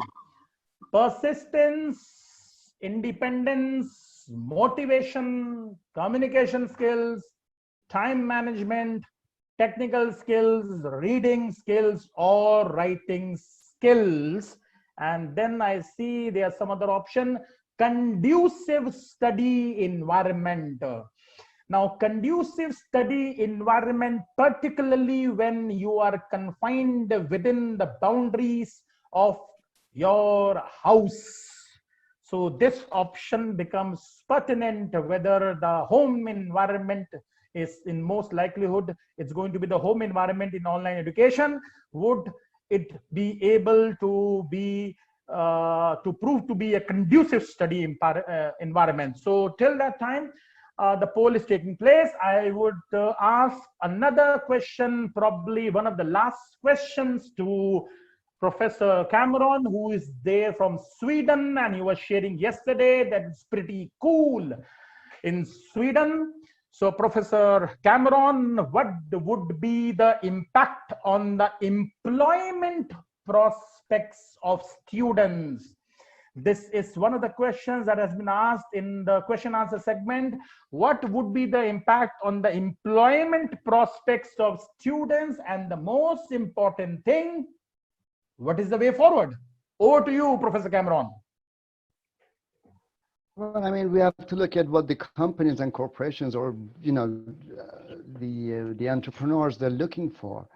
Persistence, independence, motivation, communication skills, time management, technical skills, reading skills, or writing skills. And then I see there's some other option, conducive study environment. Now, conducive study environment, particularly when you are confined within the boundaries of your house. So this option becomes pertinent whether the home environment is, in most likelihood, it's going to be the home environment in online education. Would it be able to be to prove to be a conducive study environment? So till that time, the poll is taking place, I would ask another question, probably one of the last questions, to Professor Cameron, who is there from Sweden, and he was sharing yesterday that it's pretty cool in Sweden. So Professor Cameron, what would be the impact on the employment prospects of students? This is one of the questions that has been asked in the question answer segment. What would be the impact on the employment prospects of students? And the most important thing, what is the way forward? Over to you, Professor Cameron. Well, I mean, we have to look at what the companies and corporations, or the entrepreneurs, they're looking for.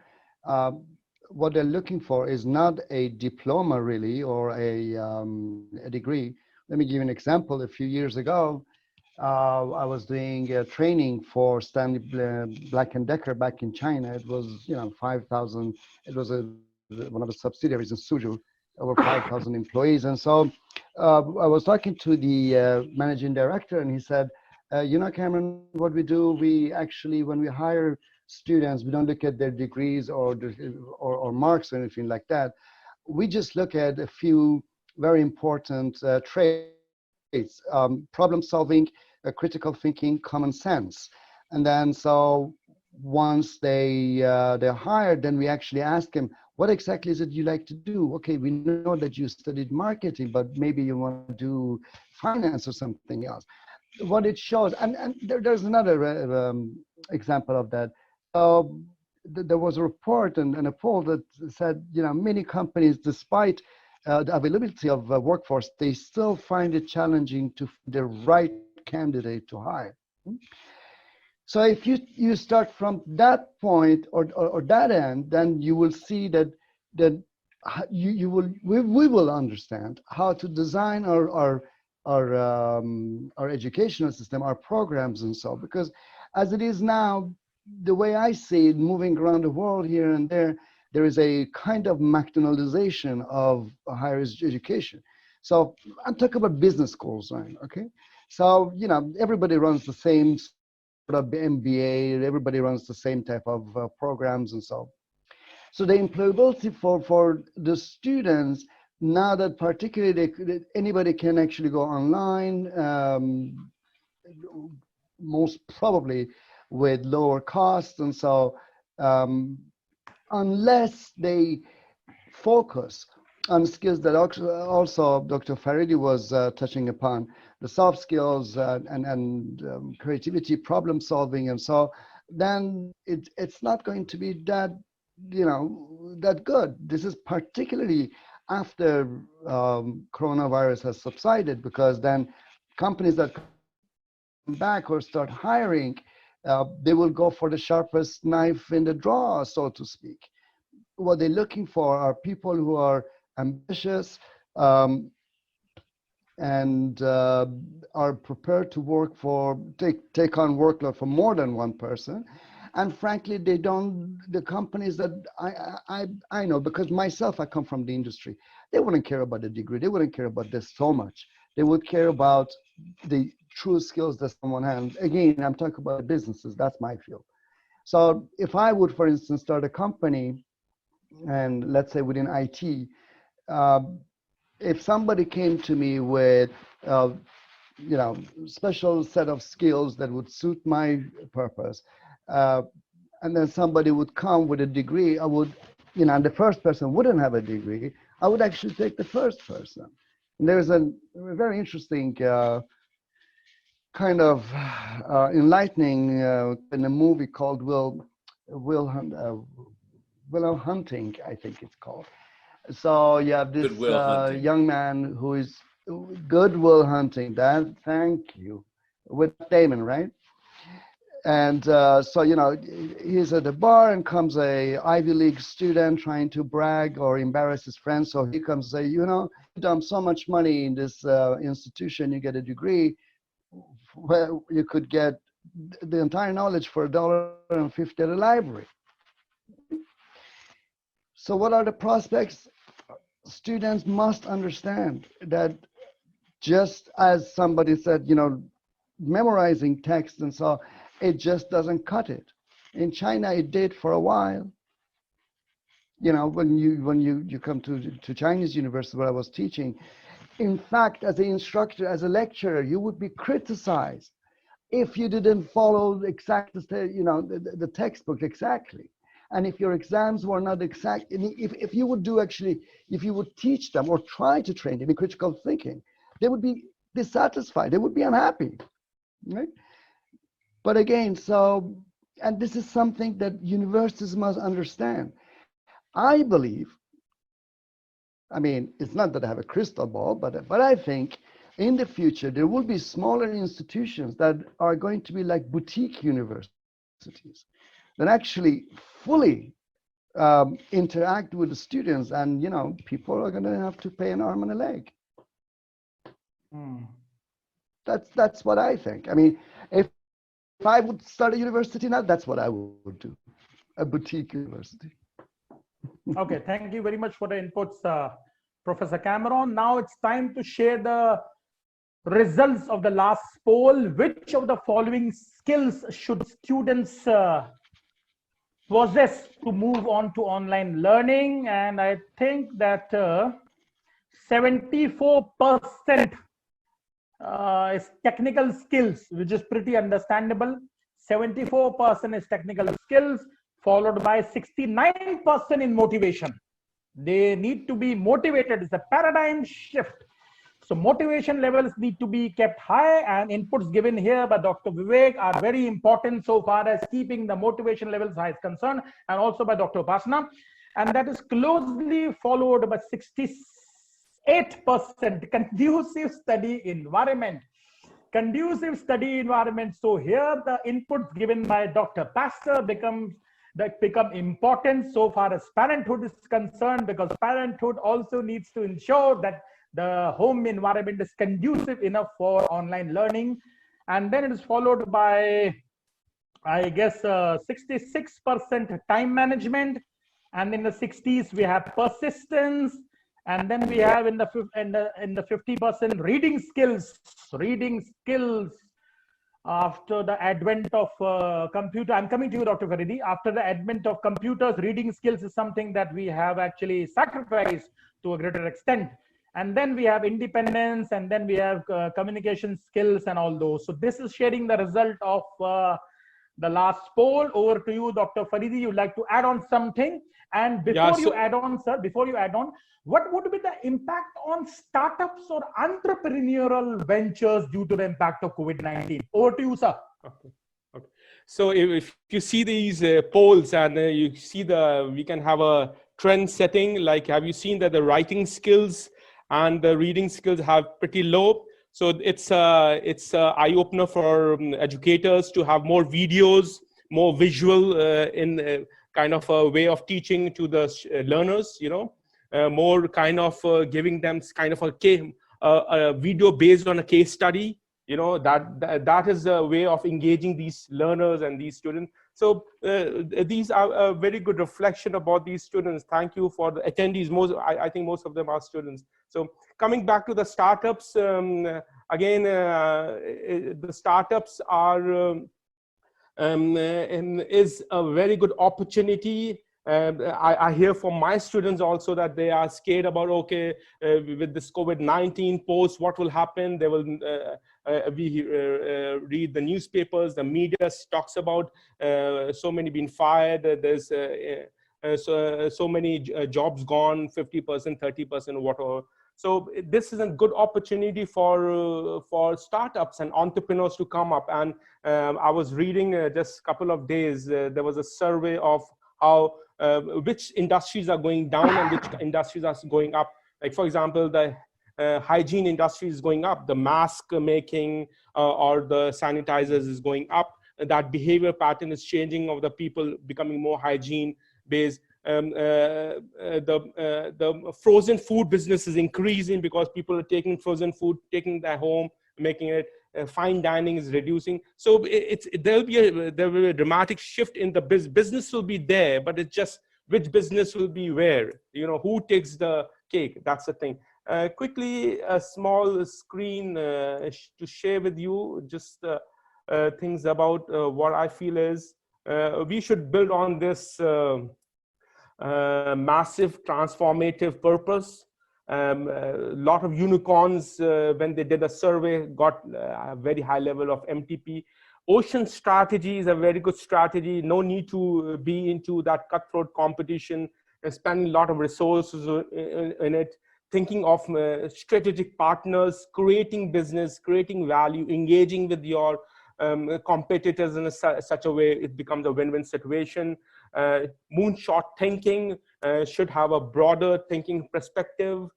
What they're looking for is not a diploma really, or a degree. Let me give you an example. A few years ago, I was doing a training for Stanley Black & Decker back in China. It was 5,000. It was one of the subsidiaries in Suzhou, over 5,000 employees. And so I was talking to the managing director, and he said, Cameron, what we do, we actually, when we hire students, we don't look at their degrees or marks or anything like that. We just look at a few very important traits: problem solving, critical thinking, common sense. And then so once they're hired, then we actually ask them, what exactly is it you like to do? Okay, we know that you studied marketing, but maybe you want to do finance or something else. What it shows, and there's another example of that. There was a report and a poll that said, many companies, despite the availability of workforce, they still find it challenging to find the right candidate to hire. So if you start from that point or that end, then you will see that we will understand how to design our educational system, our programs, and so. Because as it is now, the way I see it, moving around the world here and there is a kind of McDonaldization of higher education. So I'm talking about business schools, right? Okay, so everybody runs the same of MBA, everybody runs the same type of programs and so. So the employability for the students, now that particularly anybody can actually go online, most probably with lower costs, and so unless they focus on skills that also Dr. Faridi was touching upon, the soft skills and creativity, problem solving, and so, then it's not going to be that that good. This is particularly after coronavirus has subsided, because then companies that come back or start hiring, they will go for the sharpest knife in the drawer, so to speak. What they're looking for are people who are ambitious, and are prepared to work take on workload for more than one person. And frankly, the companies that I know, because myself, I come from the industry, they wouldn't care about the degree. They wouldn't care about this so much. They would care about the true skills that someone has. Again, I'm talking about businesses. That's my field. So if I would, for instance, start a company, and let's say within IT, if somebody came to me with special set of skills that would suit my purpose, and then somebody would come with a degree, I would, and the first person wouldn't have a degree, I would actually take the first person. And there's a very interesting kind of enlightening in a movie called Will Hunting, I think it's called. So you have this young man who is Good Will Hunting. Thank you, with Damon, right? And so he's at the bar, and comes a Ivy League student trying to brag or embarrass his friends. So he comes and say, you've done so much money in this institution, you get a degree, well, you could get the entire knowledge for $1.50 at a library. So what are the prospects? Students must understand that, just as somebody said, memorizing text and so it just doesn't cut it. In China, it did for a while. You know, when you come to Chinese university where I was teaching, in fact, as an instructor, as a lecturer, you would be criticized if you didn't follow the textbook exactly. And if your exams were not exact, if you would if you would teach them or try to train them in critical thinking, they would be dissatisfied, they would be unhappy, right? But again, and this is something that universities must understand. I believe, I mean, it's not that I have a crystal ball, but I think in the future, there will be smaller institutions that are going to be like boutique universities that actually fully interact with the students, and, you know, people are going to have to pay an arm and a leg. That's what I think. I mean, if I would start a university now, that's what I would do, a boutique university. Okay, thank you very much for the inputs, Professor Cameron. Now it's time to share the results of the last poll. Which of the following skills should students possess to move on to online learning? And I think that 74% is technical skills, which is pretty understandable. 74% is technical skills, followed by 69% in motivation. They need to be motivated. It's a paradigm shift. So motivation levels need to be kept high, and inputs given here by Dr. Vivek are very important so far as keeping the motivation levels high is concerned, and also by Dr. Upasana. And that is closely followed by 68% conducive study environment. Conducive study environment. So here the inputs given by Dr. Pastor become important so far as parenthood is concerned, because parenthood also needs to ensure that the home environment is conducive enough for online learning. And then it is followed by, I guess, 66% time management, and in the 60s we have persistence, and then we have in the 50% reading skills. After the advent of computer, I'm coming to you, Dr. Faridi. After the advent of computers, reading skills is something that we have actually sacrificed to a greater extent. And then we have independence, and then we have communication skills and all those. So this is sharing the result of the last poll. Over to you, Dr. Faridi. You'd like to add on something? And before you add on, sir, what would be the impact on startups or entrepreneurial ventures due to the impact of COVID-19? Over to you, sir. Okay. So if you see these polls, and you see we can have a trend setting, like, have you seen that the writing skills and the reading skills have pretty low? So it's a eye opener for educators to have more videos, more visual in kind of a way of teaching to the learners, you know, more kind of giving them kind of a video based on a case study, you know, that is a way of engaging these learners and these students. So these are a very good reflection about these students. Thank you for the attendees. I think most of them are students. So coming back to the startups, again, the startups are is a very good opportunity. I hear from my students also that they are scared about, okay, with this COVID-19 post, what will happen? They will we read the newspapers, the media talks about so many being fired. There's so many jobs gone, 50%, 30%, whatever. So this is a good opportunity for startups and entrepreneurs to come up. And I was reading just a couple of days, there was a survey of how which industries are going down and which industries are going up. Like, for example, the hygiene industry is going up, the mask making or the sanitizers is going up. That behavior pattern is changing of the people becoming more hygiene based. The frozen food business is increasing because people are taking frozen food, taking their home, making it. Fine dining is reducing. So there will be a dramatic shift in the business will be there, but it's just which business will be where, you know, who takes the cake. That's the thing. Quickly, a small screen to share with you just things about what I feel is we should build on this massive transformative purpose. A lot of unicorns, when they did a survey, got a very high level of MTP. Ocean strategy is a very good strategy. No need to be into that cutthroat competition and spending a lot of resources in it. Thinking of strategic partners, creating business, creating value, engaging with your competitors in such a way it becomes a win-win situation. Moonshot thinking should have a broader thinking perspective.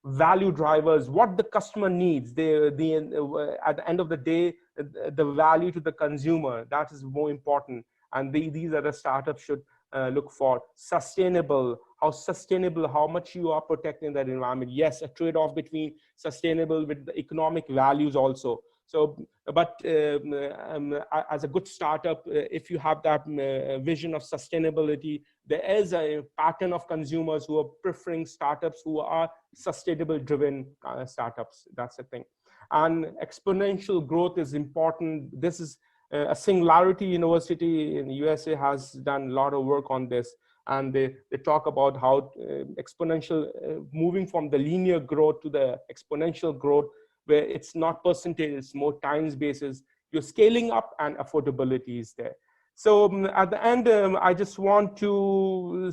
Value drivers, what the customer needs. At the end of the day, the value to the consumer, that is more important. And these are the startups should look for. Sustainable, how much you are protecting that environment. Yes, a trade-off between sustainable with the economic values also. So, but as a good startup, if you have that vision of sustainability, there is a pattern of consumers who are preferring startups who are sustainable driven startups. That's the thing. And exponential growth is important. This is a Singularity University in the USA has done a lot of work on this. And they talk about how exponential, moving from the linear growth to the exponential growth, where it's not percentage, it's more times basis. You're scaling up and affordability is there. So at the end, I just want to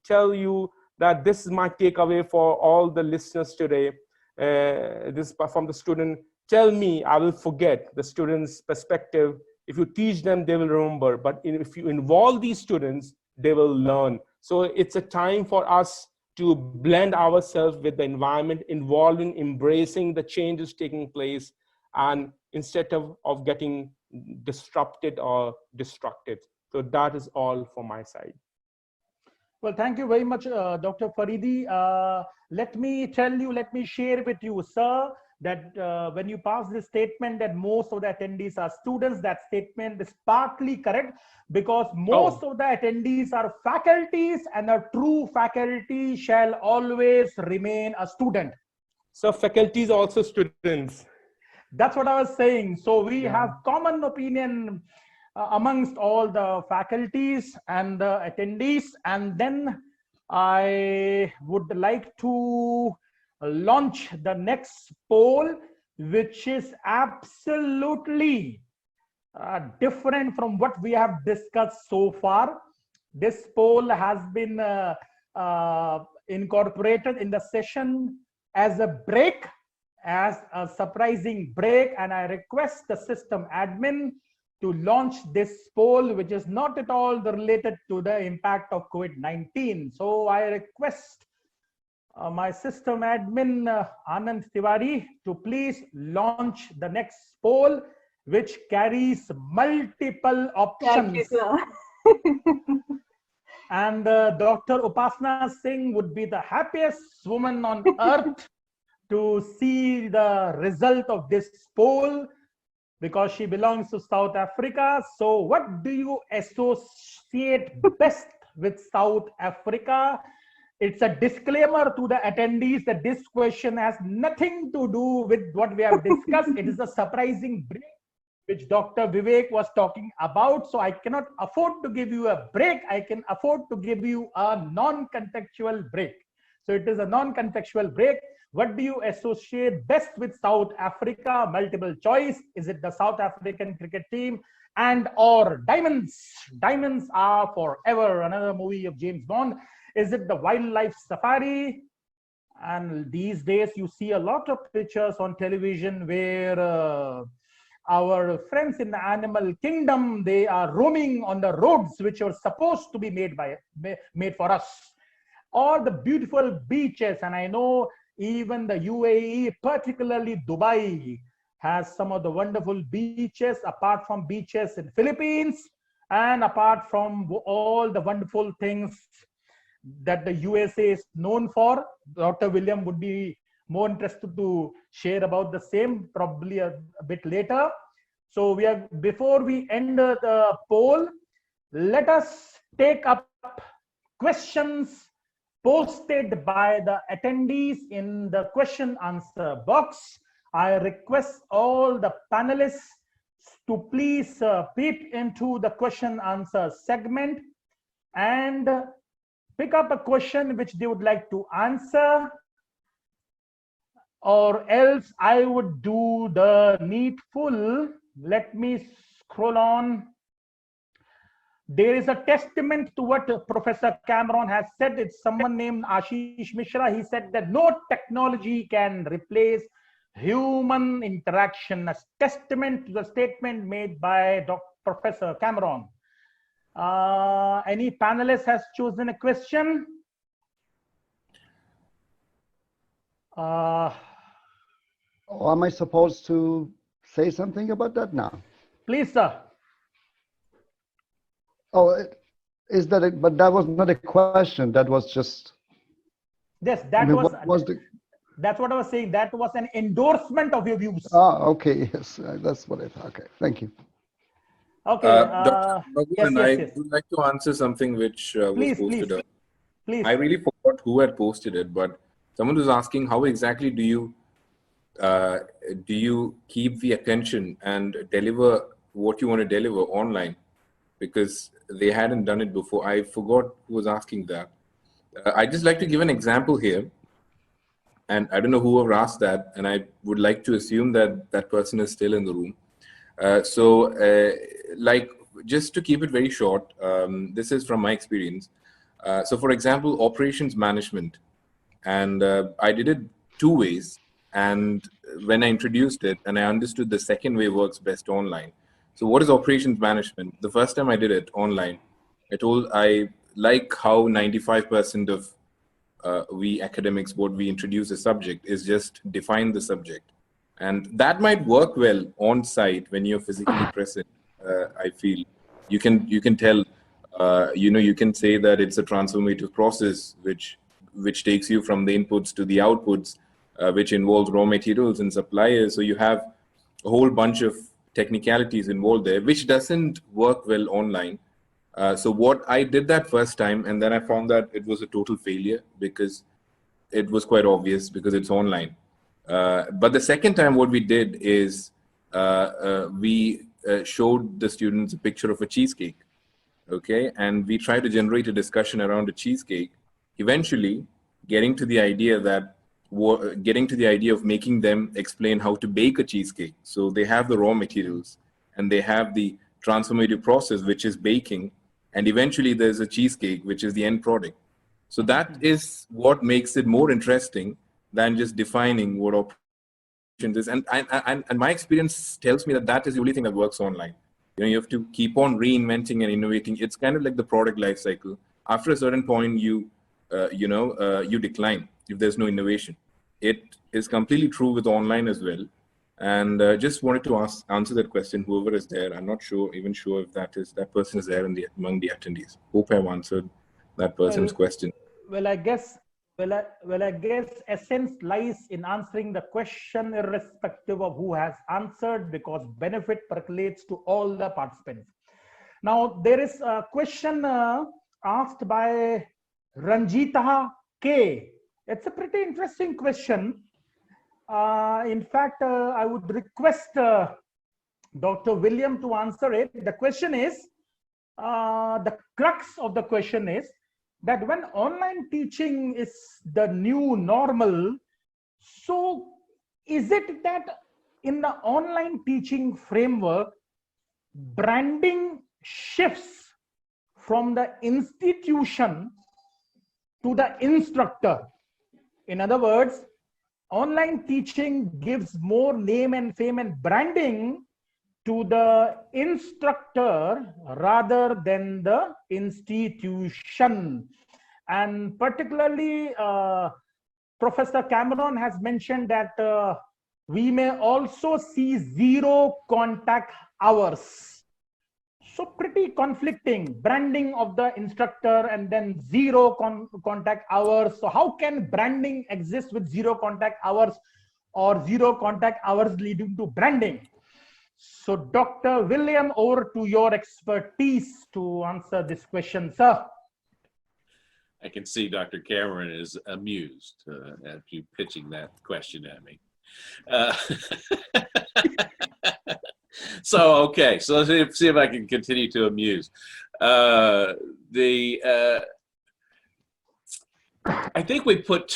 tell you that this is my takeaway for all the listeners today. This from the student, tell me, I will forget the student's perspective. If you teach them, they will remember. But if you involve these students, they will learn. So it's a time for us to blend ourselves with the environment, involving, embracing the changes taking place, and instead of getting disrupted or distracted. So that is all from my side. Well, thank you very much, Dr. Faridi. Let me share with you, sir, that when you pass this statement that most of the attendees are students, that statement is partly correct, because most of the attendees are faculties, and a true faculty shall always remain a student. So faculties also students. That's what I was saying. So we have common opinion amongst all the faculties and the attendees. And then I would like to launch the next poll, which is absolutely different from what we have discussed so far. This poll has been incorporated in the session as a break, as a surprising break, and I request the system admin to launch this poll, which is not at all related to the impact of COVID-19. So I request my system admin, Anand Tiwari, to please launch the next poll, which carries multiple options. And Dr. Upasana Singh would be the happiest woman on earth to see the result of this poll, because she belongs to South Africa. So what do you associate best with South Africa? It's a disclaimer to the attendees that this question has nothing to do with what we have discussed. It is a surprising break, which Dr. Vivek was talking about. So I cannot afford to give you a break. I can afford to give you a non-contextual break. So it is a non-contextual break. What do you associate best with South Africa? Multiple choice. Is it the South African cricket team and or diamonds? Diamonds are forever. Another movie of James Bond. Is it the wildlife safari? And these days you see a lot of pictures on television where our friends in the animal kingdom, they are roaming on the roads which are supposed to be made for us. Or the beautiful beaches, and I know even the UAE, particularly Dubai, has some of the wonderful beaches, apart from beaches in Philippines, and apart from all the wonderful things that the USA is known for. Dr. William would be more interested to share about the same, probably a bit later. So before we end the poll, let us take up questions posted by the attendees in the question answer box. I request all the panelists to please peep into the question answer segment and pick up a question which they would like to answer, or else I would do the needful. Let me scroll on. There is a testament to what Professor Cameron has said. It's someone named Ashish Mishra. He said that no technology can replace human interaction, as testament to the statement made by Professor Cameron. Any panelist has chosen a question? Or am I supposed to say something about that now? Please, sir. Oh, is that it? But that was not a question. That was just. Yes, that what was the. That's what I was saying. That was an endorsement of your views. Oh, okay. Yes, that's what I thought. Okay, thank you. Okay. Dr. Yes, Bhagwan, yes, I yes. would like to answer something which was posted up. Please. I really forgot who had posted it, but someone was asking how exactly do you keep the attention and deliver what you want to deliver online, because they hadn't done it before. I forgot who was asking that. I'd just like to give an example here, and I don't know who asked that, and I would like to assume that that person is still in the room. Like, just to keep it very short, this is from my experience. So for example, operations management, and I did it two ways. And when I introduced it and I understood the second way works best online. So what is operations management? The first time I did it online, I like how 95% of we academics, what we introduce a subject is just define the subject. And that might work well on site when you're physically present. I feel you can tell, you can say that it's a transformative process which takes you from the inputs to the outputs, which involves raw materials and suppliers. So you have a whole bunch of technicalities involved there, which doesn't work well online. So what I did that first time, and then I found that it was a total failure because it was quite obvious because it's online. But the second time what we did is we showed the students a picture of a cheesecake, okay? And we tried to generate a discussion around a cheesecake, eventually getting to the idea of making them explain how to bake a cheesecake. So they have the raw materials and they have the transformative process, which is baking. And eventually there's a cheesecake, which is the end product. So that is what makes it more interesting than just defining what operations is. And my experience tells me that that is the only thing that works online. You have to keep on reinventing and innovating. It's kind of like the product life cycle. After a certain point, you decline if there's no innovation. It is completely true with online as well. And just wanted to answer that question, whoever is there. I'm not even sure if that person is there among the attendees. Hope I've answered that person's question. Well, I guess essence lies in answering the question irrespective of who has answered, because benefit percolates to all the participants. Now, there is a question asked by Ranjita K. It's a pretty interesting question. In fact, I would request Dr. William to answer it. The question is, the crux of the question is that when online teaching is the new normal, so is it that in the online teaching framework, branding shifts from the institution to the instructor? In other words, online teaching gives more name and fame and branding to the instructor rather than the institution. And particularly, Professor Cameron has mentioned that we may also see zero contact hours. So pretty conflicting, branding of the instructor and then zero contact hours. So how can branding exist with zero contact hours, or zero contact hours leading to branding? So Dr. William, over to your expertise to answer this question, sir. I can see Dr. Cameron is amused at you pitching that question at me. So, okay, so let's see if I can continue to amuse. I think we put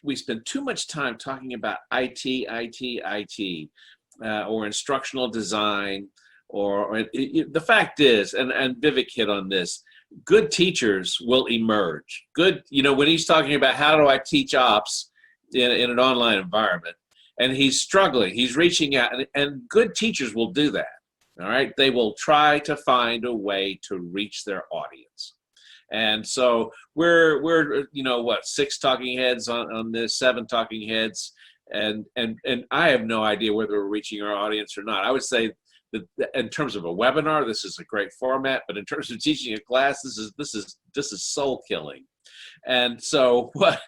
we spend too much time talking about IT, or instructional design, or the fact is, and Vivek hit on this, good teachers will emerge. Good, when he's talking about how do I teach ops in an online environment, and he's struggling, he's reaching out, and good teachers will do that. All right, they will try to find a way to reach their audience. And so we're what, 6 talking heads on this, 7 talking heads, and I have no idea whether we're reaching our audience or not. I would say that in terms of a webinar, this is a great format, but in terms of teaching a class, this is soul killing. And so what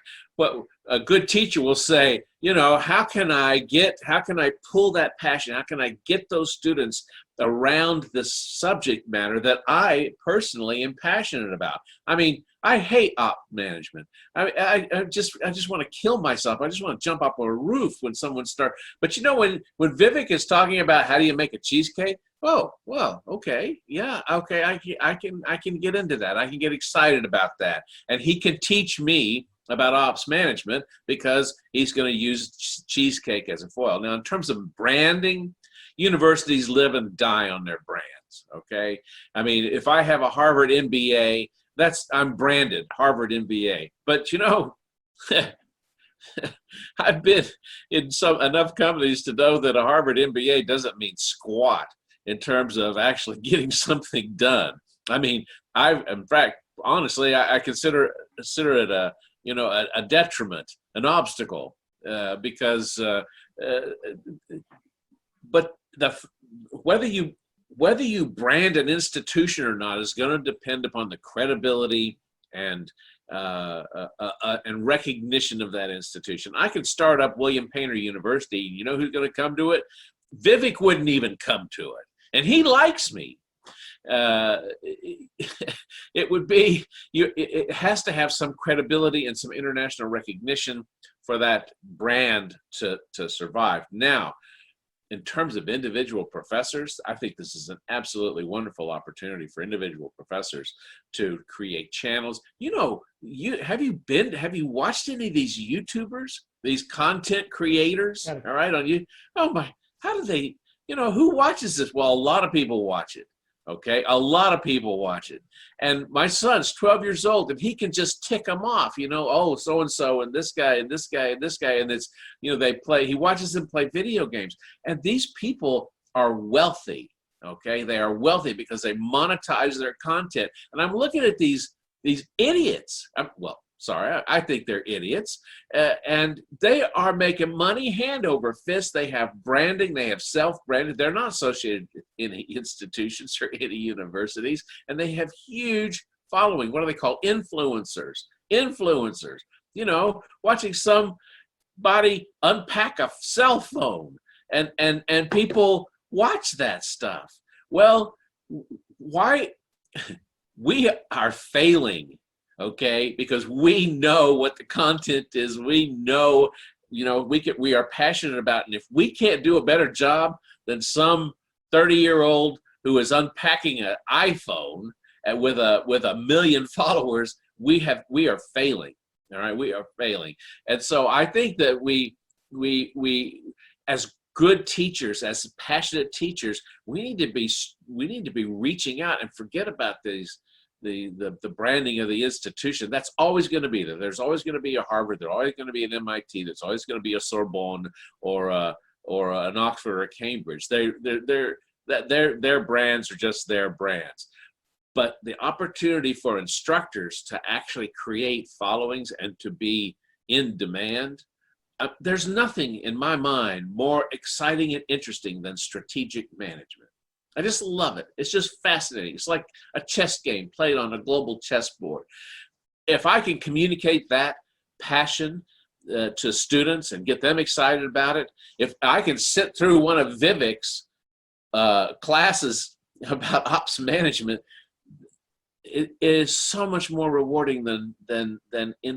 a good teacher will say, how can I pull that passion? How can I get those students around this subject matter that I personally am passionate about? I mean, I hate op management. I just want to kill myself. I just want to jump up on a roof when someone starts. But when Vivek is talking about how do you make a cheesecake? Oh, well, okay, yeah, okay, I can get into that. I can get excited about that, and he can teach me about ops management because he's going to use cheesecake as a foil. Now, in terms of branding, universities live and die on their brands, okay? I mean, if I have a Harvard MBA, I'm branded Harvard MBA. But I've been in enough companies to know that a Harvard MBA doesn't mean squat in terms of actually getting something done. I mean, in fact, honestly, I consider it a detriment, an obstacle, because but whether you brand an institution or not is going to depend upon the credibility and recognition of that institution. I could start up William Painter University. You know who's going to come to it? Vivek wouldn't even come to it, and he likes me. It has to have some credibility and some international recognition for that brand to survive. Now, in terms of individual professors, I think this is an absolutely wonderful opportunity for individual professors to create channels. Have you watched any of these YouTubers, these content creators? Yeah. All right, on you. Oh my, how do they? Who watches this? Well, a lot of people watch it. Okay, a lot of people watch it. And my son's 12 years old, and he can just tick them off, oh, so-and-so, and this guy, and this guy, and this guy, and it's, he watches them play video games. And these people are wealthy, okay? They are wealthy because they monetize their content. And I'm looking at these idiots. I think they're idiots. And they are making money hand over fist. They have branding. They have self-branding. They're not associated with any institutions or any universities. And they have huge following. What do they call influencers? Influencers. Watching somebody unpack a cell phone. And people watch that stuff. Well, why? We are failing. Okay, because we know what the content is. We know, we are passionate about it. And if we can't do a better job than some 30-year-old who is unpacking an iPhone with a million followers, we are failing. All right, we are failing. And so I think that we as good teachers, as passionate teachers, we need to be reaching out and forget about the branding of the institution. That's always going to be there. There's always going to be a Harvard. There's always going to be an MIT. There's always going to be a Sorbonne or an Oxford or a Cambridge. Their brands are just their brands. But the opportunity for instructors to actually create followings and to be in demand, there's nothing in my mind more exciting and interesting than strategic management. I just love it. It's just fascinating. It's like a chess game played on a global chessboard. If I can communicate that passion to students and get them excited about it, if I can sit through one of Vivek's classes about ops management, it is so much more rewarding than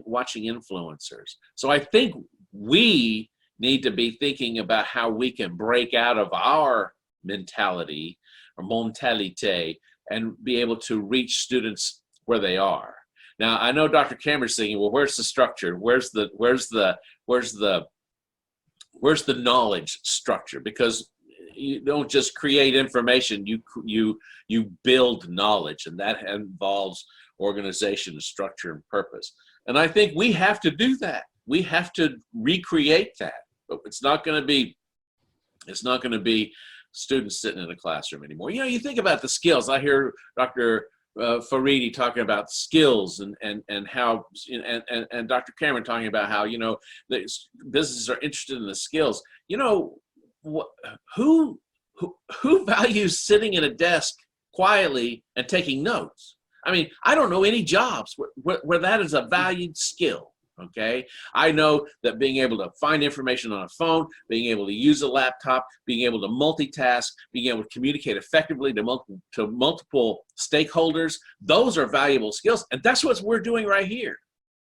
watching influencers. So I think we need to be thinking about how we can break out of our mentality or mentalité and be able to reach students where they are. Now, I know Dr. Cameron's thinking, well, where's the structure? Where's the knowledge structure? Because you don't just create information, you build knowledge, and that involves organization, structure, and purpose. And I think we have to do that. We have to recreate that. But it's not going to be students sitting in a classroom anymore. You know, you think about the skills. I hear Dr. Faridi talking about skills and how, and Dr. Cameron talking about how, you know, the businesses are interested in the skills. You know, who values sitting at a desk quietly and taking notes? I mean, I don't know any jobs where that is a valued skill. Okay, I know that being able to find information on a phone, being able to use a laptop, being able to multitask, being able to communicate effectively to multiple stakeholders, those are valuable skills, and that's what we're doing right here.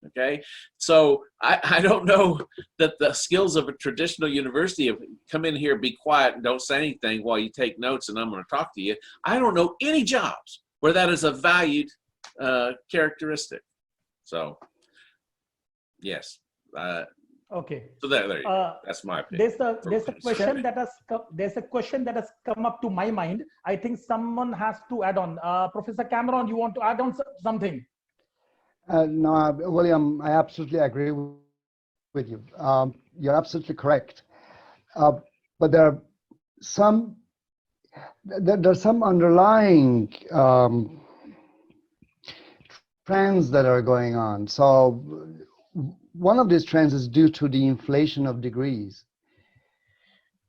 Okay, so I don't know that the skills of a traditional university of come in here, be quiet, and don't say anything while you take notes, and I'm going to talk to you. I don't know any jobs where that is a valued characteristic. So. Yes. Okay. So there you go. That's my opinion. There's a question that has come up to my mind. I think someone has to add on. Professor Cameron, you want to add on something? No, William, I absolutely agree with you. You're absolutely correct. But there are some underlying trends that are going on. So one of these trends is due to the inflation of degrees.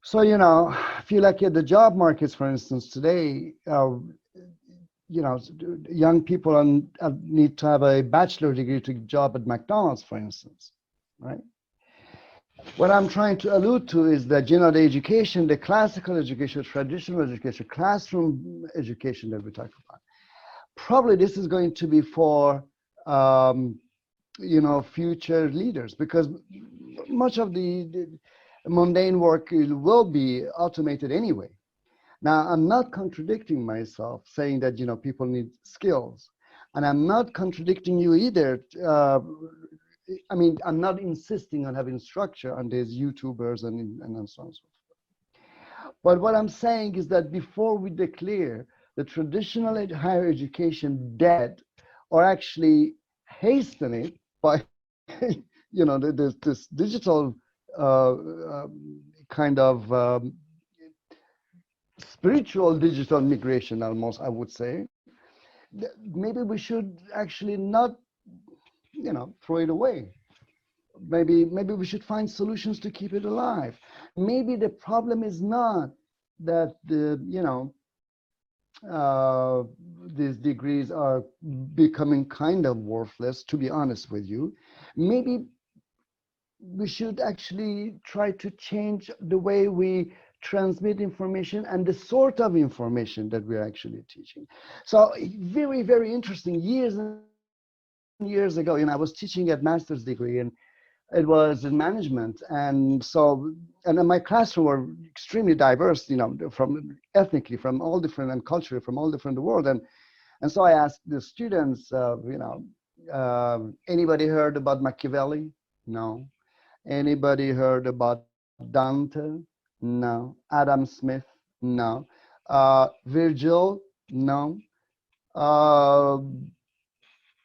So, you know, if you look at the job markets, for instance, today, you know, young people need to have a bachelor degree to job at McDonald's, for instance, right? What I'm trying to allude to is that, you know, the education, the classical education, traditional education, classroom education that we talk about, probably this is going to be for, you know, future leaders, because much of the mundane work will be automated anyway. Now, I'm not contradicting myself saying that, you know, people need skills, and I'm not contradicting you either. I mean, I'm not insisting on having structure on these YouTubers and so on and so forth. But what I'm saying is that before we declare the traditional higher education dead, or actually hasten it by, you know, this digital kind of spiritual digital migration, almost, I would say, maybe we should actually not, you know, throw it away. Maybe we should find solutions to keep it alive. Maybe the problem is not that you know, these degrees are becoming kind of worthless, to be honest with you. Maybe we should actually try to change the way we transmit information and the sort of information that we're actually teaching. So very, very interesting. Years and years ago, you know, I was teaching at master's degree, and it was in management. And so, and in my classroom were extremely diverse, you know, from ethnically, from all different, and culturally, from all different the world. And so I asked the students, you know, anybody heard about Machiavelli? No. Anybody heard about Dante? No. Adam Smith? No. Virgil? No.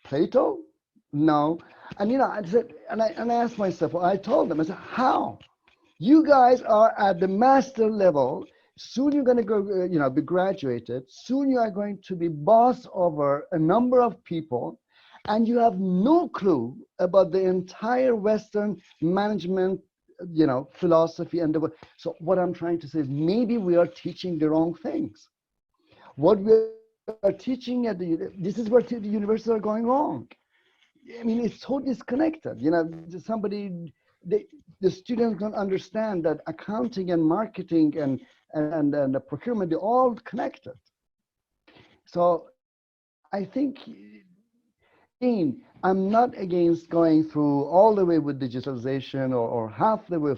Plato? No. And, you know, I said, and I asked myself, well, I told them, I said, how? You guys are at the master level. Soon you're going to go, you know, be graduated. Soon you are going to be boss over a number of people, and you have no clue about the entire Western management, you know, philosophy and the. So what I'm trying to say is maybe we are teaching the wrong things. What we are teaching at this is where the universities are going wrong. I mean, it's so disconnected. You know, the students don't understand that accounting and marketing and the procurement, they're all connected. So I think, Dean, I'm not against going through all the way with digitalization or half the way.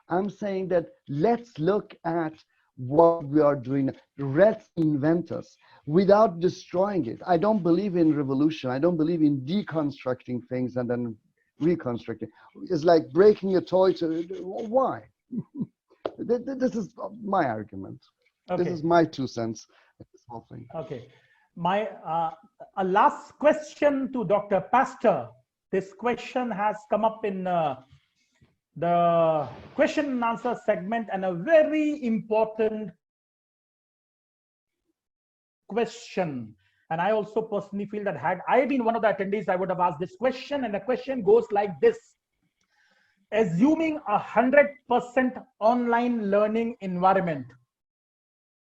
I'm saying that let's look at what we are doing. Let's invent us without destroying it. I don't believe in revolution. I don't believe in deconstructing things and then reconstructing. It's like breaking a toy to, why? This is my argument. Okay. This is my 2 cents. This whole thing. Okay. My a last question to Dr. Pastor. This question has come up in the question and answer segment, and a very important question. And I also personally feel that had I been one of the attendees, I would have asked this question. And the question goes like this: assuming 100% online learning environment,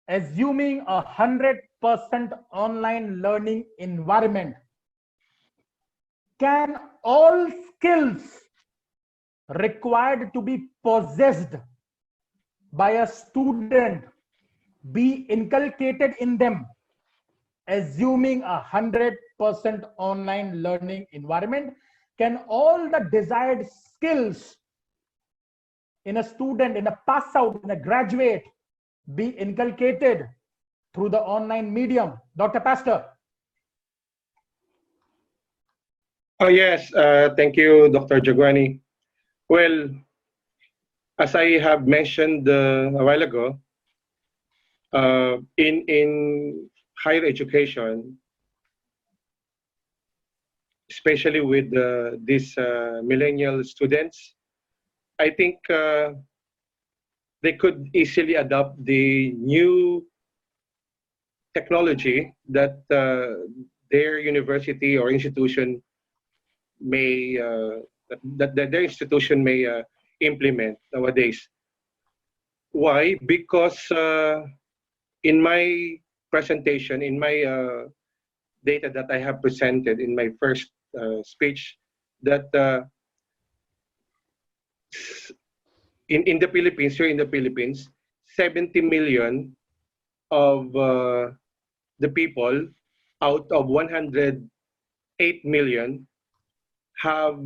assuming 100% online learning environment, can all skills required to be possessed by a student be inculcated in them? Assuming 100% online learning environment, can all the desired skills in a student, in a pass out, in a graduate, be inculcated through the online medium? Dr. Pastor. Oh, yes. Thank you, Dr. Jagwani. Well, as I have mentioned a while ago, in higher education, especially with these millennial students, I think they could easily adopt the new technology that their university or institution may that their institution may implement nowadays. Why? Because in my presentation, in my data that I have presented in my first speech, that in the Philippines, here in the Philippines, 70 million of the people out of 108 million have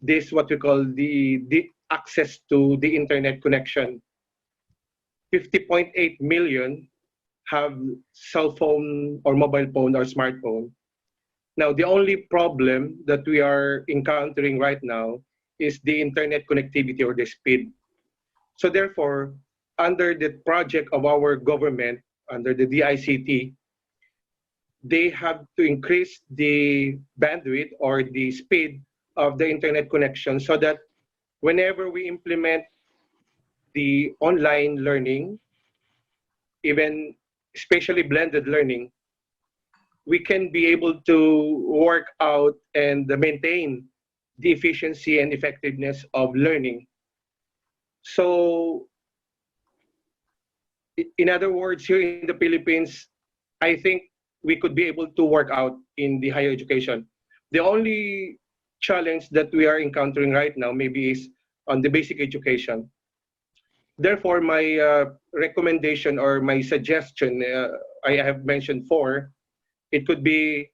this, what we call the access to the internet connection. 50.8 million have cell phone or mobile phone or smartphone. Now, the only problem that we are encountering right now is the internet connectivity or the speed. So therefore, under the project of our government, under the DICT, they have to increase the bandwidth or the speed of the internet connection so that whenever we implement the online learning, even especially blended learning, we can be able to work out and maintain the efficiency and effectiveness of learning. So, in other words, here in the Philippines, I think we could be able to work out in the higher education. The only challenge that we are encountering right now maybe is on the basic education. Therefore, my recommendation or my suggestion, I have mentioned 4, it could be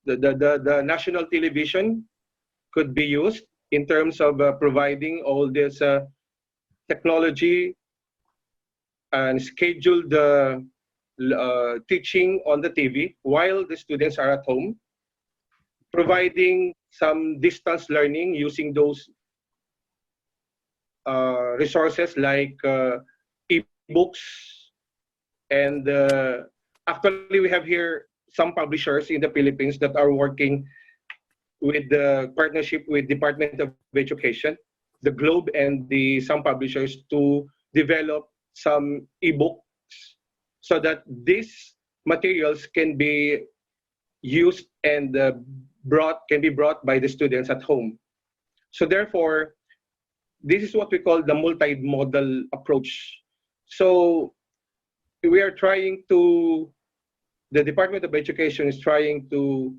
the national television could be used in terms of providing all this technology and schedule the teaching on the TV while the students are at home, providing some distance learning using those resources like e-books. And actually, we have here some publishers in the Philippines that are working with the partnership with Department of Education, the Globe, and some publishers to develop some e-books so that these materials can be used and can be brought by the students at home. So therefore, this is what we call the multimodal approach. So we are trying to, the Department of Education is trying to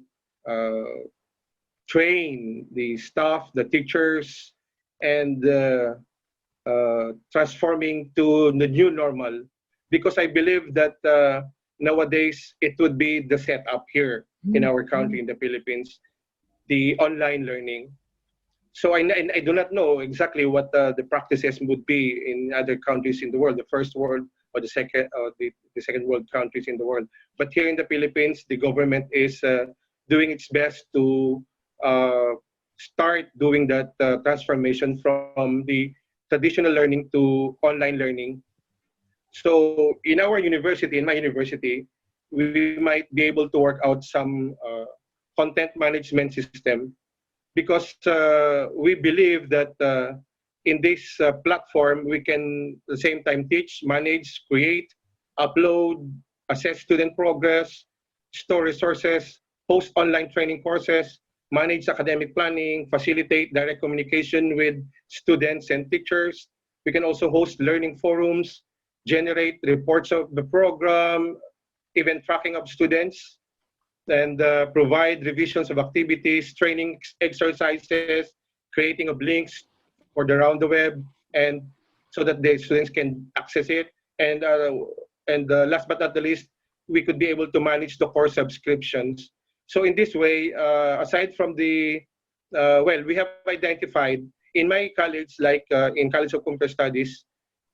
train the staff, the teachers, and transforming to the new normal. Because I believe that nowadays it would be the setup here. in our country, in the Philippines, the online learning. So I do not know exactly what the practices would be in other countries in the world, the first world or the second world countries in the world. But here in the Philippines, the government is doing its best to start doing that transformation from the traditional learning to online learning. So in our university, in my university, we might be able to work out some content management system, because we believe that in this platform, we can at the same time teach, manage, create, upload, assess student progress, store resources, host online training courses, manage academic planning, facilitate direct communication with students and teachers. We can also host learning forums, generate reports of the program, even tracking of students, and provide revisions of activities, training exercises, creating of links for around the web, and so that the students can access it. And last but not the least, we could be able to manage the course subscriptions. So in this way, aside from the, we have identified in my college, like in College of Computer Studies,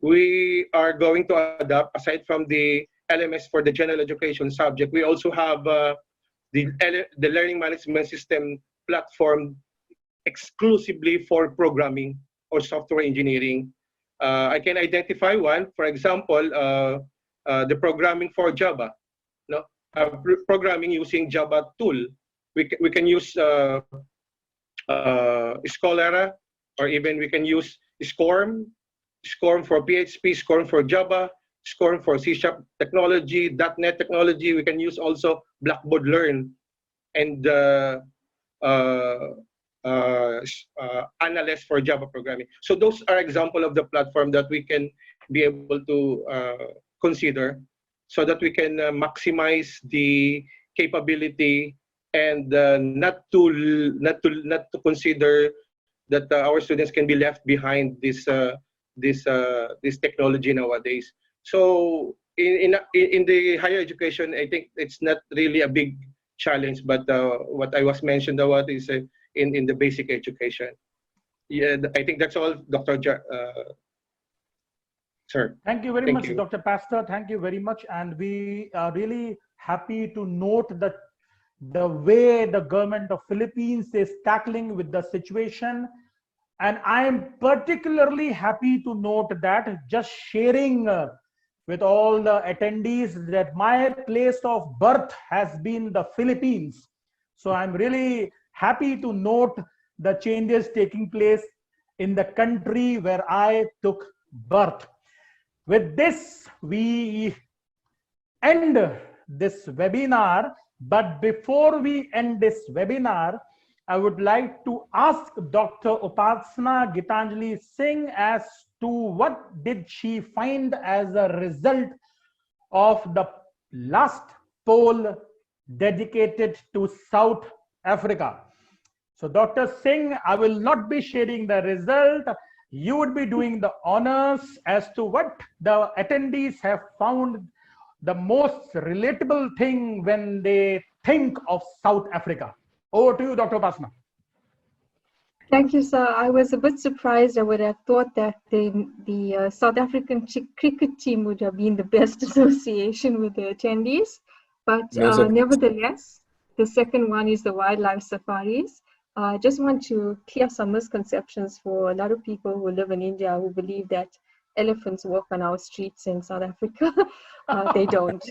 we are going to adopt, aside from the LMS for the general education subject, we also have the learning management system platform exclusively for programming or software engineering. I can identify one, for example, the programming for Java. No? Programming using Java tool. We can use Scholera, or even we can use SCORM for PHP, SCORM for Java, SCORM for C# technology, .NET technology. We can use also Blackboard Learn and Analyst for Java programming. So those are example of the platform that we can be able to consider, so that we can maximize the capability and not to consider that our students can be left behind this technology nowadays. So in the higher education, I think it's not really a big challenge, but what I was mentioned about is in the basic education. Yeah, I think that's all, Dr. Sir. Thank you very much, Dr. Pastor. Thank you very much. And we are really happy to note that the way the government of Philippines is tackling with the situation. And I am particularly happy to note that, just sharing with all the attendees, that my place of birth has been the Philippines. So I'm really happy to note the changes taking place in the country where I took birth. With this, we end this webinar. But before we end this webinar, I would like to ask Dr. Upasana Gitanjali Singh as to what did she find as a result of the last poll dedicated to South Africa. So Dr. Singh, I will not be sharing the result. You would be doing the honors as to what the attendees have found the most relatable thing when they think of South Africa. Over to you, Dr. Upasana. Thank you, sir. I was a bit surprised. I would have thought that the South African cricket team would have been the best association with the attendees. But nevertheless, the second one is the wildlife safaris. I just want to clear some misconceptions for a lot of people who live in India who believe that elephants walk on our streets in South Africa. They don't.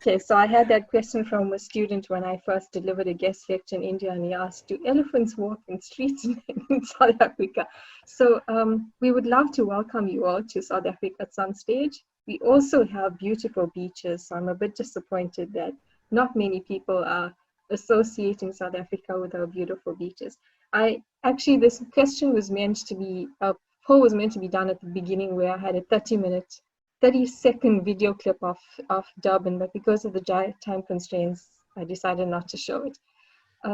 Okay, so I had that question from a student when I first delivered a guest lecture in India, and he asked, do elephants walk in streets in South Africa? So we would love to welcome you all to South Africa at some stage. We also have beautiful beaches, so I'm a bit disappointed that not many people are associating South Africa with our beautiful beaches. This question was meant to be, a poll was meant to be done at the beginning, where I had a 30-second video clip of Durban, but because of the time constraints, I decided not to show it.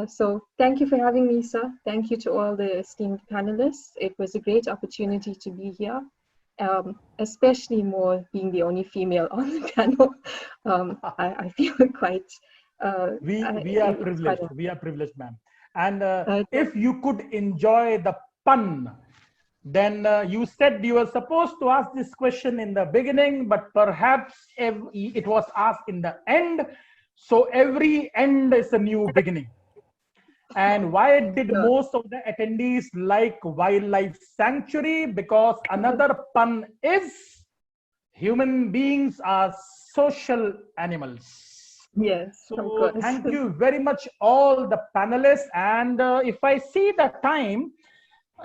So thank you for having me, sir. Thank you to all the esteemed panelists. It was a great opportunity to be here, especially more being the only female on the panel. I feel quite We are privileged. We are privileged, ma'am. And Uh, if you could enjoy the pun, then you said you were supposed to ask this question in the beginning, but perhaps it was asked in the end. So every end is a new beginning. And why did most of the attendees like wildlife sanctuary? Because another pun is human beings are social animals. Yes, of So course. thank you very much, all the panelists. And if I see the time,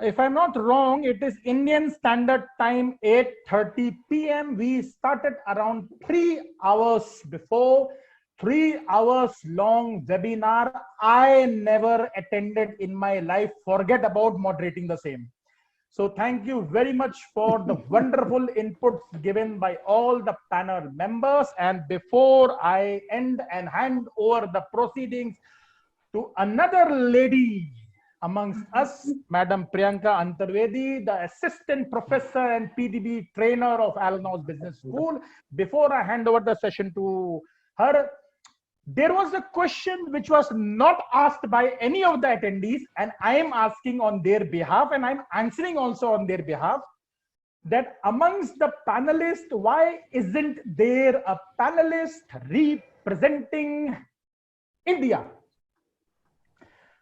if I'm not wrong, it is Indian Standard Time, 8:30 p.m. We started around 3 hours before. 3 hours long webinar. I never attended in my life. Forget about moderating the same. So thank you very much for the wonderful inputs given by all the panel members. And before I end and hand over the proceedings to another lady amongst us, Madam Priyanka Antarvedi, the Assistant Professor and PDB Trainer of Allenhouse Business School. Before I hand over the session to her, there was a question which was not asked by any of the attendees, and I am asking on their behalf, and I'm answering also on their behalf, that amongst the panelists, why isn't there a panelist representing India?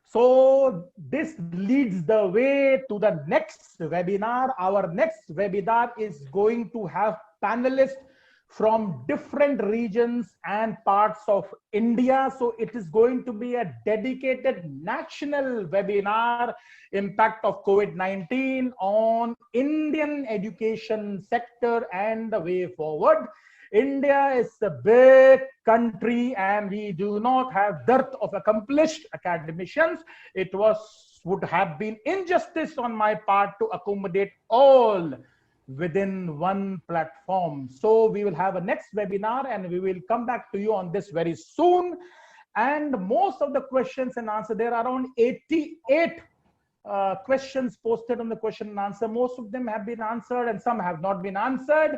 So this leads the way to the next webinar. Our next webinar is going to have panelists from different regions and parts of India. So it is going to be a dedicated national webinar, impact of COVID-19 on Indian education sector and the way forward. India is a big country and we do not have dearth of accomplished academicians. It would have been injustice on my part to accommodate all within one platform. So we will have a next webinar and we will come back to you on this very soon. And most of the questions and answers, there are around 88 questions posted on the question and answer. Most of them have been answered and some have not been answered.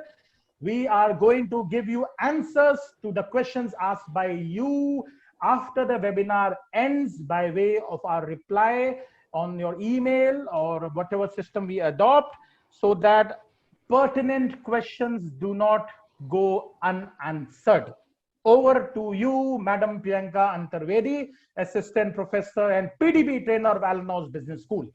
We are going to give you answers to the questions asked by you after the webinar ends by way of our reply on your email or whatever system we adopt, so that pertinent questions do not go unanswered. Over to you, Madam Priyanka Antarvedi, Assistant Professor and PDB Trainer of Allenhouse Business School.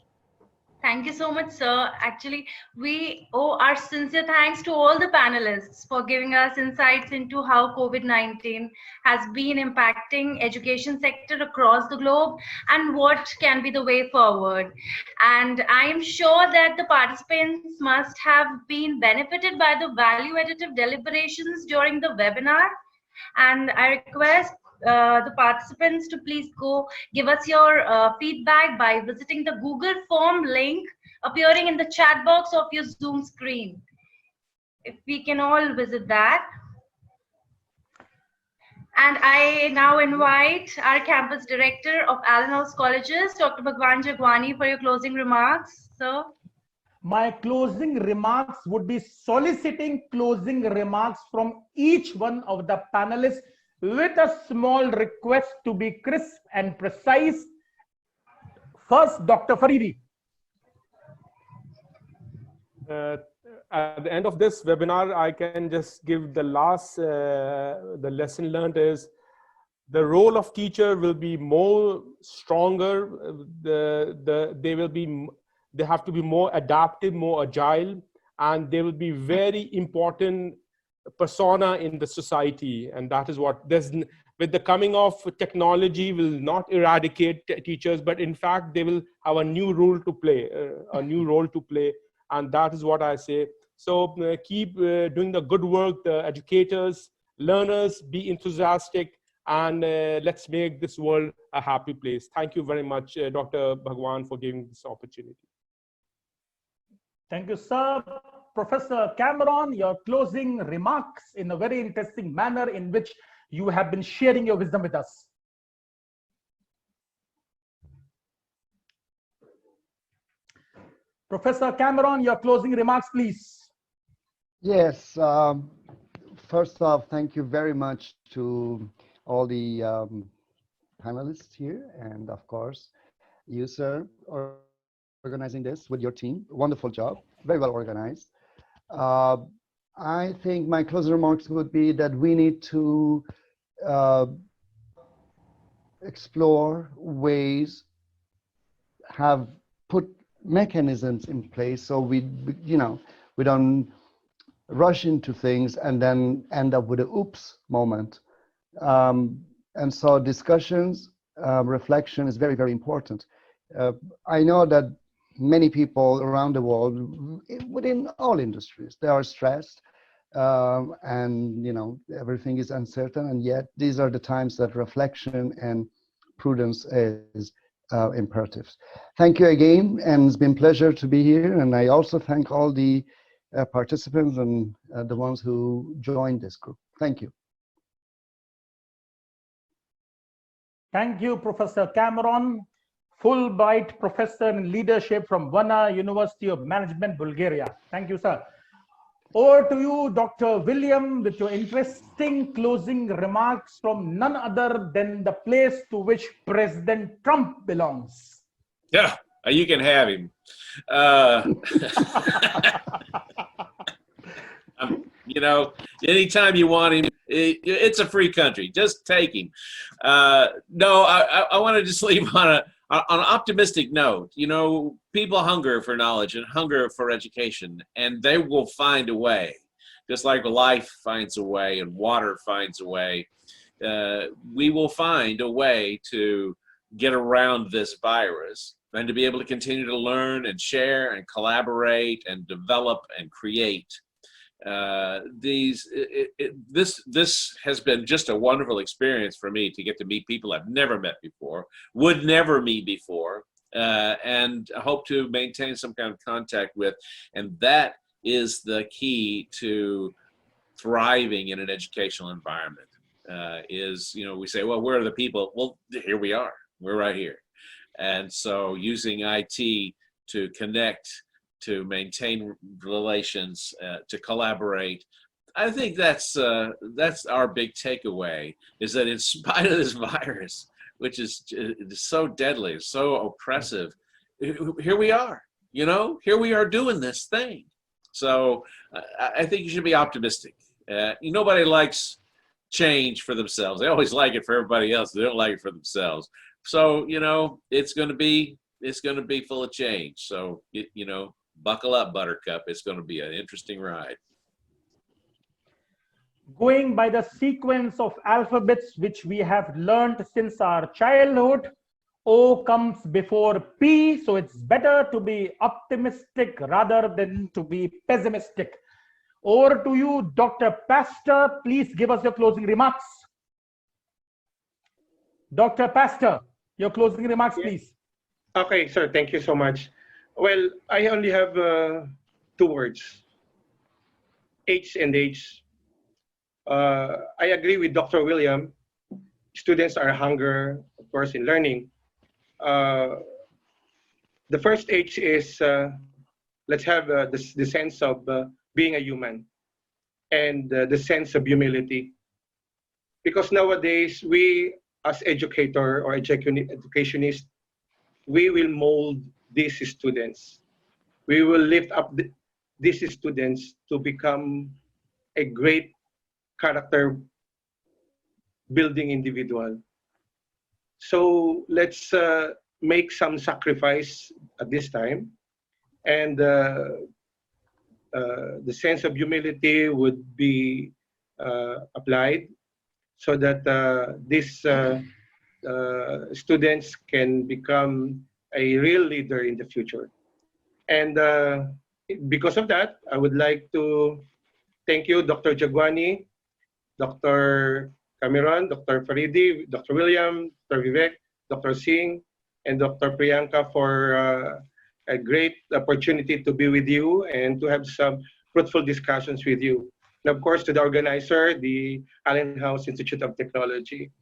Thank you so much, sir. Actually, we owe our sincere thanks to all the panelists for giving us insights into how COVID-19 has been impacting education sector across the globe and what can be the way forward. And I am sure that the participants must have been benefited by the value additive deliberations during the webinar. And I request the participants to please go give us your feedback by visiting the Google form link appearing in the chat box of your Zoom screen. If we can all visit that. And I now invite our campus director of Allenhouse Colleges, Dr. Bhagwan Jagwani, for your closing remarks. Sir. My closing remarks would be soliciting closing remarks from each one of the panelists with a small request to be crisp and precise. First, Dr. Faridi. At the end of this webinar, I can just give the last, the lesson learned is the role of teacher will be more stronger. They have to be more adaptive, more agile, and they will be very important persona in the society. And that is what with the coming of technology will not eradicate teachers, but in fact they will have a new role to play, and that is what I say. So keep doing the good work, the educators, learners, be enthusiastic, and let's make this world a happy place. Thank you very much, Dr. Bhagwan, for giving this opportunity. Thank you, sir. Professor Cameron, your closing remarks in a very interesting manner in which you have been sharing your wisdom with us. Professor Cameron, your closing remarks, please. Yes. First off, thank you very much to all the panelists here, and of course, you, sir, organizing this with your team. Wonderful job, very well organized. I think my closing remarks would be that we need to explore ways, have put mechanisms in place so we don't rush into things and then end up with a oops moment. And so discussions, reflection is very, very important. I know that many people around the world, within all industries, they are stressed, and everything is uncertain, and yet these are the times that reflection and prudence is imperatives. Thank you again, and it's been a pleasure to be here, and I also thank all the participants and the ones who joined this group. Thank you. Thank you, Professor Cameron, Fulbright Professor in Leadership from Varna, University of Management, Bulgaria. Thank you, sir. Over to you, Dr. William, with your interesting closing remarks from none other than the place to which President Trump belongs. Yeah, you can have him. Anytime you want him, it's a free country. Just take him. No, I want to just leave on an optimistic note. People hunger for knowledge and hunger for education, and they will find a way. Just like life finds a way and water finds a way, we will find a way to get around this virus and to be able to continue to learn and share and collaborate and develop and create. This has been just a wonderful experience for me to get to meet people I've never met before, would never meet before, and I hope to maintain some kind of contact with. And that is the key to thriving in an educational environment. We say, well, where are the people? Well, here we are. We're right here. And so using IT to connect, to maintain relations, to collaborate. I think that's our big takeaway, is that in spite of this virus, which is so deadly, so oppressive, here we are, here we are doing this thing. So I think you should be optimistic. Nobody likes change for themselves. They always like it for everybody else. They don't like it for themselves. So, it's going to be full of change. So, buckle up, Buttercup. It's going to be an interesting ride. Going by the sequence of alphabets which we have learned since our childhood, O comes before P, so it's better to be optimistic rather than to be pessimistic. Over to you, Dr. Pastor. Please give us your closing remarks. Dr. Pastor, your closing remarks, please. Okay, sir. Thank you so much. Well, I only have 2 words, H and H. I agree with Dr. William. Students are hunger, of course, in learning. The first H is let's have the sense of being a human and the sense of humility. Because nowadays, we as educator or educationist, we will mold these students. We will lift up these students to become a great character building individual. So let's make some sacrifice at this time, and the sense of humility would be applied so that these students can become a real leader in the future. And because of that, I would like to thank you, Dr. Jagwani, Dr. Cameron, Dr. Faridi, Dr. William, Dr. Vivek, Dr. Singh, and Dr. Priyanka for a great opportunity to be with you and to have some fruitful discussions with you. And of course, to the organizer, the Allenhouse Institute of Technology.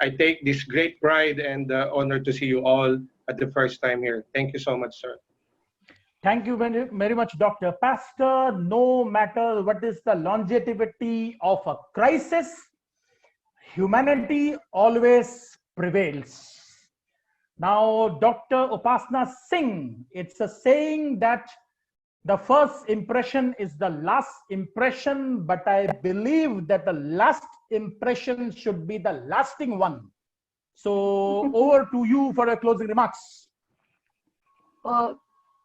I take this great pride and honor to see you all at the first time here. Thank you so much, sir. Thank you very, very much, Dr. Pastor. No matter what is the longevity of a crisis, humanity always prevails. Now, Dr. Upasana Singh, it's a saying that the first impression is the last impression, but I believe that the last impression should be the lasting one. So over to you for your closing remarks. So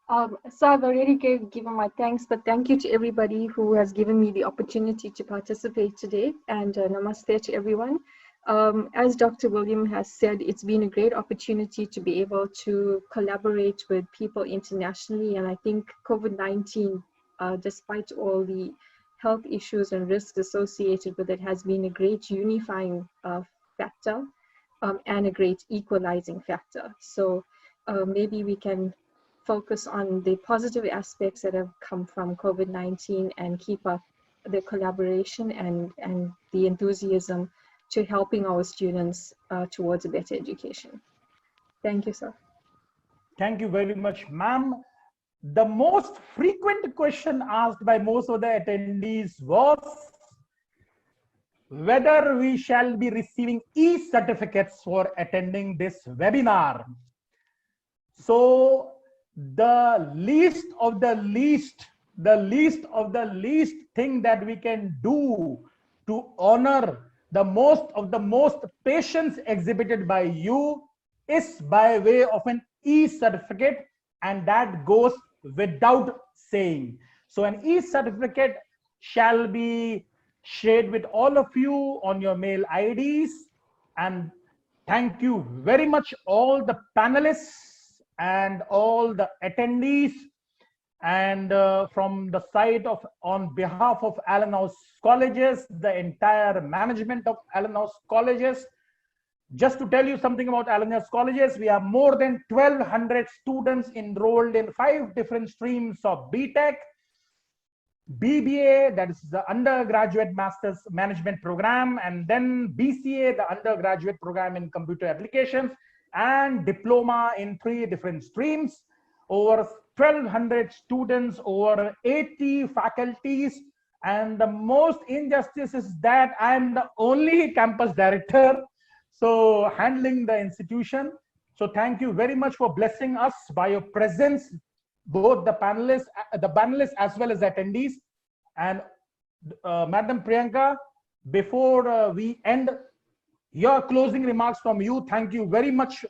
I've already given my thanks, but thank you to everybody who has given me the opportunity to participate today, and namaste to everyone. As Dr. William has said, it's been a great opportunity to be able to collaborate with people internationally, and I think COVID-19, despite all the health issues and risks associated with it, has been a great unifying factor and a great equalizing factor. So maybe we can focus on the positive aspects that have come from COVID-19 and keep up the collaboration and the enthusiasm to helping our students towards a better education. Thank you, sir. Thank you very much, ma'am. The most frequent question asked by most of the attendees was whether we shall be receiving e-certificates for attending this webinar. So the least of the least thing that we can do to honor the most patience exhibited by you is by way of an e-certificate, and that goes without saying. So an e-certificate shall be shared with all of you on your mail IDs. And thank you very much all the panelists and all the attendees, and from the side of, on behalf of Allenhouse colleges, the entire management of Allenhouse colleges. Just to tell you something about Allenhouse colleges, we have more than 1,200 students enrolled in 5 different streams of BTech, BBA, that is the undergraduate master's management program, and then BCA, the undergraduate program in computer applications, and diploma in 3 different streams. Over 1,200 students, over 80 faculties, and the most injustice is that I am the only campus director, so handling the institution. So thank you very much for blessing us by your presence, both the panelists as well as attendees. And Madam Priyanka, before we end, your closing remarks from you. Thank you very much,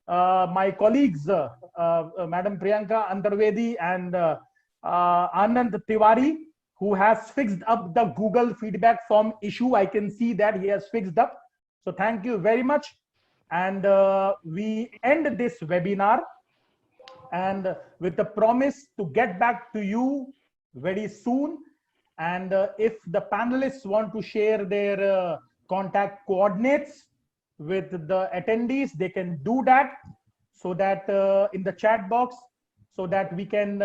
my colleagues, Madam Priyanka Antarvedi and Anand Tiwari, who has fixed up the Google feedback form issue. I can see that he has fixed up. So thank you very much. And we end this webinar, and with the promise to get back to you very soon. And if the panelists want to share their contact coordinates with the attendees, they can do that, so that in the chat box, so that we can,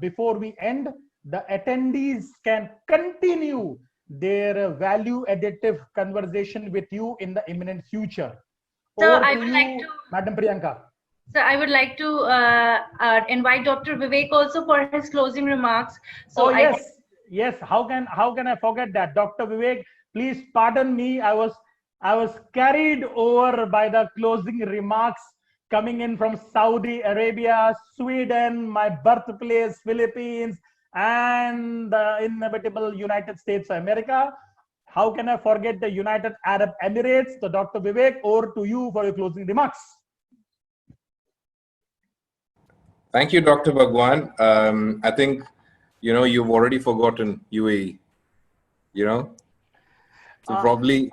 before we end, the attendees can continue their value additive conversation with you in the imminent future. So Over I to would you, like to, Madam Priyanka. so I would like to invite Dr. Vivek also for his closing remarks. So yes, yes. How can I forget that? Dr. Vivek, please pardon me. I was carried over by the closing remarks coming in from Saudi Arabia, Sweden, my birthplace, Philippines, and the inevitable United States of America. How can I forget the United Arab Emirates? So Dr. Vivek, over to you for your closing remarks. Thank you, Dr. Bhagwan. I think, you've already forgotten UAE, So probably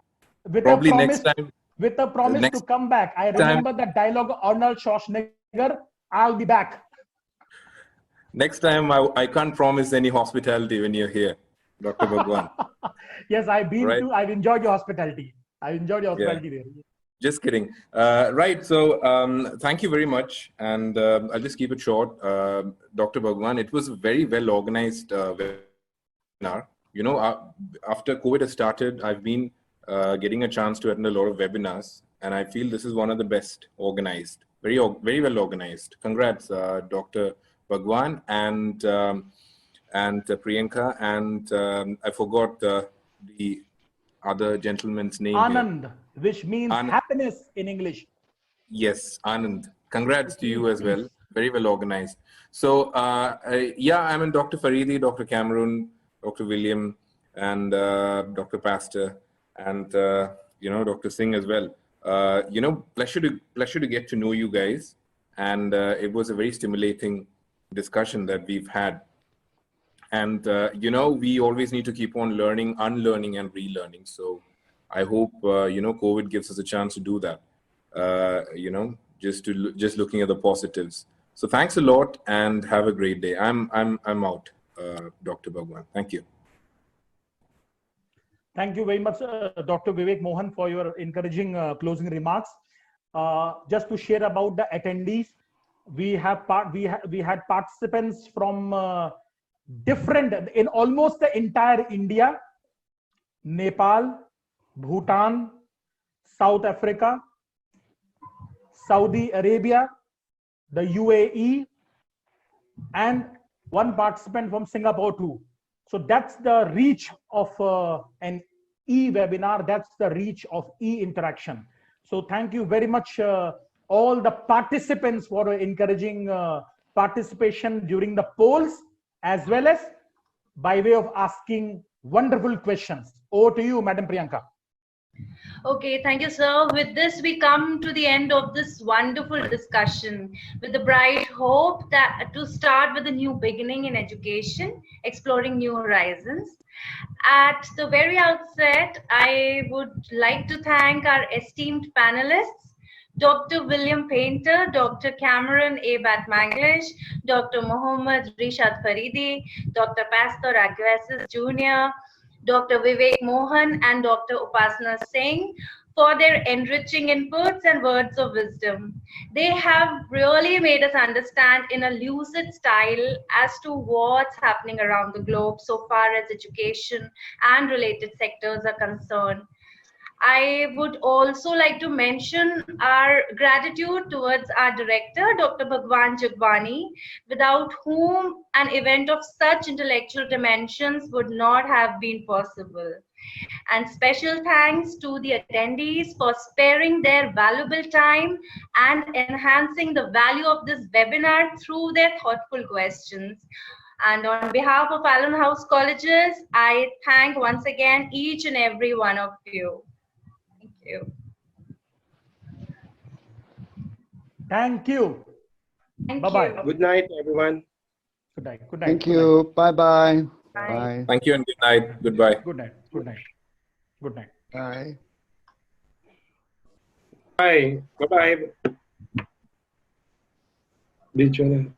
next time. With a promise to come back. I remember the dialogue of Arnold Schwarzenegger, I'll be back. Next time, I can't promise any hospitality when you're here, Dr. Bhagwan. Yes, I've enjoyed your hospitality. I enjoyed your hospitality there. Just kidding. Right. So thank you very much. And I'll just keep it short. Dr. Bhagwan, it was a very well organized webinar. After COVID has started, I've been getting a chance to attend a lot of webinars, and I feel this is one of the best organized, very well organized. Congrats, Dr. Bhagwan and Priyanka, and I forgot the other gentleman's name here. Anand, which means happiness in English. Yes, Anand. Congrats to you as well. Very well organized. So, yeah, I'm in Dr. Faridi, Dr. Cameron, Dr. William, and Dr. Pastor, and Dr. Singh as well. Pleasure to get to know you guys, and it was a very stimulating discussion that we've had. And we always need to keep on learning, unlearning, and relearning. So, I hope COVID gives us a chance to do that. Just looking at the positives. So thanks a lot and have a great day. I'm out, Dr. Bhagwan. Thank you. Thank you very much, Dr. Vivek Mohan, for your encouraging closing remarks. Just to share about the attendees, we had participants from different, in almost the entire India, Nepal, Bhutan, South Africa, Saudi Arabia, the UAE, and one participant from Singapore too. So that's the reach of an e-webinar. That's the reach of e-interaction. So thank you very much, all the participants, for encouraging participation during the polls, as well as by way of asking wonderful questions. Over to you, Madam Priyanka. Okay, thank you, sir. With this, we come to the end of this wonderful discussion with the bright hope that to start with a new beginning in education, exploring new horizons. At the very outset, I would like to thank our esteemed panelists, Dr. William Painter, Dr. Cameron A. Batmanghlich, Dr. Mohammad Rishad Faridi, Dr. Pastor Arguelles Jr., Dr. Vivek Mohan, and Dr. Upasana Singh for their enriching inputs and words of wisdom. They have really made us understand in a lucid style as to what's happening around the globe so far as education and related sectors are concerned. I would also like to mention our gratitude towards our director, Dr. Bhagwan Jagwani, without whom an event of such intellectual dimensions would not have been possible. And special thanks to the attendees for sparing their valuable time and enhancing the value of this webinar through their thoughtful questions. And on behalf of Allenhouse colleges, I thank once again each and every one of you. Thank you. Thank you. Bye-bye. Good night, everyone. Good night. Good night. Thank you. Bye-bye. Bye. Bye. Thank you and good night. Goodbye. Good night. Good night. Good night. Bye. Bye. Bye-bye.